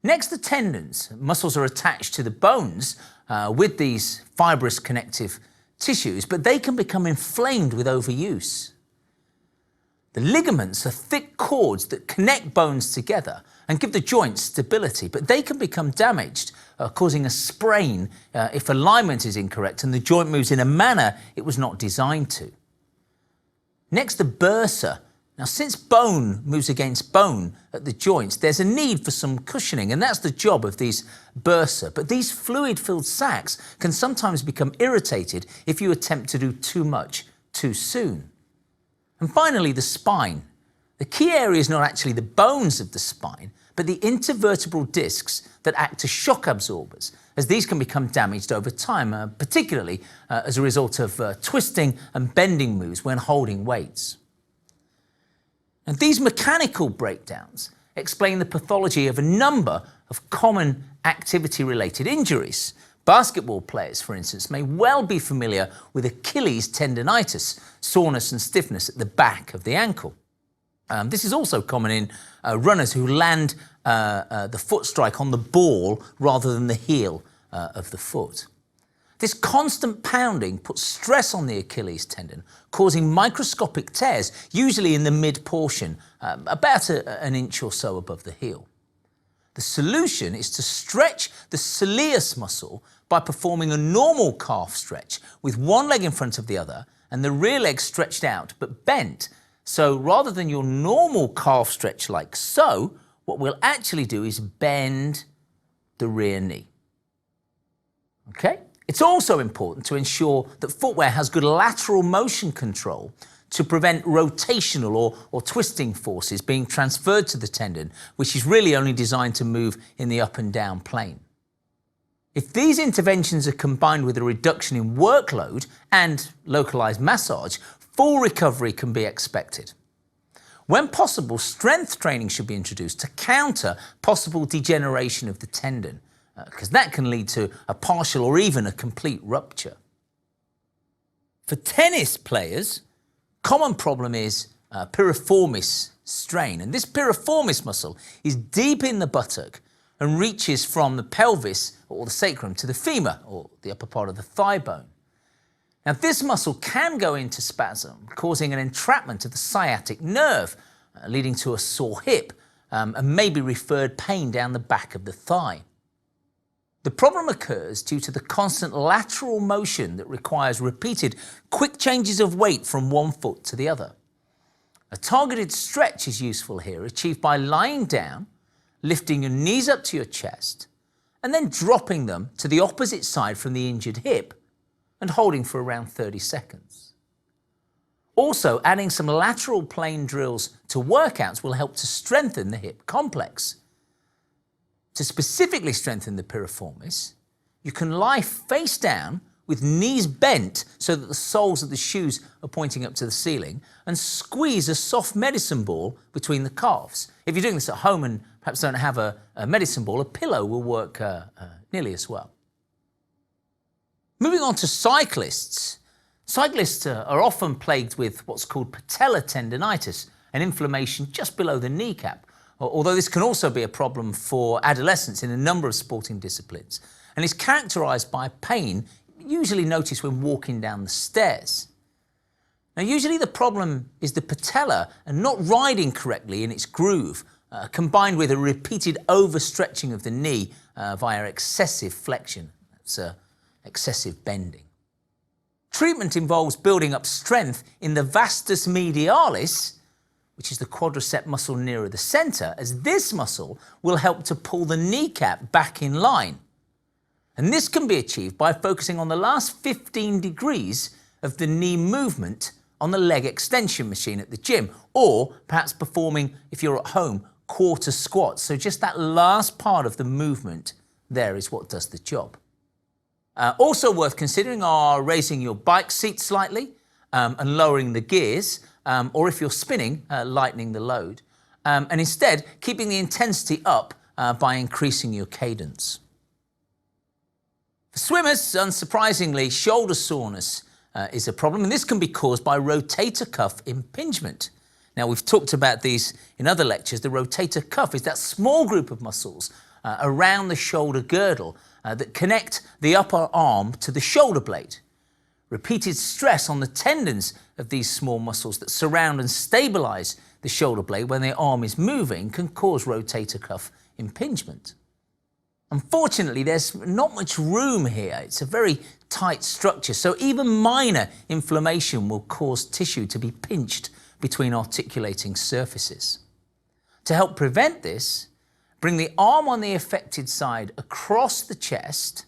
Next, the tendons. Muscles are attached to the bones with these fibrous connective tissues, but they can become inflamed with overuse. The ligaments are thick cords that connect bones together and give the joints stability, but they can become damaged, causing a sprain if alignment is incorrect and the joint moves in a manner it was not designed to. Next, the bursa. Now, since bone moves against bone at the joints, there's a need for some cushioning, and that's the job of these bursa. But these fluid-filled sacs can sometimes become irritated if you attempt to do too much too soon. And finally, the spine. The key area is not actually the bones of the spine, but the intervertebral discs that act as shock absorbers, as these can become damaged over time, particularly as a result of twisting and bending moves when holding weights. And these mechanical breakdowns explain the pathology of a number of common activity-related injuries. Basketball players, for instance, may well be familiar with Achilles tendinitis, soreness and stiffness at the back of the ankle. This is also common in runners who land the foot strike on the ball rather than the heel of the foot. This constant pounding puts stress on the Achilles tendon, causing microscopic tears, usually in the mid-portion, about an inch or so above the heel. The solution is to stretch the soleus muscle by performing a normal calf stretch with one leg in front of the other and the rear leg stretched out but bent. So rather than your normal calf stretch like so, what we'll actually do is bend the rear knee. Okay? It's also important to ensure that footwear has good lateral motion control to prevent rotational or twisting forces being transferred to the tendon, which is really only designed to move in the up and down plane. If these interventions are combined with a reduction in workload and localized massage, full recovery can be expected. When possible, strength training should be introduced to counter possible degeneration of the tendon. because that can lead to a partial or even a complete rupture. For tennis players, common problem is piriformis strain. And this piriformis muscle is deep in the buttock and reaches from the pelvis or the sacrum to the femur or the upper part of the thigh bone. Now, this muscle can go into spasm, causing an entrapment of the sciatic nerve, leading to a sore hip and maybe referred pain down the back of the thigh. The problem occurs due to the constant lateral motion that requires repeated quick changes of weight from one foot to the other. A targeted stretch is useful here, achieved by lying down, lifting your knees up to your chest, and then dropping them to the opposite side from the injured hip and holding for around 30 seconds. Also, adding some lateral plane drills to workouts will help to strengthen the hip complex. To specifically strengthen the piriformis, you can lie face down with knees bent so that the soles of the shoes are pointing up to the ceiling and squeeze a soft medicine ball between the calves. If you're doing this at home and perhaps don't have a medicine ball, a pillow will work nearly as well. Moving on to cyclists. Cyclists are often plagued with what's called patellar tendinitis, an inflammation just below the kneecap, although this can also be a problem for adolescents in a number of sporting disciplines, and is characterized by pain usually noticed when walking down the stairs. Now, usually the problem is the patella and not riding correctly in its groove, combined with a repeated overstretching of the knee via excessive flexion. That's excessive bending. Treatment involves building up strength in the vastus medialis, which is the quadricep muscle nearer the center, as this muscle will help to pull the kneecap back in line. And this can be achieved by focusing on the last 15 degrees of the knee movement on the leg extension machine at the gym, or perhaps performing, if you're at home, quarter squats. So just that last part of the movement there is what does the job. Also worth considering are raising your bike seat slightly and lowering the gears, or if you're spinning, lightening the load, and instead keeping the intensity up by increasing your cadence. For swimmers, unsurprisingly, shoulder soreness is a problem, and this can be caused by rotator cuff impingement. Now, we've talked about these in other lectures. The rotator cuff is that small group of muscles around the shoulder girdle that connect the upper arm to the shoulder blade. Repeated stress on the tendons of these small muscles that surround and stabilize the shoulder blade when the arm is moving can cause rotator cuff impingement. Unfortunately, there's not much room here. It's a very tight structure, so even minor inflammation will cause tissue to be pinched between articulating surfaces. To help prevent this, bring the arm on the affected side across the chest,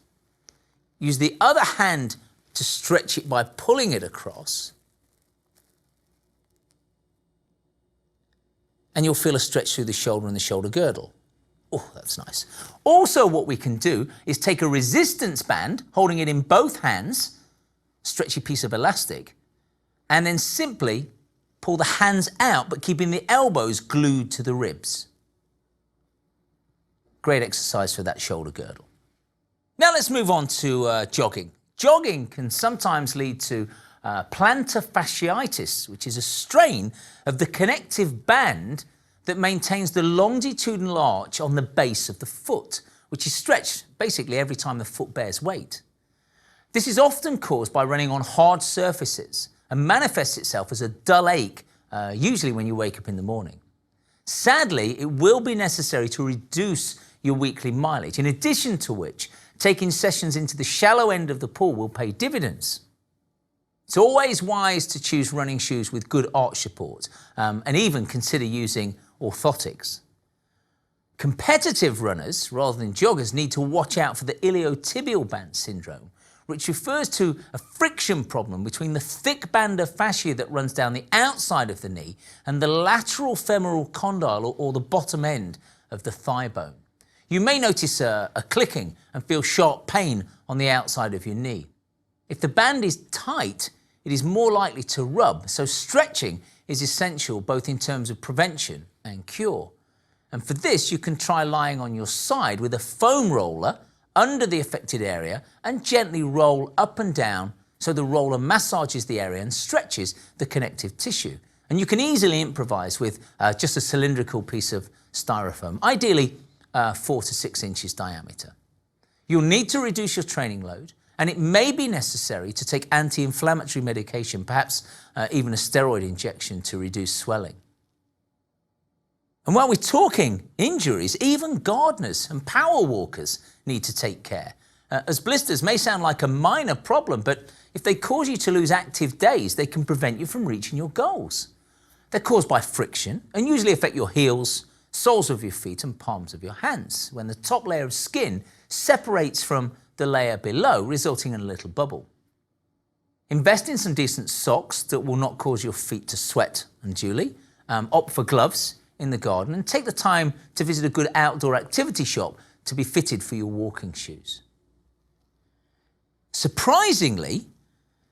use the other hand to stretch it by pulling it across, and you'll feel a stretch through the shoulder and the shoulder girdle. Oh, that's nice. Also, what we can do is take a resistance band, holding it in both hands, stretchy piece of elastic, and then simply pull the hands out, but keeping the elbows glued to the ribs. Great exercise for that shoulder girdle. Now let's move on to jogging. Jogging can sometimes lead to plantar fasciitis, which is a strain of the connective band that maintains the longitudinal arch on the base of the foot, which is stretched basically every time the foot bears weight. This is often caused by running on hard surfaces and manifests itself as a dull ache, usually when you wake up in the morning. Sadly, it will be necessary to reduce your weekly mileage, in addition to which taking sessions into the shallow end of the pool will pay dividends. It's always wise to choose running shoes with good arch support, and even consider using orthotics. Competitive runners, rather than joggers, need to watch out for the iliotibial band syndrome, which refers to a friction problem between the thick band of fascia that runs down the outside of the knee and the lateral femoral condyle, or the bottom end of the thigh bone. You may notice a clicking and feel sharp pain on the outside of your knee. If the band is tight, it is more likely to rub, so stretching is essential both in terms of prevention and cure. And for this, you can try lying on your side with a foam roller under the affected area and gently roll up and down so the roller massages the area and stretches the connective tissue. And you can easily improvise with just a cylindrical piece of styrofoam, ideally 4 to 6 inches diameter. You'll need to reduce your training load, and it may be necessary to take anti-inflammatory medication, perhaps even a steroid injection to reduce swelling. And while we're talking injuries, even gardeners and power walkers need to take care, as blisters may sound like a minor problem, but if they cause you to lose active days, they can prevent you from reaching your goals. They're caused by friction and usually affect your heels, soles of your feet and palms of your hands, when the top layer of skin separates from the layer below, resulting in a little bubble. Invest in some decent socks that will not cause your feet to sweat unduly. Opt for gloves in the garden and take the time to visit a good outdoor activity shop to be fitted for your walking shoes. Surprisingly,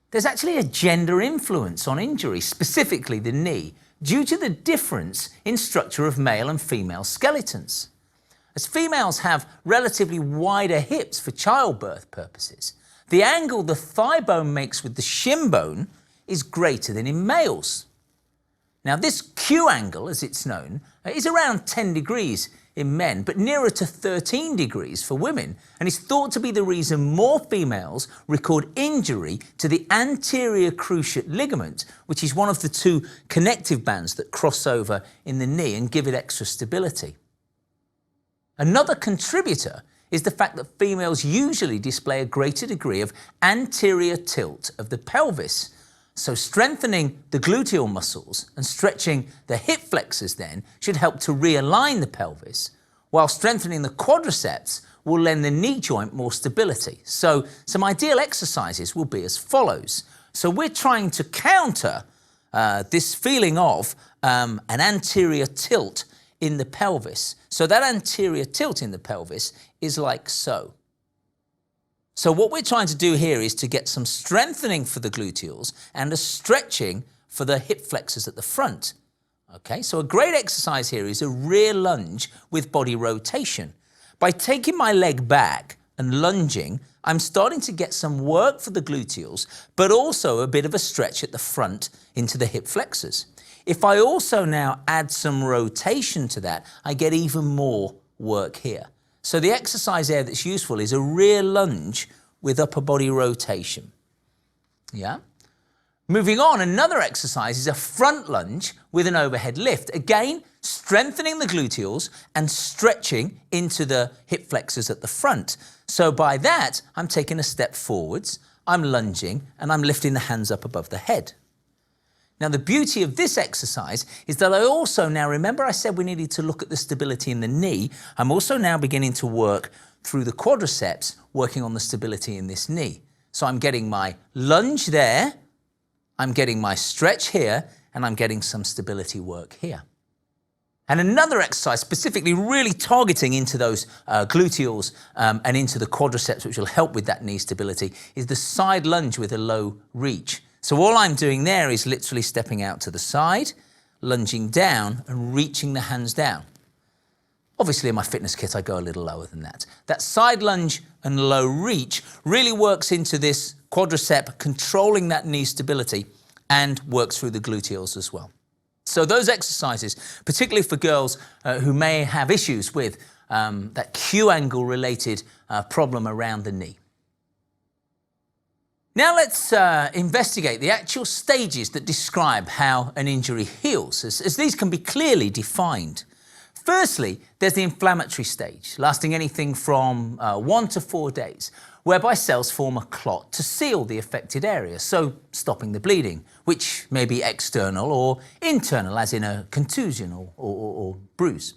there's actually a gender influence on injury, specifically the knee, due to the difference in structure of male and female skeletons. As females have relatively wider hips for childbirth purposes, the angle the thigh bone makes with the shin bone is greater than in males. Now, this Q angle, as it's known, is around 10 degrees in men, but nearer to 13 degrees for women, and is thought to be the reason more females record injury to the anterior cruciate ligament, which is one of the two connective bands that cross over in the knee and give it extra stability. Another contributor is the fact that females usually display a greater degree of anterior tilt of the pelvis. So strengthening the gluteal muscles and stretching the hip flexors then should help to realign the pelvis, while strengthening the quadriceps will lend the knee joint more stability. So some ideal exercises will be as follows. So we're trying to counter this feeling of an anterior tilt in the pelvis. So that anterior tilt in the pelvis is like so. So what we're trying to do here is to get some strengthening for the gluteals and a stretching for the hip flexors at the front. Okay, so a great exercise here is a rear lunge with body rotation. By taking my leg back and lunging, I'm starting to get some work for the gluteals, but also a bit of a stretch at the front into the hip flexors. If I also now add some rotation to that, I get even more work here. So the exercise there that's useful is a rear lunge with upper body rotation. Yeah? Moving on, another exercise is a front lunge with an overhead lift. Again, strengthening the gluteals and stretching into the hip flexors at the front. So by that, I'm taking a step forwards, I'm lunging, and I'm lifting the hands up above the head. Now, the beauty of this exercise is that I also now, remember I said we needed to look at the stability in the knee, I'm also now beginning to work through the quadriceps, working on the stability in this knee. So I'm getting my lunge there, I'm getting my stretch here, and I'm getting some stability work here. And another exercise, specifically really targeting into those gluteals and into the quadriceps, which will help with that knee stability, is the side lunge with a low reach. So all I'm doing there is literally stepping out to the side, lunging down and reaching the hands down. Obviously in my fitness kit I go a little lower than that. That side lunge and low reach really works into this quadricep, controlling that knee stability, and works through the gluteals as well. So those exercises, particularly for girls who may have issues with that Q angle related problem around the knee. Now let's investigate the actual stages that describe how an injury heals, as these can be clearly defined. Firstly, there's the inflammatory stage, lasting anything from 1 to 4 days, whereby cells form a clot to seal the affected area, so stopping the bleeding, which may be external or internal, as in a contusion or bruise.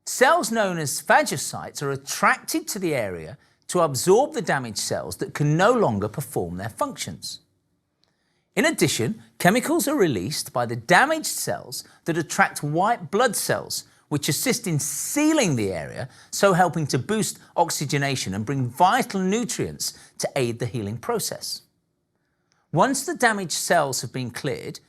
Cells known as phagocytes are attracted to the area to absorb the damaged cells that can no longer perform their functions. In addition, chemicals are released by the damaged cells that attract white blood cells, which assist in sealing the area, so helping to boost oxygenation and bring vital nutrients to aid the healing process. Once the damaged cells have been cleared,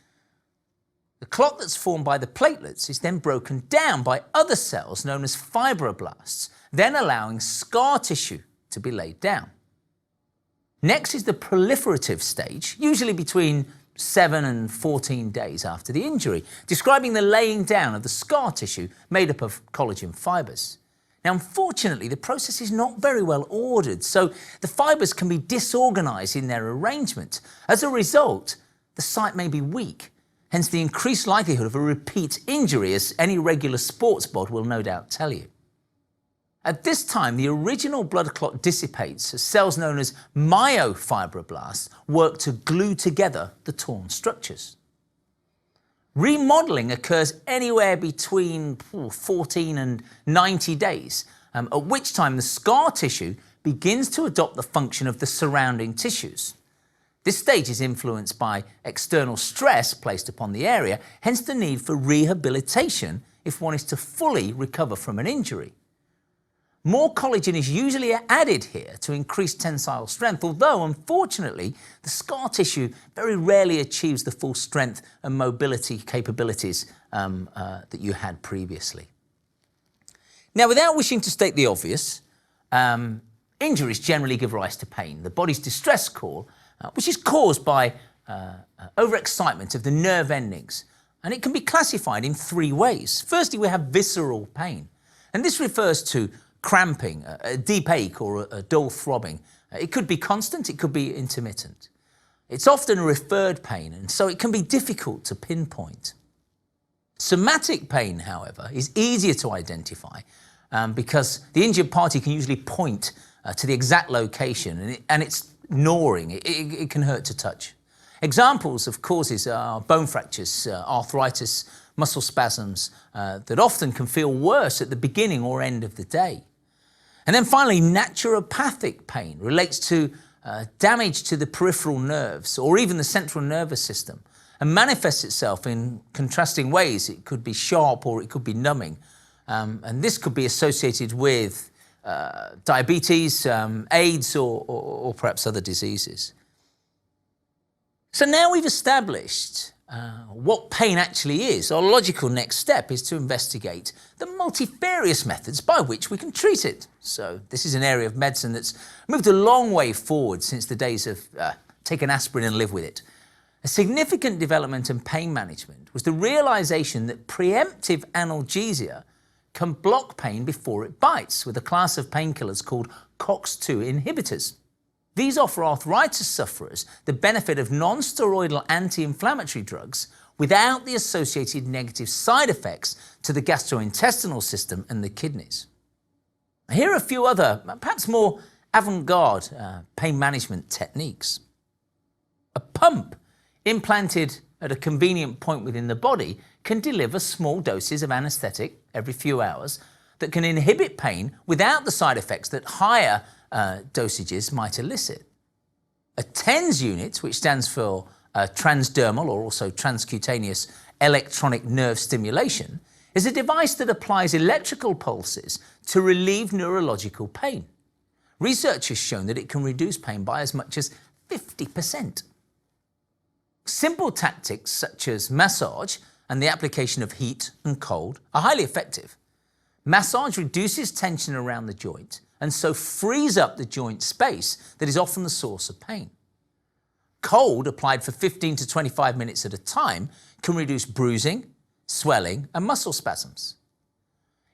the clot that's formed by the platelets is then broken down by other cells known as fibroblasts, then allowing scar tissue to be laid down. Next is the proliferative stage, usually between 7 and 14 days after the injury, describing the laying down of the scar tissue made up of collagen fibres. Now, unfortunately, the process is not very well ordered, so the fibres can be disorganised in their arrangement. As a result, the site may be weak, hence the increased likelihood of a repeat injury, as any regular sports bod will no doubt tell you. At this time, the original blood clot dissipates as cells known as myofibroblasts work to glue together the torn structures. Remodelling occurs anywhere between 14 and 90 days, at which time the scar tissue begins to adopt the function of the surrounding tissues. This stage is influenced by external stress placed upon the area, hence the need for rehabilitation if one is to fully recover from an injury. More collagen is usually added here to increase tensile strength, although unfortunately the scar tissue very rarely achieves the full strength and mobility capabilities that you had previously. Now, without wishing to state the obvious, injuries generally give rise to pain, the body's distress call, which is caused by overexcitement of the nerve endings. And it can be classified in 3 ways. Firstly, we have visceral pain, and this refers to cramping, a deep ache or a dull throbbing. It could be constant, it could be intermittent. It's often a referred pain, and so it can be difficult to pinpoint. Somatic pain, however, is easier to identify because the injured party can usually point to the exact location, and it's gnawing. It can hurt to touch. Examples of causes are bone fractures, arthritis, muscle spasms that often can feel worse at the beginning or end of the day. And then finally, naturopathic pain relates to damage to the peripheral nerves or even the central nervous system and manifests itself in contrasting ways. It could be sharp or it could be numbing. And this could be associated with diabetes, AIDS, or perhaps other diseases. So now we've established what pain actually is. Our logical next step is to investigate the multifarious methods by which we can treat it. So this is an area of medicine that's moved a long way forward since the days of take an aspirin and live with it. A significant development in pain management was the realization that preemptive analgesia can block pain before it bites with a class of painkillers called COX-2 inhibitors. These offer arthritis sufferers the benefit of non-steroidal anti-inflammatory drugs without the associated negative side effects to the gastrointestinal system and the kidneys. Here are a few other, perhaps more avant-garde pain management techniques. A pump implanted at a convenient point within the body can deliver small doses of anesthetic every few hours that can inhibit pain without the side effects that higher dosages might elicit. A TENS unit, which stands for transdermal or also transcutaneous electronic nerve stimulation, is a device that applies electrical pulses to relieve neurological pain. Research has shown that it can reduce pain by as much as 50%. Simple tactics such as massage and the application of heat and cold are highly effective. Massage reduces tension around the joint and so frees up the joint space that is often the source of pain. Cold, applied for 15 to 25 minutes at a time, can reduce bruising, swelling, and muscle spasms.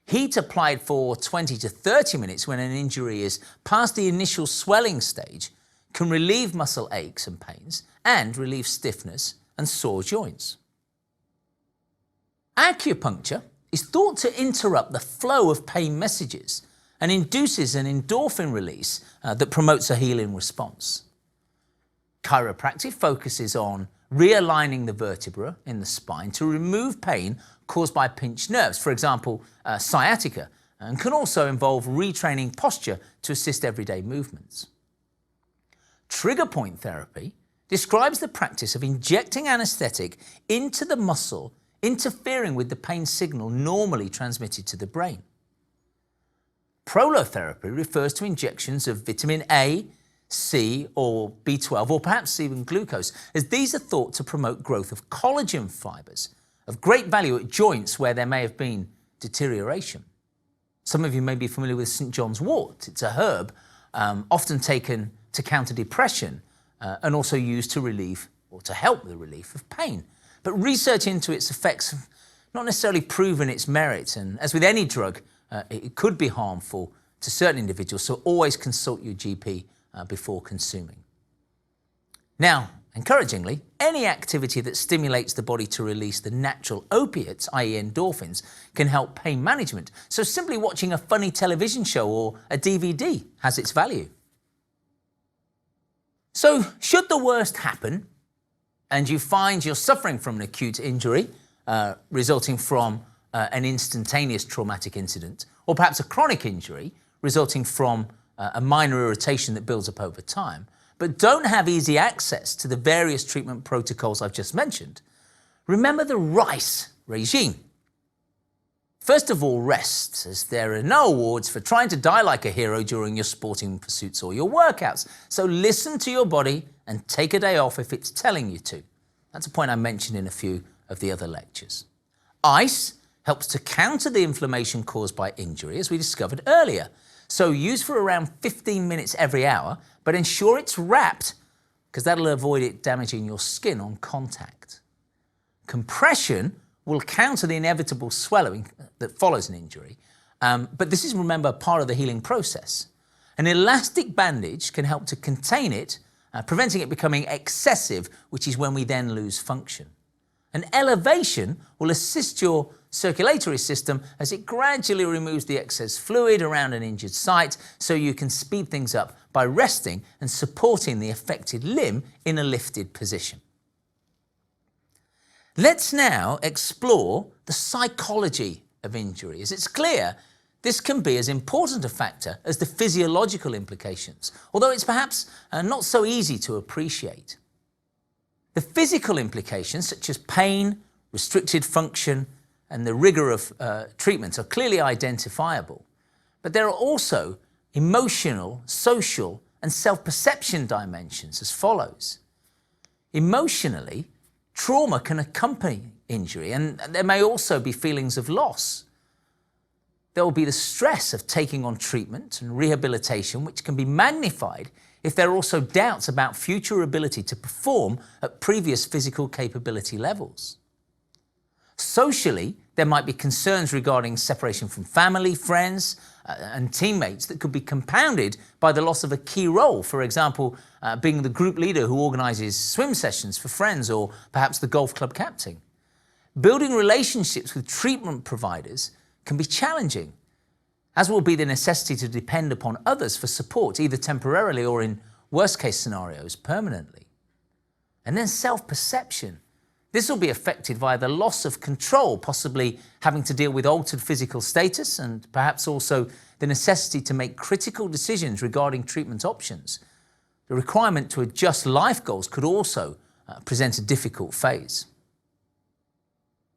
Heat applied for 20 to 30 minutes when an injury is past the initial swelling stage can relieve muscle aches and pains and relieve stiffness and sore joints. Acupuncture is thought to interrupt the flow of pain messages and induces an endorphin release that promotes a healing response. Chiropractic focuses on realigning the vertebra in the spine to remove pain caused by pinched nerves, for example, sciatica, and can also involve retraining posture to assist everyday movements. Trigger point therapy describes the practice of injecting anesthetic into the muscle, interfering with the pain signal normally transmitted to the brain. Prolotherapy refers to injections of vitamin A, C, or B12, or perhaps even glucose, as these are thought to promote growth of collagen fibres, of great value at joints where there may have been deterioration. Some of you may be familiar with St. John's wort. It's a herb often taken to counter depression and also used to relieve or to help the relief of pain. But research into its effects have not necessarily proven its merits, and as with any drug, it could be harmful to certain individuals, so always consult your GP before consuming. Now, encouragingly, any activity that stimulates the body to release the natural opiates, i.e. endorphins, can help pain management. So simply watching a funny television show or a DVD has its value. So should the worst happen and you find you're suffering from an acute injury resulting from an instantaneous traumatic incident, or perhaps a chronic injury resulting from a minor irritation that builds up over time, but don't have easy access to the various treatment protocols I've just mentioned, remember the RICE regime. First of all, rest, as there are no awards for trying to die like a hero during your sporting pursuits or your workouts. So listen to your body and take a day off if it's telling you to. That's a point I mentioned in a few of the other lectures. ICE helps to counter the inflammation caused by injury, as we discovered earlier. So use for around 15 minutes every hour, but ensure it's wrapped, because that'll avoid it damaging your skin on contact. Compression will counter the inevitable swelling that follows an injury, but this is, remember, part of the healing process. An elastic bandage can help to contain it, preventing it becoming excessive, which is when we then lose function. An elevation will assist your circulatory system as it gradually removes the excess fluid around an injured site, so you can speed things up by resting and supporting the affected limb in a lifted position. Let's now explore the psychology of injury, as it's clear this can be as important a factor as the physiological implications, although it's perhaps not so easy to appreciate. The physical implications, such as pain, restricted function, and the rigor of treatment, are clearly identifiable. But there are also emotional, social, and self-perception dimensions as follows. Emotionally, trauma can accompany injury, and there may also be feelings of loss. There will be the stress of taking on treatment and rehabilitation, which can be magnified if there are also doubts about future ability to perform at previous physical capability levels. Socially, there might be concerns regarding separation from family, friends, and teammates that could be compounded by the loss of a key role, for example, being the group leader who organises swim sessions for friends, or perhaps the golf club captain. Building relationships with treatment providers can be challenging, as will be the necessity to depend upon others for support, either temporarily or, in worst-case scenarios, permanently. And then self-perception. This will be affected via the loss of control, possibly having to deal with altered physical status, and perhaps also the necessity to make critical decisions regarding treatment options. The requirement to adjust life goals could also present a difficult phase.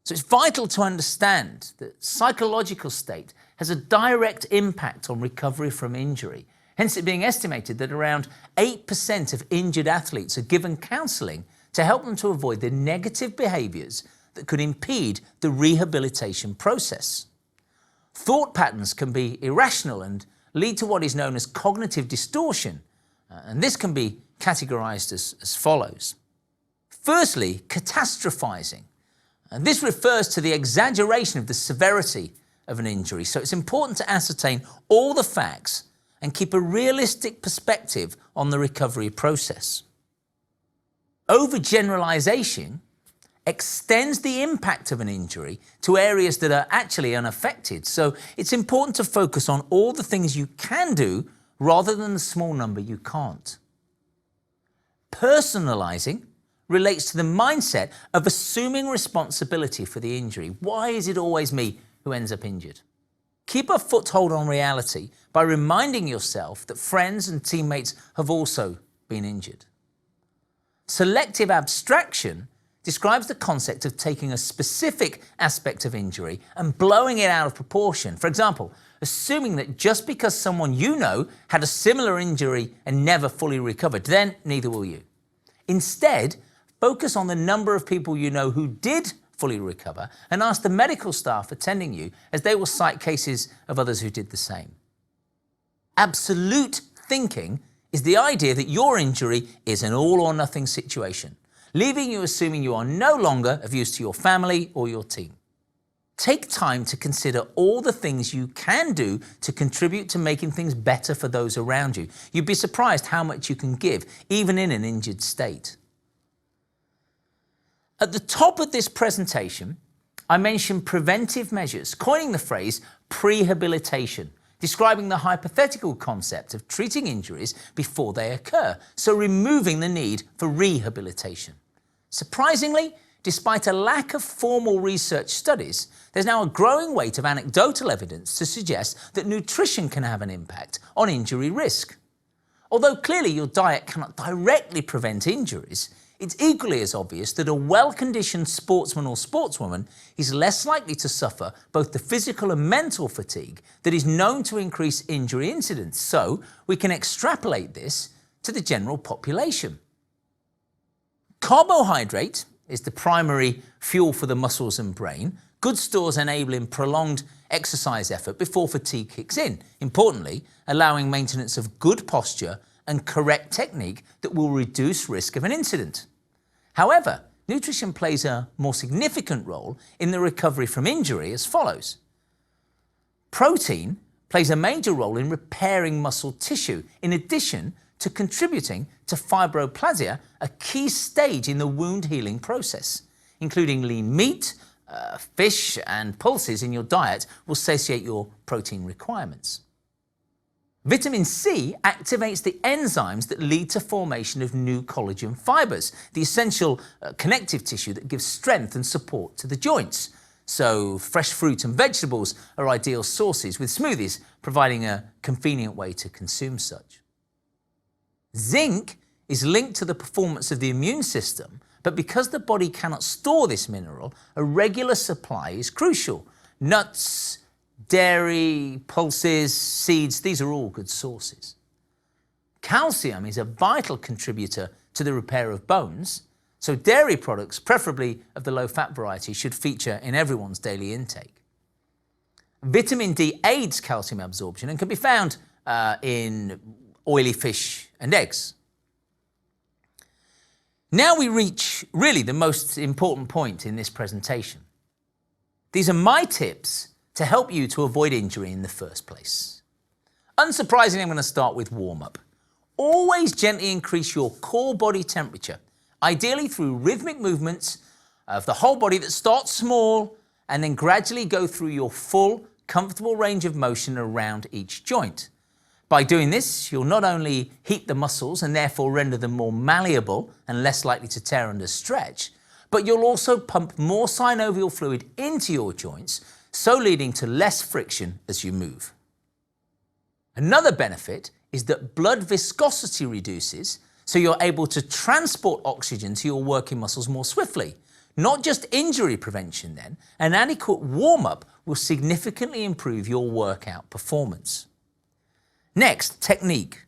So it's vital to understand that psychological state has a direct impact on recovery from injury, hence it being estimated that around 8% of injured athletes are given counselling to help them to avoid the negative behaviours that could impede the rehabilitation process. Thought patterns can be irrational and lead to what is known as cognitive distortion, and this can be categorised as follows. Firstly, catastrophising. And this refers to the exaggeration of the severity of an injury, so it's important to ascertain all the facts and keep a realistic perspective on the recovery process. Overgeneralization extends the impact of an injury to areas that are actually unaffected, so it's important to focus on all the things you can do rather than the small number you can't. Personalizing relates to the mindset of assuming responsibility for the injury. Why is it always me who ends up injured? Keep a foothold on reality by reminding yourself that friends and teammates have also been injured. Selective abstraction describes the concept of taking a specific aspect of injury and blowing it out of proportion. For example, assuming that just because someone you know had a similar injury and never fully recovered, then neither will you. Instead, focus on the number of people you know who did fully recover and ask the medical staff attending you, as they will cite cases of others who did the same. Absolute thinking is the idea that your injury is an all or nothing situation, leaving you assuming you are no longer of use to your family or your team. Take time to consider all the things you can do to contribute to making things better for those around you. You'd be surprised how much you can give, even in an injured state. At the top of this presentation, I mentioned preventive measures, coining the phrase prehabilitation, describing the hypothetical concept of treating injuries before they occur, so removing the need for rehabilitation. Surprisingly, despite a lack of formal research studies, there's now a growing weight of anecdotal evidence to suggest that nutrition can have an impact on injury risk. Although clearly your diet cannot directly prevent injuries, it's equally as obvious that a well-conditioned sportsman or sportswoman is less likely to suffer both the physical and mental fatigue that is known to increase injury incidence. So we can extrapolate this to the general population. Carbohydrate is the primary fuel for the muscles and brain, good stores enabling prolonged exercise effort before fatigue kicks in, importantly, allowing maintenance of good posture and correct technique that will reduce risk of an incident. However, nutrition plays a more significant role in the recovery from injury as follows. Protein plays a major role in repairing muscle tissue, in addition to contributing to fibroplasia, a key stage in the wound healing process. Including lean meat, fish and pulses in your diet will satiate your protein requirements. Vitamin C activates the enzymes that lead to formation of new collagen fibers, the essential connective tissue that gives strength and support to the joints. So fresh fruit and vegetables are ideal sources, with smoothies providing a convenient way to consume such. Zinc is linked to the performance of the immune system, but because the body cannot store this mineral, a regular supply is crucial. Nuts, dairy, pulses, seeds, these are all good sources. Calcium is a vital contributor to the repair of bones, so dairy products, preferably of the low-fat variety, should feature in everyone's daily intake. Vitamin D aids calcium absorption and can be found in oily fish and eggs. Now we reach really the most important point in this presentation. These are my tips to help you to avoid injury in the first place. Unsurprisingly, I'm going to start with warm-up. Always gently increase your core body temperature, ideally through rhythmic movements of the whole body that start small and then gradually go through your full, comfortable range of motion around each joint. By doing this, you'll not only heat the muscles and therefore render them more malleable and less likely to tear under stretch, but you'll also pump more synovial fluid into your joints, so leading to less friction as you move. Another benefit is that blood viscosity reduces, so you're able to transport oxygen to your working muscles more swiftly. Not just injury prevention then, an adequate warm-up will significantly improve your workout performance. Next, technique.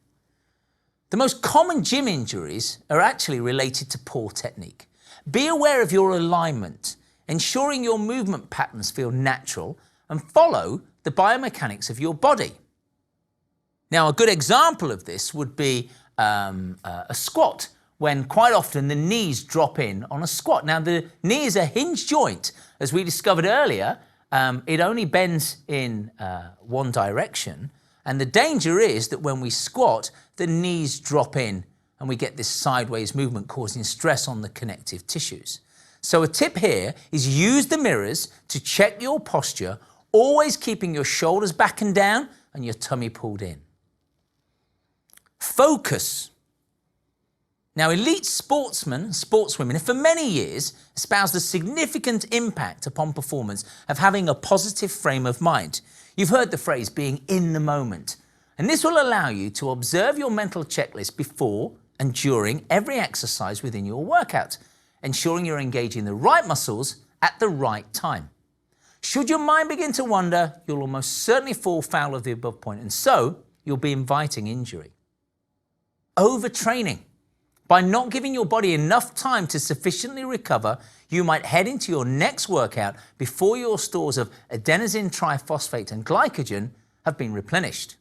The most common gym injuries are actually related to poor technique. Be aware of your alignment, ensuring your movement patterns feel natural, and follow the biomechanics of your body. Now, a good example of this would be a squat, when quite often the knees drop in on a squat. Now, the knee is a hinge joint. As we discovered earlier, it only bends in one direction, and the danger is that when we squat, the knees drop in and we get this sideways movement causing stress on the connective tissues. So a tip here is use the mirrors to check your posture, always keeping your shoulders back and down and your tummy pulled in. Focus. Now, elite sportsmen, sportswomen have for many years espoused the significant impact upon performance of having a positive frame of mind. You've heard the phrase being in the moment, and this will allow you to observe your mental checklist before and during every exercise within your workout, ensuring you're engaging the right muscles at the right time. Should your mind begin to wander, you'll almost certainly fall foul of the above point, and so you'll be inviting injury. Overtraining. By not giving your body enough time to sufficiently recover, you might head into your next workout before your stores of adenosine triphosphate and glycogen have been replenished.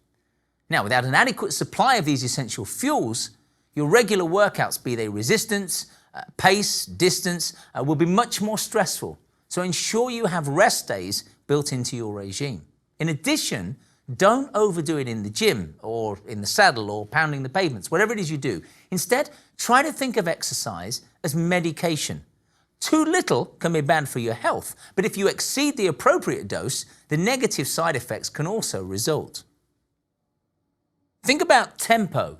Now, without an adequate supply of these essential fuels, your regular workouts, be they resistance, pace, distance, will be much more stressful. So ensure you have rest days built into your regime. In addition, don't overdo it in the gym or in the saddle or pounding the pavements, whatever it is you do. Instead, try to think of exercise as medication. Too little can be bad for your health, but if you exceed the appropriate dose, the negative side effects can also result. Think about tempo.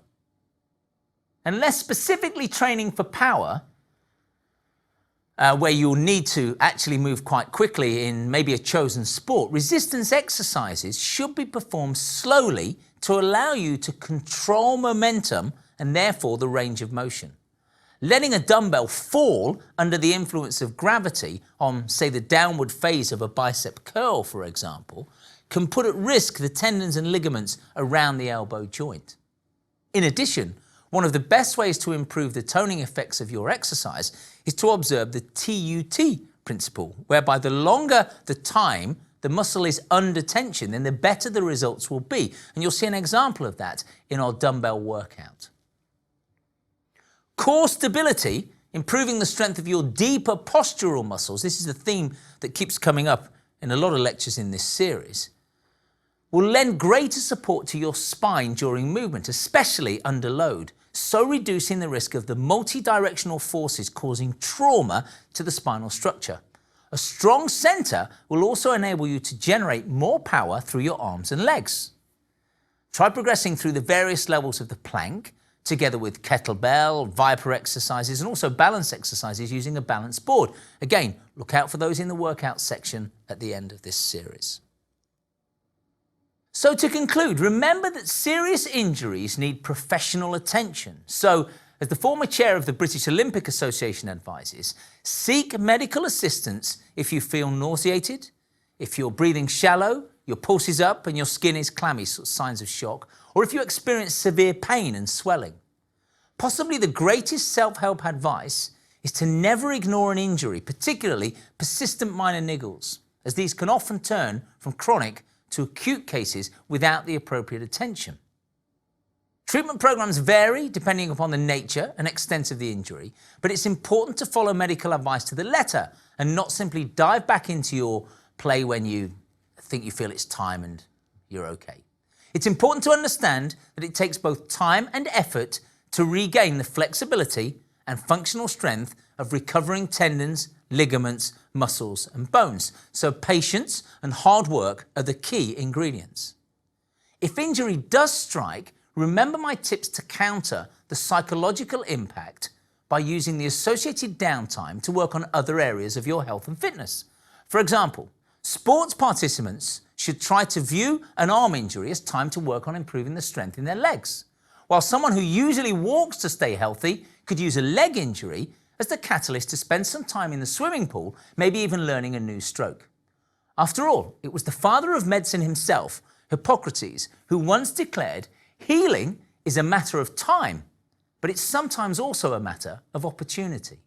Unless specifically training for power, where you'll need to actually move quite quickly in maybe a chosen sport, resistance exercises should be performed slowly to allow you to control momentum and therefore the range of motion. Letting a dumbbell fall under the influence of gravity on, say, the downward phase of a bicep curl, for example, can put at risk the tendons and ligaments around the elbow joint. In addition, one of the best ways to improve the toning effects of your exercise is to observe the TUT principle, whereby the longer the time the muscle is under tension, then the better the results will be. And you'll see an example of that in our dumbbell workout. Core stability, improving the strength of your deeper postural muscles, this is the theme that keeps coming up in a lot of lectures in this series, will lend greater support to your spine during movement, especially under load, so reducing the risk of the multi-directional forces causing trauma to the spinal structure. A strong center will also enable you to generate more power through your arms and legs. Try progressing through the various levels of the plank, together with kettlebell, viper exercises, and also balance exercises using a balance board. Again, look out for those in the workout section at the end of this series. So to conclude, remember that serious injuries need professional attention. So, as the former chair of the British Olympic Association advises, seek medical assistance if you feel nauseated, if you're breathing shallow, your pulse is up and your skin is clammy, signs of shock, or if you experience severe pain and swelling. Possibly the greatest self-help advice is to never ignore an injury, particularly persistent minor niggles, as these can often turn from chronic to acute cases without the appropriate attention. Treatment programs vary depending upon the nature and extent of the injury, but it's important to follow medical advice to the letter and not simply dive back into your play when you think you feel it's time and you're okay. It's important to understand that it takes both time and effort to regain the flexibility and functional strength of recovering tendons, ligaments, muscles and bones. So patience and hard work are the key ingredients. If injury does strike, remember my tips to counter the psychological impact by using the associated downtime to work on other areas of your health and fitness. For example, sports participants should try to view an arm injury as time to work on improving the strength in their legs, while someone who usually walks to stay healthy could use a leg injury as the catalyst to spend some time in the swimming pool, maybe even learning a new stroke. After all, it was the father of medicine himself, Hippocrates, who once declared, healing is a matter of time, but it's sometimes also a matter of opportunity.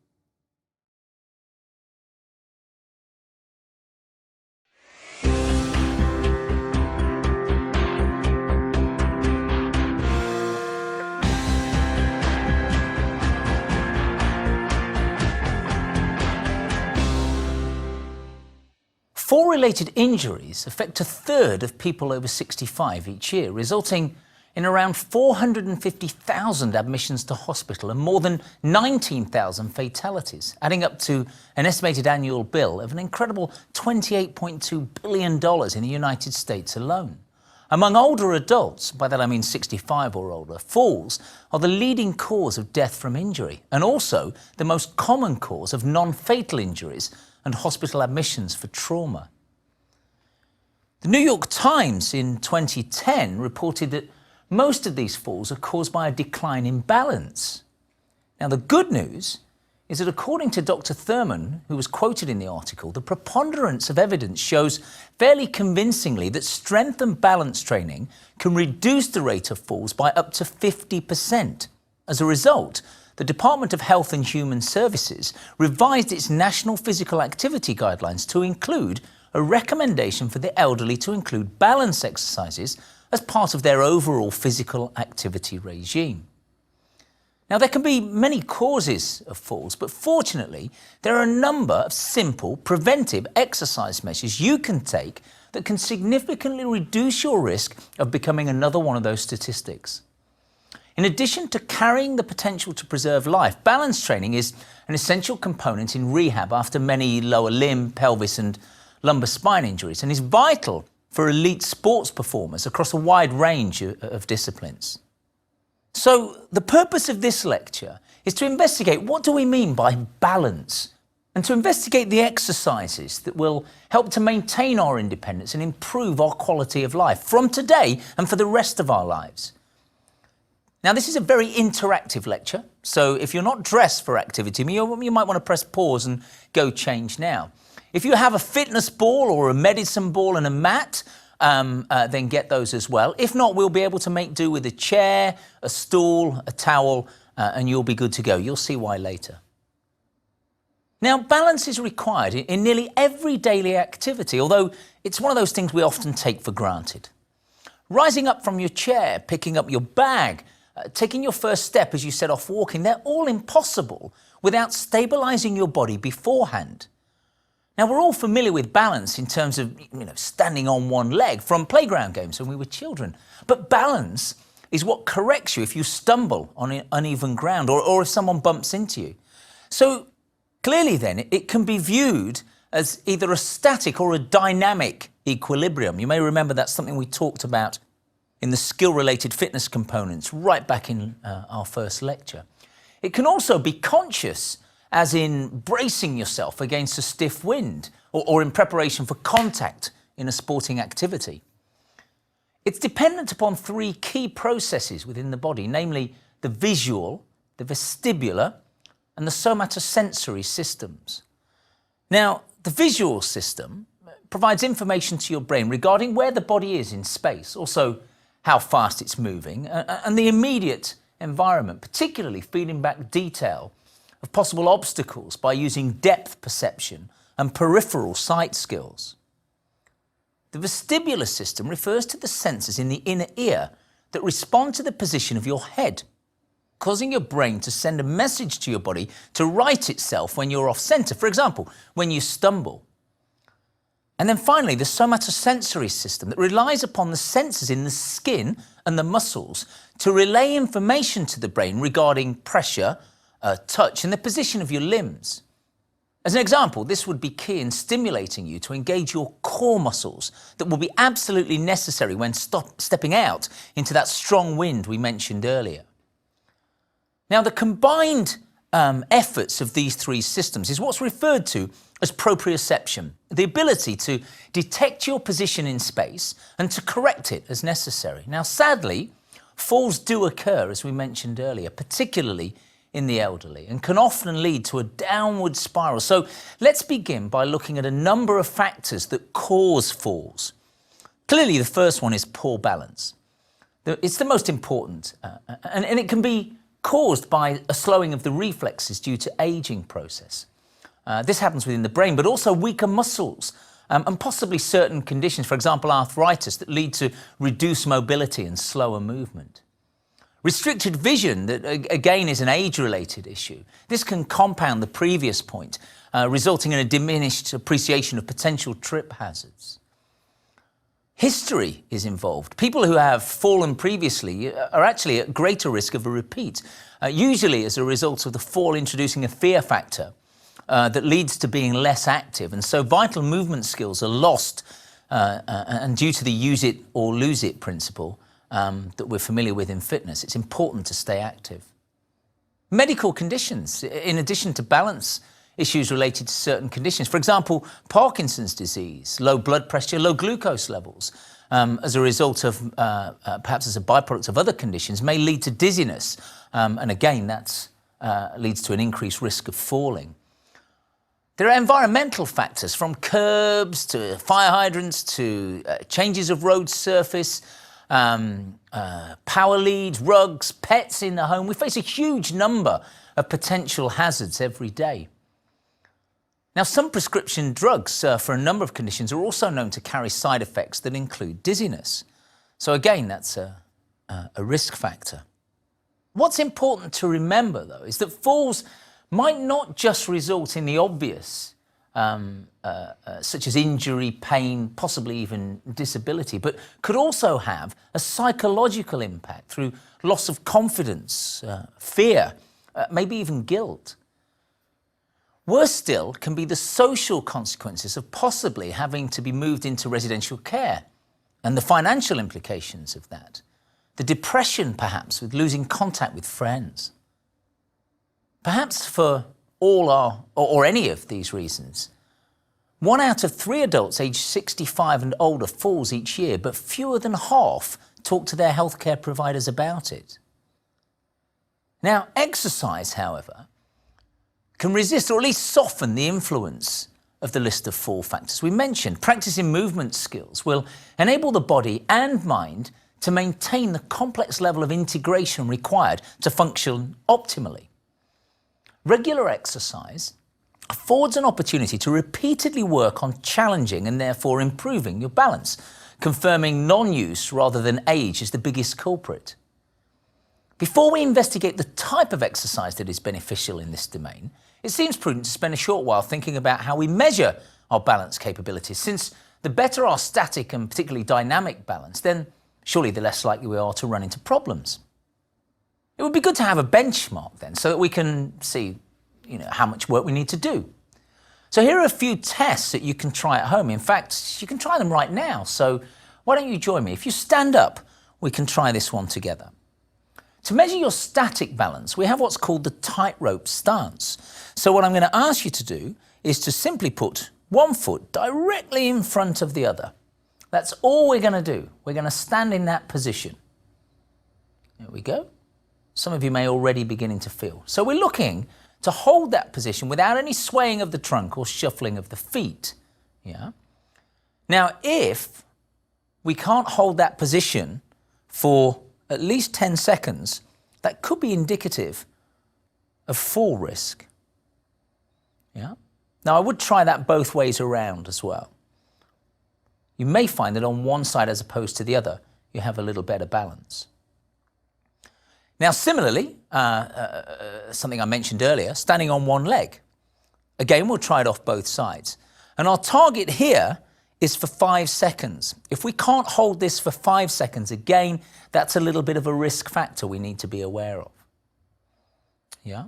Fall-related injuries affect a third of people over 65 each year, resulting in around 450,000 admissions to hospital and more than 19,000 fatalities, adding up to an estimated annual bill of an incredible $28.2 billion in the United States alone. Among older adults, by that I mean 65 or older, falls are the leading cause of death from injury and also the most common cause of non-fatal injuries and hospital admissions for trauma. The New York Times in 2010 reported that most of these falls are caused by a decline in balance. Now, the good news is that according to Dr. Thurman, who was quoted in the article, the preponderance of evidence shows fairly convincingly that strength and balance training can reduce the rate of falls by up to 50%. As a result, the Department of Health and Human Services revised its National Physical Activity Guidelines to include a recommendation for the elderly to include balance exercises as part of their overall physical activity regime. Now, there can be many causes of falls, but fortunately, there are a number of simple preventive exercise measures you can take that can significantly reduce your risk of becoming another one of those statistics. In addition to carrying the potential to preserve life, balance training is an essential component in rehab after many lower limb, pelvis and lumbar spine injuries, and is vital for elite sports performers across a wide range of disciplines. So the purpose of this lecture is to investigate what do we mean by balance, and to investigate the exercises that will help to maintain our independence and improve our quality of life from today and for the rest of our lives. Now, this is a very interactive lecture, so if you're not dressed for activity, you might want to press pause and go change now. If you have a fitness ball or a medicine ball and a mat, then get those as well. If not, we'll be able to make do with a chair, a stool, a towel, and you'll be good to go. You'll see why later. Now, balance is required in nearly every daily activity, although it's one of those things we often take for granted. Rising up from your chair, picking up your bag, taking your first step as you set off walking, they're all impossible without stabilizing your body beforehand. Now, we're all familiar with balance in terms of, standing on one leg from playground games when we were children. But balance is what corrects you if you stumble on uneven ground or if someone bumps into you. So clearly then, it can be viewed as either a static or a dynamic equilibrium. You may remember that's something we talked about in the skill-related fitness components right back in our first lecture. It can also be conscious, as in bracing yourself against a stiff wind or in preparation for contact in a sporting activity. It's dependent upon three key processes within the body, namely the visual, the vestibular, and the somatosensory systems. Now, the visual system provides information to your brain regarding where the body is in space, also how fast it's moving, and the immediate environment, particularly feeding back detail of possible obstacles by using depth perception and peripheral sight skills. The vestibular system refers to the sensors in the inner ear that respond to the position of your head, causing your brain to send a message to your body to right itself when you're off center, for example, when you stumble. And then finally, the somatosensory system that relies upon the sensors in the skin and the muscles to relay information to the brain regarding pressure, touch, and the position of your limbs. As an example, this would be key in stimulating you to engage your core muscles that will be absolutely necessary when stepping out into that strong wind we mentioned earlier. Now, the combined efforts of these three systems is what's referred to as proprioception, the ability to detect your position in space and to correct it as necessary. Now, sadly, falls do occur, as we mentioned earlier, particularly in the elderly, and can often lead to a downward spiral. So let's begin by looking at a number of factors that cause falls. Clearly, the first one is poor balance. It's the most important, and it can be caused by a slowing of the reflexes due to aging process. This happens within the brain, but also weaker muscles and possibly certain conditions, for example, arthritis, that lead to reduced mobility and slower movement. Restricted vision, that again is an age-related issue. This can compound the previous point, resulting in a diminished appreciation of potential trip hazards. History is involved. People who have fallen previously are actually at greater risk of a repeat, usually as a result of the fall introducing a fear factor that leads to being less active, and so vital movement skills are lost, and due to the use it or lose it principle that we're familiar with in fitness, it's important to stay active. Medical conditions, in addition to balance issues related to certain conditions, for example, Parkinson's disease, low blood pressure, low glucose levels, as a result of, perhaps as a byproduct of other conditions, may lead to dizziness, and again, that leads to an increased risk of falling. There are environmental factors, from curbs to fire hydrants to changes of road surface, power leads, rugs, pets in the home. We face a huge number of potential hazards every day. Now, some prescription drugs for a number of conditions are also known to carry side effects that include dizziness. So again, that's a risk factor. What's important to remember, though, is that falls might not just result in the obvious, such as injury, pain, possibly even disability, but could also have a psychological impact through loss of confidence, fear, maybe even guilt. Worse still can be the social consequences of possibly having to be moved into residential care and the financial implications of that. The depression, perhaps, with losing contact with friends. Perhaps for all or any of these reasons, 1 out of 3 adults aged 65 and older falls each year, but fewer than half talk to their healthcare providers about it. Now, exercise, however, can resist or at least soften the influence of the list of fall factors we mentioned. Practicing movement skills will enable the body and mind to maintain the complex level of integration required to function optimally. Regular exercise affords an opportunity to repeatedly work on challenging and therefore improving your balance, confirming non-use rather than age is the biggest culprit. Before we investigate the type of exercise that is beneficial in this domain, it seems prudent to spend a short while thinking about how we measure our balance capabilities, since the better our static and particularly dynamic balance, then surely the less likely we are to run into problems. It would be good to have a benchmark then, so that we can see, how much work we need to do. So here are a few tests that you can try at home. In fact, you can try them right now. So why don't you join me? If you stand up, we can try this one together. To measure your static balance, we have what's called the tightrope stance. So what I'm going to ask you to do is to simply put one foot directly in front of the other. That's all we're going to do. We're going to stand in that position. There we go. Some of you may already be beginning to feel. So we're looking to hold that position without any swaying of the trunk or shuffling of the feet. Yeah. Now, if we can't hold that position for at least 10 seconds, that could be indicative of fall risk. Yeah. Now, I would try that both ways around as well. You may find that on one side as opposed to the other, you have a little better balance. Now, similarly, something I mentioned earlier, standing on one leg. Again, we'll try it off both sides. And our target here is for 5 seconds. If we can't hold this for 5 seconds, again, that's a little bit of a risk factor we need to be aware of. Yeah?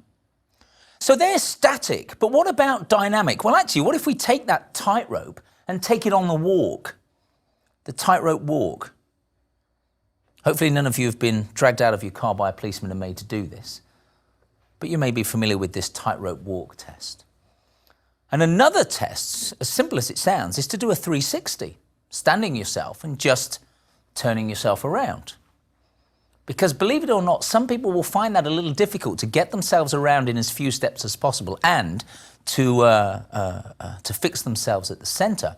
So they're static, but what about dynamic? Well, actually, what if we take that tightrope and take it on the walk? The tightrope walk. Hopefully none of you have been dragged out of your car by a policeman and made to do this. But you may be familiar with this tightrope walk test. And another test, as simple as it sounds, is to do a 360, standing yourself and just turning yourself around. Because believe it or not, some people will find that a little difficult to get themselves around in as few steps as possible and to fix themselves at the center.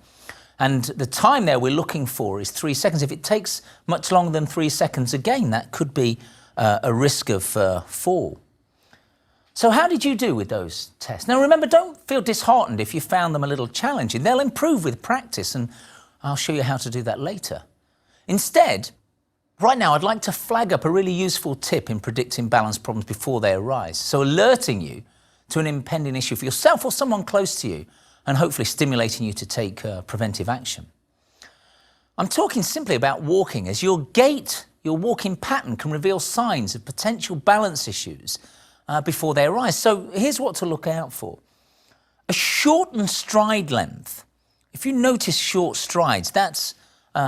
And the time there we're looking for is 3 seconds. If it takes much longer than 3 seconds, again, that could be a risk of fall. So how did you do with those tests? Now remember, don't feel disheartened if you found them a little challenging. They'll improve with practice, and I'll show you how to do that later. Instead, right now I'd like to flag up a really useful tip in predicting balance problems before they arise. So alerting you to an impending issue for yourself or someone close to you, and hopefully stimulating you to take preventive action. I'm talking simply about walking, as your gait, your walking pattern can reveal signs of potential balance issues before they arise. So here's what to look out for. A shortened stride length. If you notice short strides, that's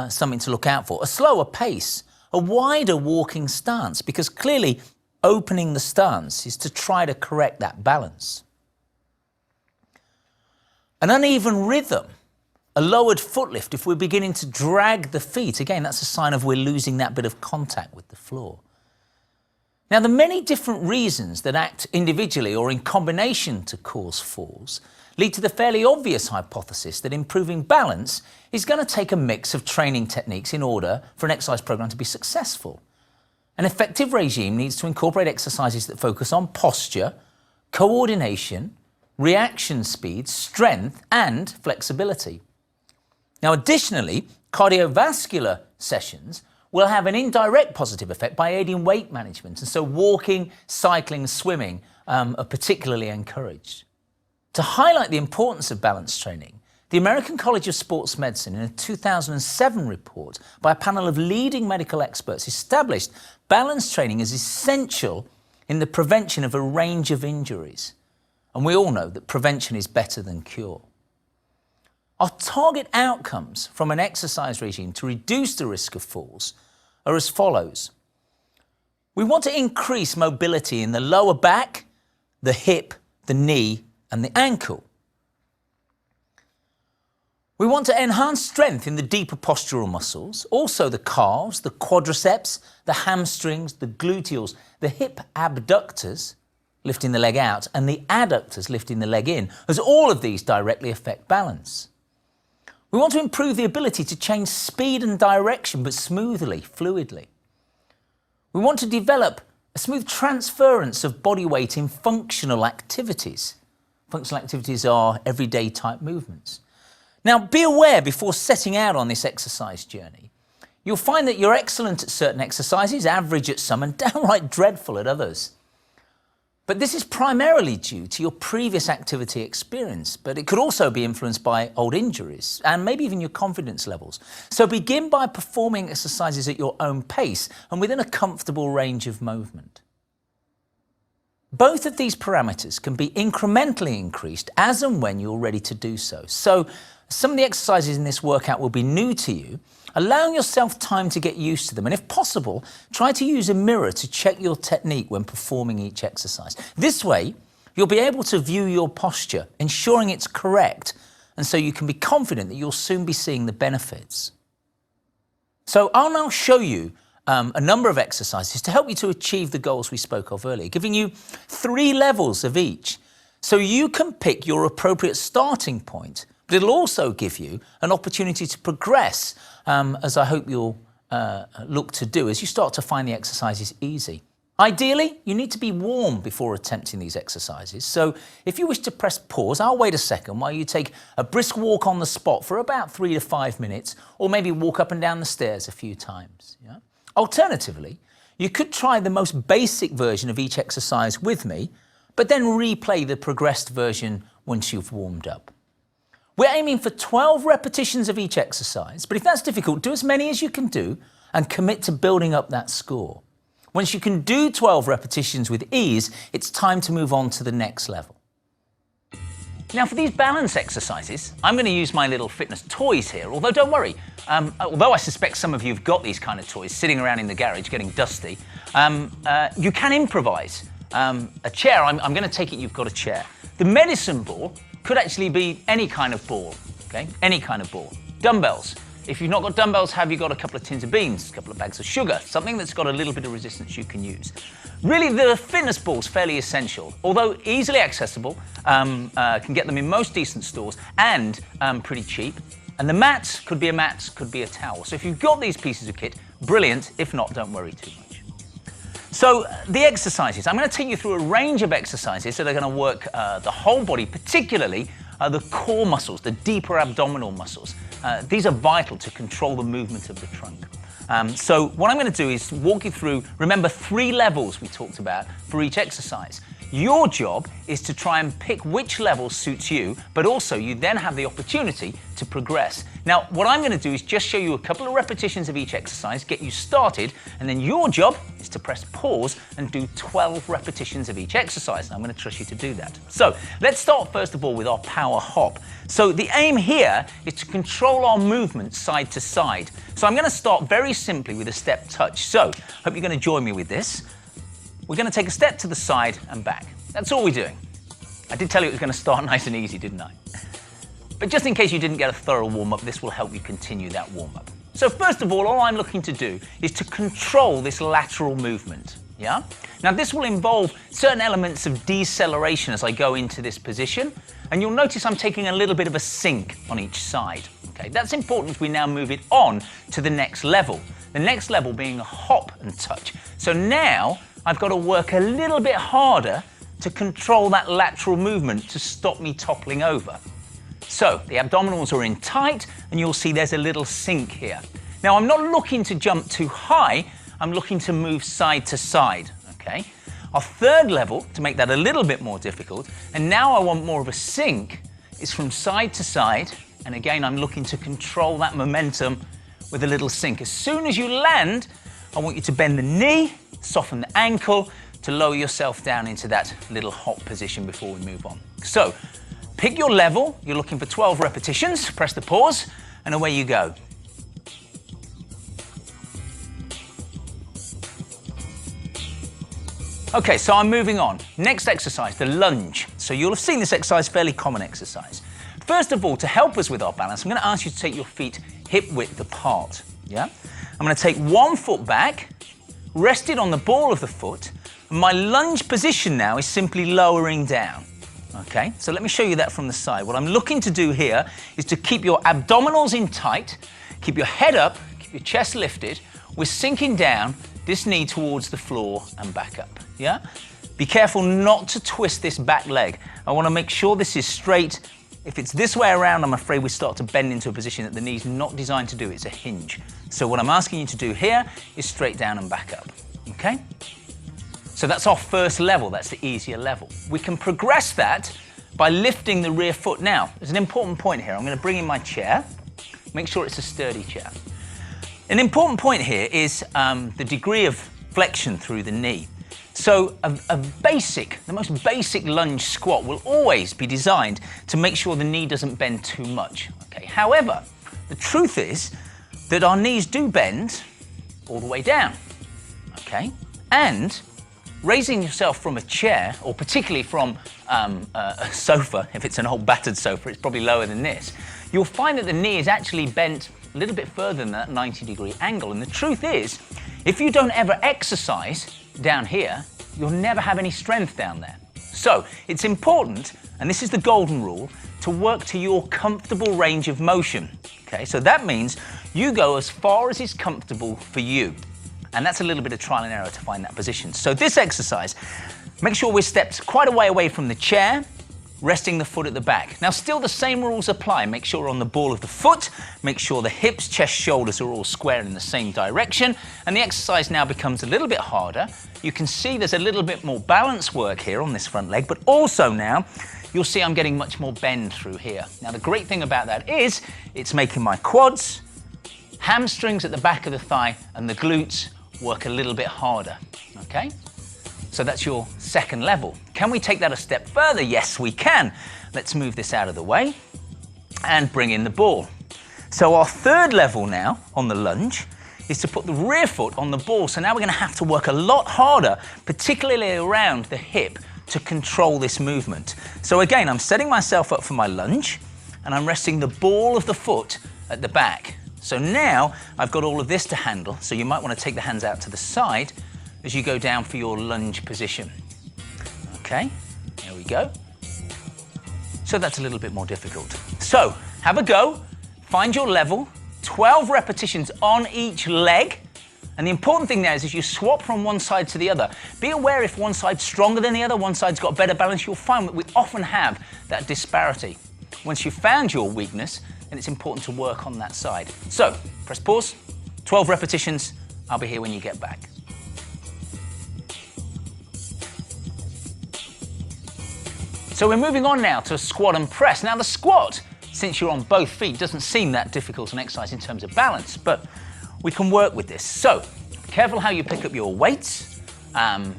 something to look out for. A slower pace, a wider walking stance, because clearly opening the stance is to try to correct that balance. An uneven rhythm, a lowered foot lift. If we're beginning to drag the feet, again, that's a sign of we're losing that bit of contact with the floor. Now, the many different reasons that act individually or in combination to cause falls lead to the fairly obvious hypothesis that improving balance is going to take a mix of training techniques in order for an exercise program to be successful. An effective regime needs to incorporate exercises that focus on posture, coordination, reaction speed, strength, and flexibility. Now, additionally, cardiovascular sessions will have an indirect positive effect by aiding weight management, and so walking, cycling, swimming are particularly encouraged. To highlight the importance of balance training, the American College of Sports Medicine, in a 2007 report by a panel of leading medical experts, established balance training as essential in the prevention of a range of injuries. And we all know that prevention is better than cure. Our target outcomes from an exercise regime to reduce the risk of falls are as follows. We want to increase mobility in the lower back, the hip, the knee, and the ankle. We want to enhance strength in the deeper postural muscles, also the calves, the quadriceps, the hamstrings, the gluteals, the hip abductors, lifting the leg out, and the adductors, lifting the leg in, as all of these directly affect balance. We want to improve the ability to change speed and direction, but smoothly, fluidly. We want to develop a smooth transference of body weight in functional activities. Functional activities are everyday type movements. Now, be aware before setting out on this exercise journey, you'll find that you're excellent at certain exercises, average at some, and downright dreadful at others. But this is primarily due to your previous activity experience, but it could also be influenced by old injuries and maybe even your confidence levels. So begin by performing exercises at your own pace and within a comfortable range of movement. Both of these parameters can be incrementally increased as and when you're ready to do so. So some of the exercises in this workout will be new to you, allowing yourself time to get used to them. And if possible, try to use a mirror to check your technique when performing each exercise. This way, you'll be able to view your posture, ensuring it's correct, and so you can be confident that you'll soon be seeing the benefits. So I'll now show you a number of exercises to help you to achieve the goals we spoke of earlier, giving you 3 levels of each. So you can pick your appropriate starting point, but it'll also give you an opportunity to progress, as I hope you'll look to do as you start to find the exercises easy. Ideally, you need to be warm before attempting these exercises. So if you wish to press pause, I'll wait a second while you take a brisk walk on the spot for about 3 to 5 minutes, or maybe walk up and down the stairs a few times. Yeah? Alternatively, you could try the most basic version of each exercise with me, but then replay the progressed version once you've warmed up. We're aiming for 12 repetitions of each exercise, but if that's difficult, do as many as you can do and commit to building up that score. Once you can do 12 repetitions with ease, it's time to move on to the next level. Now for these balance exercises, I'm going to use my little fitness toys here, although don't worry, although I suspect some of you have got these kind of toys sitting around in the garage getting dusty, you can improvise. A chair, I'm going to take it you've got a chair. The medicine ball could actually be any kind of ball, okay? Any kind of ball. Dumbbells. If you've not got dumbbells, have you got a couple of tins of beans, a couple of bags of sugar, something that's got a little bit of resistance you can use. Really, the fitness ball's fairly essential, although easily accessible, can get them in most decent stores and pretty cheap. And the mat could be a towel. So if you've got these pieces of kit, brilliant. If not, don't worry too much. So the exercises, I'm going to take you through a range of exercises that are going to work the whole body, particularly the core muscles, the deeper abdominal muscles. These are vital to control the movement of the trunk. So what I'm going to do is walk you through, remember 3 levels we talked about for each exercise. Your job is to try and pick which level suits you, but also you then have the opportunity to progress. Now, what I'm going to do is just show you a couple of repetitions of each exercise, get you started, and then your job is to press pause and do 12 repetitions of each exercise. And I'm going to trust you to do that. So let's start first of all with our power hop. So the aim here is to control our movement side to side. So I'm going to start very simply with a step touch. So hope you're going to join me with this. We're going to take a step to the side and back. That's all we're doing. I did tell you it was going to start nice and easy, didn't I? But just in case you didn't get a thorough warm-up, this will help you continue that warm-up. So first of all I'm looking to do is to control this lateral movement. Yeah? Now this will involve certain elements of deceleration as I go into this position, and you'll notice I'm taking a little bit of a sink on each side. Okay, that's important as we now move it on to the next level. The next level being a hop and touch. So now I've got to work a little bit harder to control that lateral movement to stop me toppling over. So the abdominals are in tight and you'll see there's a little sink here. Now, I'm not looking to jump too high, I'm looking to move side to side, okay? Our third level, to make that a little bit more difficult, and now I want more of a sink, is from side to side, and again, I'm looking to control that momentum with a little sink. As soon as you land, I want you to bend the knee, soften the ankle, to lower yourself down into that little hop position before we move on. So, pick your level, you're looking for 12 repetitions, press the pause, and away you go. Okay, so I'm moving on. Next exercise, the lunge. So you'll have seen this exercise, fairly common exercise. First of all, to help us with our balance, I'm going to ask you to take your feet hip width apart. Yeah? I'm going to take one foot back, rest it on the ball of the foot, and my lunge position now is simply lowering down. Okay, so let me show you that from the side. What I'm looking to do here is to keep your abdominals in tight, keep your head up, keep your chest lifted. We're sinking down, this knee towards the floor and back up, yeah? Be careful not to twist this back leg. I want to make sure this is straight. If it's this way around, I'm afraid we start to bend into a position that the knee's not designed to do. It's a hinge. So what I'm asking you to do here is straight down and back up, okay? So that's our first level, that's the easier level. We can progress that by lifting the rear foot. Now, there's an important point here. I'm going to bring in my chair, make sure it's a sturdy chair. An important point here is the degree of flexion through the knee. So the most basic lunge squat will always be designed to make sure the knee doesn't bend too much. Okay? However, the truth is that our knees do bend all the way down. Okay? And raising yourself from a chair, or particularly from a sofa, if it's an old battered sofa, it's probably lower than this, you'll find that the knee is actually bent a little bit further than that 90-degree angle. And the truth is, if you don't ever exercise down here, you'll never have any strength down there. So it's important, and this is the golden rule, to work to your comfortable range of motion. Okay, so that means you go as far as is comfortable for you. And that's a little bit of trial and error to find that position. So this exercise, make sure we're stepped quite a way away from the chair, resting the foot at the back. Now still the same rules apply. Make sure we're on the ball of the foot, make sure the hips, chest, shoulders are all square in the same direction, and the exercise now becomes a little bit harder. You can see there's a little bit more balance work here on this front leg, but also now you'll see I'm getting much more bend through here. Now the great thing about that is it's making my quads, hamstrings at the back of the thigh, and the glutes work a little bit harder, okay? So that's your second level. Can we take that a step further? Yes, we can. Let's move this out of the way and bring in the ball. So our third level now on the lunge is to put the rear foot on the ball. So now we're going to have to work a lot harder, particularly around the hip, to control this movement. So again, I'm setting myself up for my lunge and I'm resting the ball of the foot at the back. So now I've got all of this to handle. So you might want to take the hands out to the side as you go down for your lunge position. Okay, there we go. So that's a little bit more difficult. So have a go, find your level, 12 repetitions on each leg. And the important thing there is as you swap from one side to the other, be aware if one side's stronger than the other, one side's got better balance, you'll find that we often have that disparity. Once you've found your weakness, then it's important to work on that side. So press pause, 12 repetitions, I'll be here when you get back. So we're moving on now to squat and press. Now the squat, since you're on both feet, doesn't seem that difficult an exercise in terms of balance, but we can work with this. So, careful how you pick up your weights.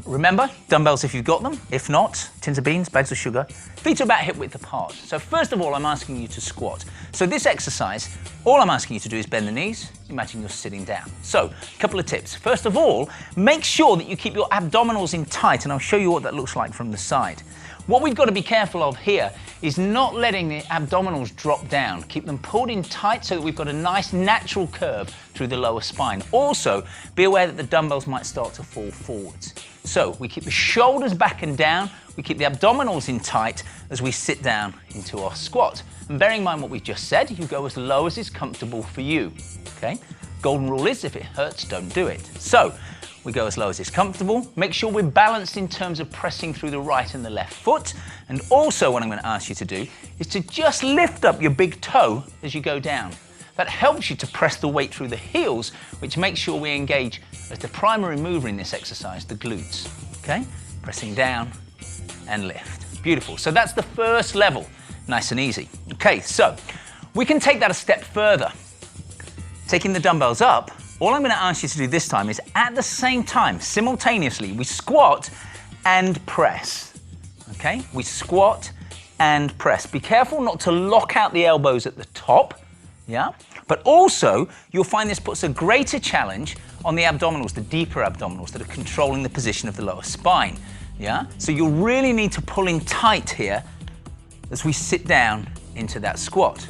Remember, dumbbells if you've got them. If not, tins of beans, bags of sugar. Feet are about hip width apart. So first of all, I'm asking you to squat. So this exercise, all I'm asking you to do is bend the knees. Imagine you're sitting down. So, a couple of tips. First of all, make sure that you keep your abdominals in tight, and I'll show you what that looks like from the side. What we've got to be careful of here is not letting the abdominals drop down. Keep them pulled in tight so that we've got a nice natural curve through the lower spine. Also, be aware that the dumbbells might start to fall forwards. So we keep the shoulders back and down, we keep the abdominals in tight as we sit down into our squat. And bearing in mind what we've just said, you go as low as is comfortable for you, okay? Golden rule is if it hurts, don't do it. So, we go as low as is comfortable. Make sure we're balanced in terms of pressing through the right and the left foot. And also what I'm going to ask you to do is to just lift up your big toe as you go down. That helps you to press the weight through the heels, which makes sure we engage as the primary mover in this exercise, the glutes, okay? Pressing down and lift. Beautiful. So that's the first level, nice and easy. Okay, so we can take that a step further. Taking the dumbbells up, all I'm going to ask you to do this time is at the same time, simultaneously, we squat and press, okay? We squat and press. Be careful not to lock out the elbows at the top, yeah? But also, you'll find this puts a greater challenge on the abdominals, the deeper abdominals that are controlling the position of the lower spine, yeah? So you'll really need to pull in tight here as we sit down into that squat.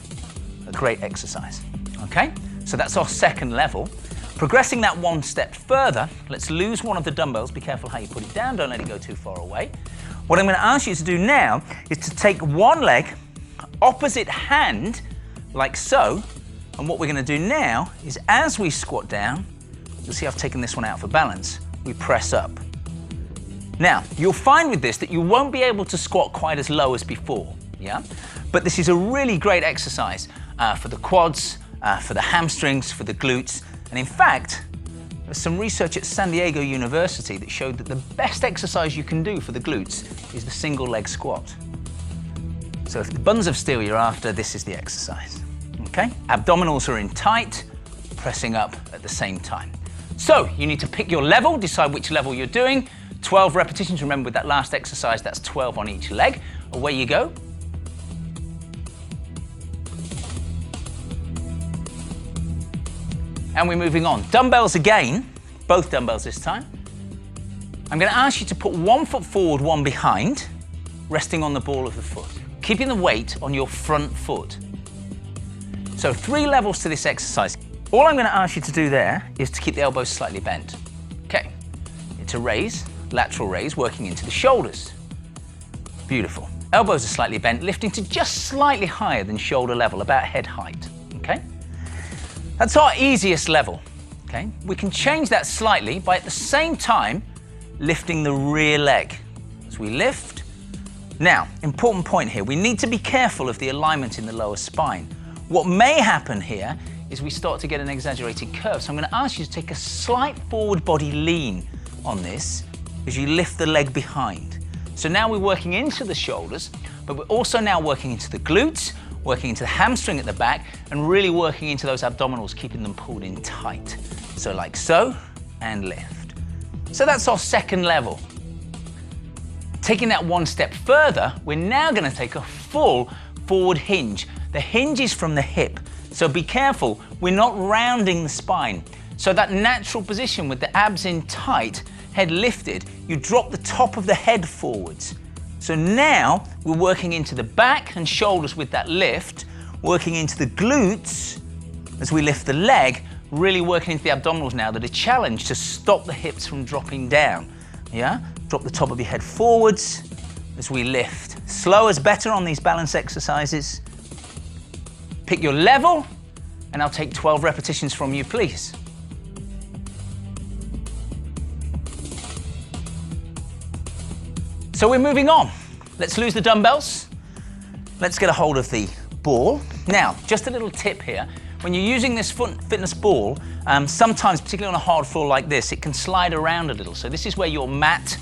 A great exercise, okay? So that's our second level. Progressing that one step further, let's lose one of the dumbbells. Be careful how you put it down, don't let it go too far away. What I'm going to ask you to do now is to take one leg, opposite hand, like so, and what we're going to do now is as we squat down, you'll see I've taken this one out for balance, we press up. Now, you'll find with this that you won't be able to squat quite as low as before, yeah? But this is a really great exercise for the quads, for the hamstrings, for the glutes, and in fact, there's some research at San Diego University that showed that the best exercise you can do for the glutes is the single leg squat. So if the buns of steel you're after, this is the exercise, okay? Abdominals are in tight, pressing up at the same time. So you need to pick your level, decide which level you're doing. 12 repetitions, remember with that last exercise, that's 12 on each leg. Away you go. And we're moving on. Dumbbells again, both dumbbells this time. I'm going to ask you to put one foot forward, one behind, resting on the ball of the foot, keeping the weight on your front foot. So 3 levels to this exercise. All I'm going to ask you to do there is to keep the elbows slightly bent. Okay, it's a raise, lateral raise, working into the shoulders. Beautiful. Elbows are slightly bent, lifting to just slightly higher than shoulder level, about head height, okay? That's our easiest level, okay? We can change that slightly by at the same time lifting the rear leg. As we lift. Now, important point here, we need to be careful of the alignment in the lower spine. What may happen here is we start to get an exaggerated curve. So I'm going to ask you to take a slight forward body lean on this as you lift the leg behind. So now we're working into the shoulders, but we're also now working into the glutes, working into the hamstring at the back, and really working into those abdominals, keeping them pulled in tight. So like so, and lift. So that's our second level. Taking that one step further, we're now going to take a full forward hinge. The hinge is from the hip, so be careful, we're not rounding the spine. So that natural position with the abs in tight, head lifted, you drop the top of the head forwards. So now we're working into the back and shoulders with that lift, working into the glutes as we lift the leg, really working into the abdominals now that are challenged to stop the hips from dropping down. Yeah? Drop the top of your head forwards as we lift. Slow is better on these balance exercises. Pick your level, and I'll take 12 repetitions from you, please. So we're moving on. Let's lose the dumbbells. Let's get a hold of the ball. Now, just a little tip here. When you're using this fitness ball, sometimes, particularly on a hard floor like this, it can slide around a little. So this is where your mat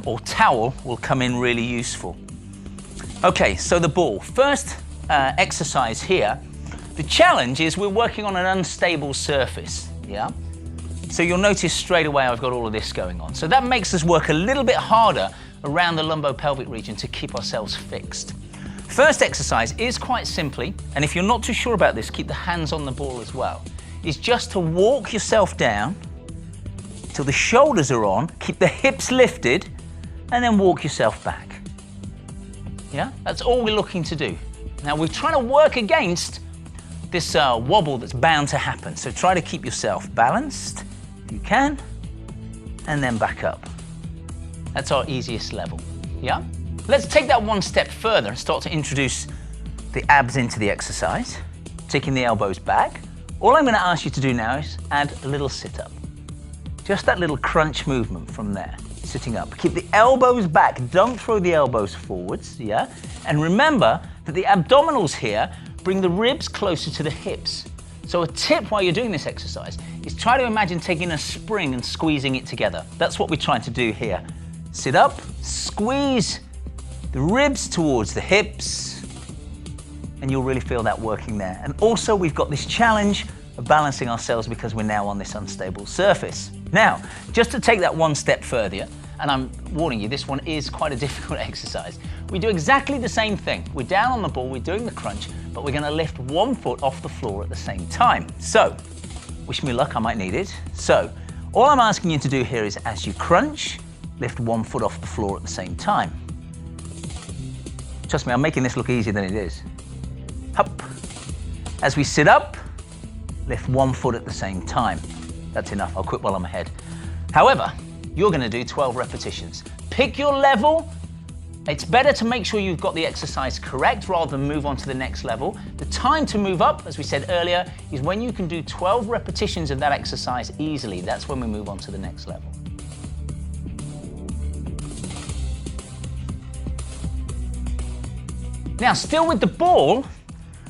or towel will come in really useful. Okay, so the ball. First exercise here. The challenge is we're working on an unstable surface, yeah? So you'll notice straight away I've got all of this going on. So that makes us work a little bit harder around the lumbopelvic region to keep ourselves fixed. First exercise is quite simply, and if you're not too sure about this, keep the hands on the ball as well, is just to walk yourself down till the shoulders are on, keep the hips lifted, and then walk yourself back. Yeah, that's all we're looking to do. Now we're trying to work against this wobble that's bound to happen. So try to keep yourself balanced, if you can, and then back up. That's our easiest level, yeah? Let's take that one step further and start to introduce the abs into the exercise, taking the elbows back. All I'm gonna ask you to do now is add a little sit-up. Just that little crunch movement from there, sitting up. Keep the elbows back, don't throw the elbows forwards, yeah? And remember that the abdominals here bring the ribs closer to the hips. So a tip while you're doing this exercise is try to imagine taking a spring and squeezing it together. That's what we're trying to do here. Sit up, squeeze the ribs towards the hips, and you'll really feel that working there. And also we've got this challenge of balancing ourselves because we're now on this unstable surface. Now, just to take that one step further, and I'm warning you, this one is quite a difficult exercise. We do exactly the same thing. We're down on the ball, we're doing the crunch, but we're gonna lift one foot off the floor at the same time. So, wish me luck, I might need it. So, all I'm asking you to do here is as you crunch, lift one foot off the floor at the same time. Trust me, I'm making this look easier than it is. Up. As we sit up, lift one foot at the same time. That's enough, I'll quit while I'm ahead. However, you're gonna do 12 repetitions. Pick your level. It's better to make sure you've got the exercise correct rather than move on to the next level. The time to move up, as we said earlier, is when you can do 12 repetitions of that exercise easily. That's when we move on to the next level. Now, still with the ball,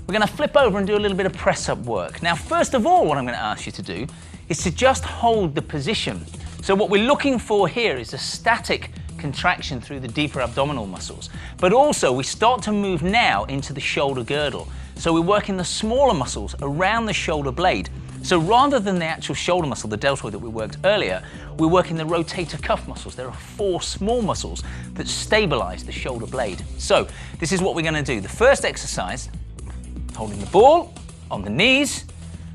we're gonna flip over and do a little bit of press-up work. Now, first of all, what I'm gonna ask you to do is to just hold the position. So what we're looking for here is a static contraction through the deeper abdominal muscles. But also, we start to move now into the shoulder girdle. So we're working the smaller muscles around the shoulder blade. So rather than the actual shoulder muscle, the deltoid that we worked earlier, we're working the rotator cuff muscles. There are 4 small muscles that stabilize the shoulder blade. So this is what we're gonna do. The first exercise, holding the ball on the knees,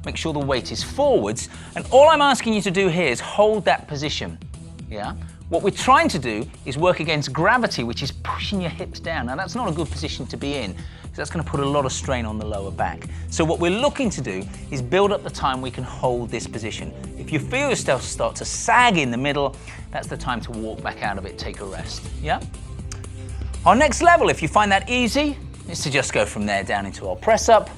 make sure the weight is forwards, and all I'm asking you to do here is hold that position, yeah? What we're trying to do is work against gravity, which is pushing your hips down. Now that's not a good position to be in, because that's gonna put a lot of strain on the lower back. So what we're looking to do is build up the time we can hold this position. If you feel yourself start to sag in the middle, that's the time to walk back out of it, take a rest, yeah? Our next level, if you find that easy, is to just go from there down into our press up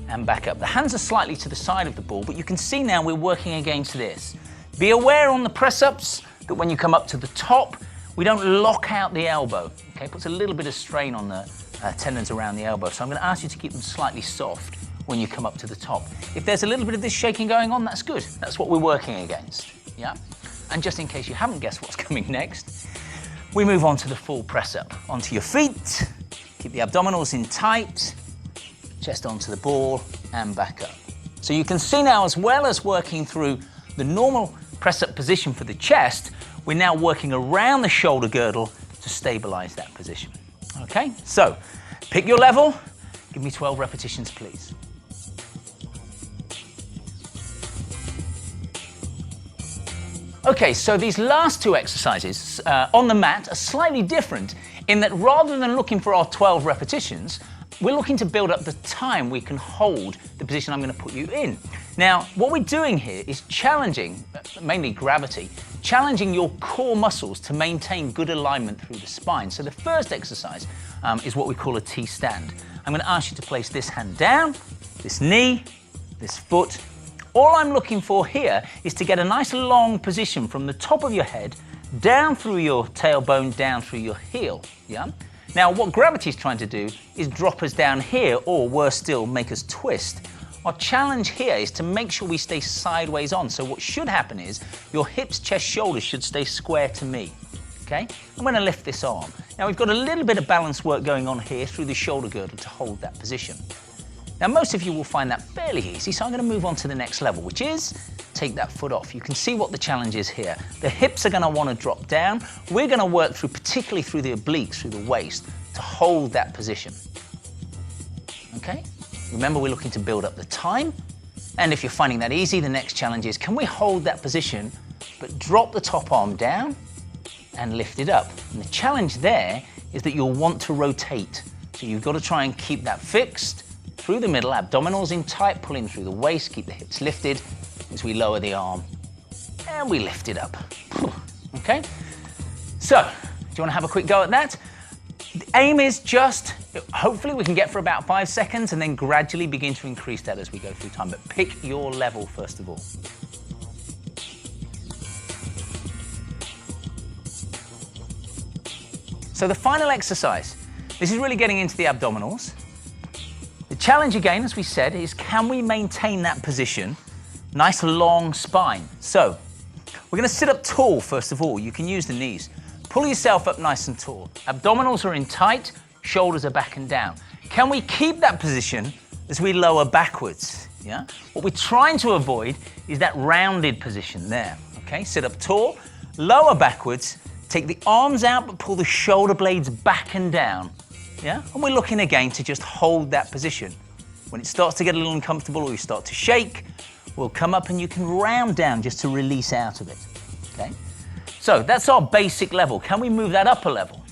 and back up. The hands are slightly to the side of the ball, but you can see now we're working against this. Be aware on the press ups that when you come up to the top, we don't lock out the elbow. Okay, it puts a little bit of strain on the tendons around the elbow. So I'm going to ask you to keep them slightly soft when you come up to the top. If there's a little bit of this shaking going on, that's good. That's what we're working against. Yeah. And just in case you haven't guessed what's coming next, we move on to the full press up. Onto your feet, keep the abdominals in tight, chest onto the ball and back up. So you can see now, as well as working through the normal press-up position for the chest, we're now working around the shoulder girdle to stabilize that position. Okay, so pick your level, give me 12 repetitions, please. Okay, so these last 2 exercises on the mat are slightly different in that rather than looking for our 12 repetitions, we're looking to build up the time we can hold the position I'm going to put you in. Now, what we're doing here is challenging, mainly gravity, challenging your core muscles to maintain good alignment through the spine. So the first exercise is what we call a T-stand. I'm going to ask you to place this hand down, this knee, this foot. All I'm looking for here is to get a nice long position from the top of your head, down through your tailbone, down through your heel, yeah? Now, what gravity is trying to do is drop us down here, or worse still, make us twist. Our challenge here is to make sure we stay sideways on. So what should happen is your hips, chest, shoulders should stay square to me, okay? I'm going to lift this arm. Now, we've got a little bit of balance work going on here through the shoulder girdle to hold that position. Now, most of you will find that fairly easy, so I'm going to move on to the next level, which is take that foot off. You can see what the challenge is here. The hips are going to want to drop down. We're going to work through, particularly through the obliques, through the waist, to hold that position. Okay? Remember, we're looking to build up the time. And if you're finding that easy, the next challenge is, can we hold that position, but drop the top arm down and lift it up? And the challenge there is that you'll want to rotate. So you've got to try and keep that fixed through the middle, abdominals in tight, pulling through the waist, keep the hips lifted as we lower the arm and we lift it up. Okay? So, do you want to have a quick go at that? The aim is just, hopefully we can get for about 5 seconds and then gradually begin to increase that as we go through time. But pick your level first of all. So the final exercise, this is really getting into the abdominals. The challenge again, as we said, is can we maintain that position? Nice long spine. So we're going to sit up tall first of all. You can use the knees. Pull yourself up nice and tall. Abdominals are in tight, shoulders are back and down. Can we keep that position as we lower backwards? Yeah? What we're trying to avoid is that rounded position there. Okay, sit up tall, lower backwards, take the arms out but pull the shoulder blades back and down. Yeah? And we're looking again to just hold that position. When it starts to get a little uncomfortable or you start to shake, we'll come up and you can round down just to release out of it. Okay? So that's our basic level. Can we move that up a level?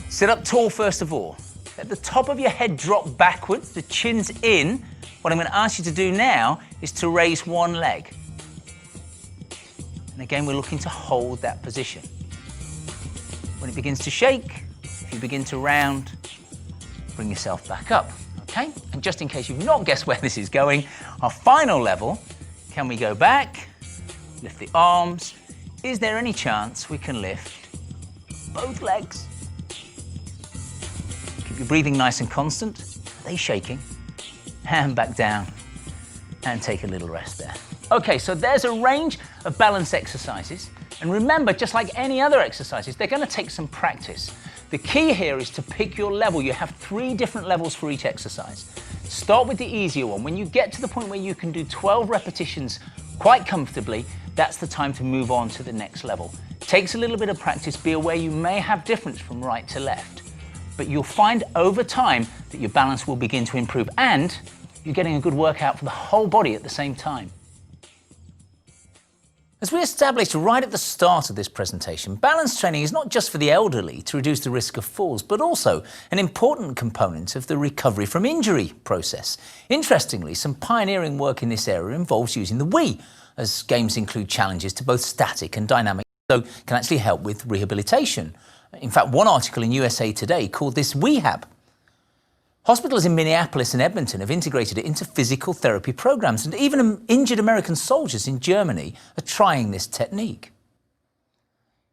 Sit up tall first of all. Let the top of your head drop backwards, the chin's in. What I'm going to ask you to do now is to raise one leg. And again, we're looking to hold that position. When it begins to shake, if you begin to round, bring yourself back up, okay? And just in case you've not guessed where this is going, our final level, can we go back, lift the arms? Is there any chance we can lift both legs? Keep your breathing nice and constant. Are they shaking? And back down and take a little rest there. Okay, so there's a range of balance exercises. And remember, just like any other exercises, they're going to take some practice. The key here is to pick your level. You have 3 different levels for each exercise. Start with the easier one. When you get to the point where you can do 12 repetitions quite comfortably, that's the time to move on to the next level. Takes a little bit of practice. Be aware you may have difference from right to left. But you'll find over time that your balance will begin to improve and you're getting a good workout for the whole body at the same time. As we established right at the start of this presentation, balance training is not just for the elderly to reduce the risk of falls, but also an important component of the recovery from injury process. Interestingly, some pioneering work in this area involves using the Wii, as games include challenges to both static and dynamic, so can actually help with rehabilitation. In fact, one article in USA Today called this Rehab. Hospitals in Minneapolis and Edmonton have integrated it into physical therapy programs, and even injured American soldiers in Germany are trying this technique.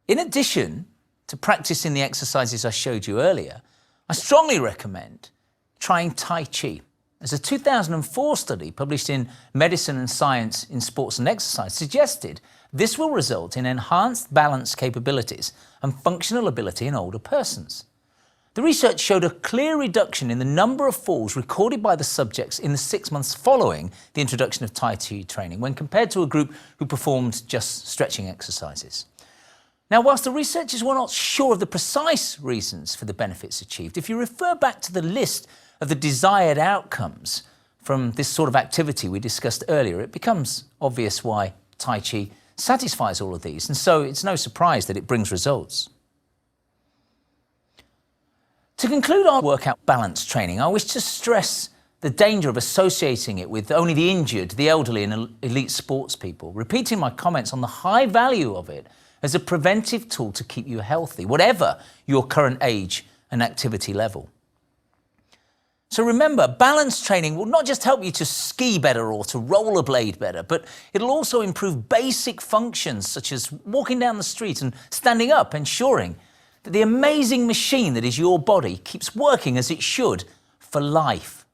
In addition to practicing the exercises I showed you earlier, I strongly recommend trying Tai Chi. As a 2004 study published in Medicine and Science in Sports and Exercise suggested, this will result in enhanced balance capabilities and functional ability in older persons. The research showed a clear reduction in the number of falls recorded by the subjects in the 6 months following the introduction of Tai Chi training when compared to a group who performed just stretching exercises. Now, whilst the researchers were not sure of the precise reasons for the benefits achieved, if you refer back to the list of the desired outcomes from this sort of activity we discussed earlier, it becomes obvious why Tai Chi satisfies all of these, and so it's no surprise that it brings results. To conclude our workout balance training, I wish to stress the danger of associating it with only the injured, the elderly and elite sports people, repeating my comments on the high value of it as a preventive tool to keep you healthy, whatever your current age and activity level. So remember, balance training will not just help you to ski better or to rollerblade better, but it'll also improve basic functions such as walking down the street and standing up, ensuring that the amazing machine that is your body keeps working as it should for life.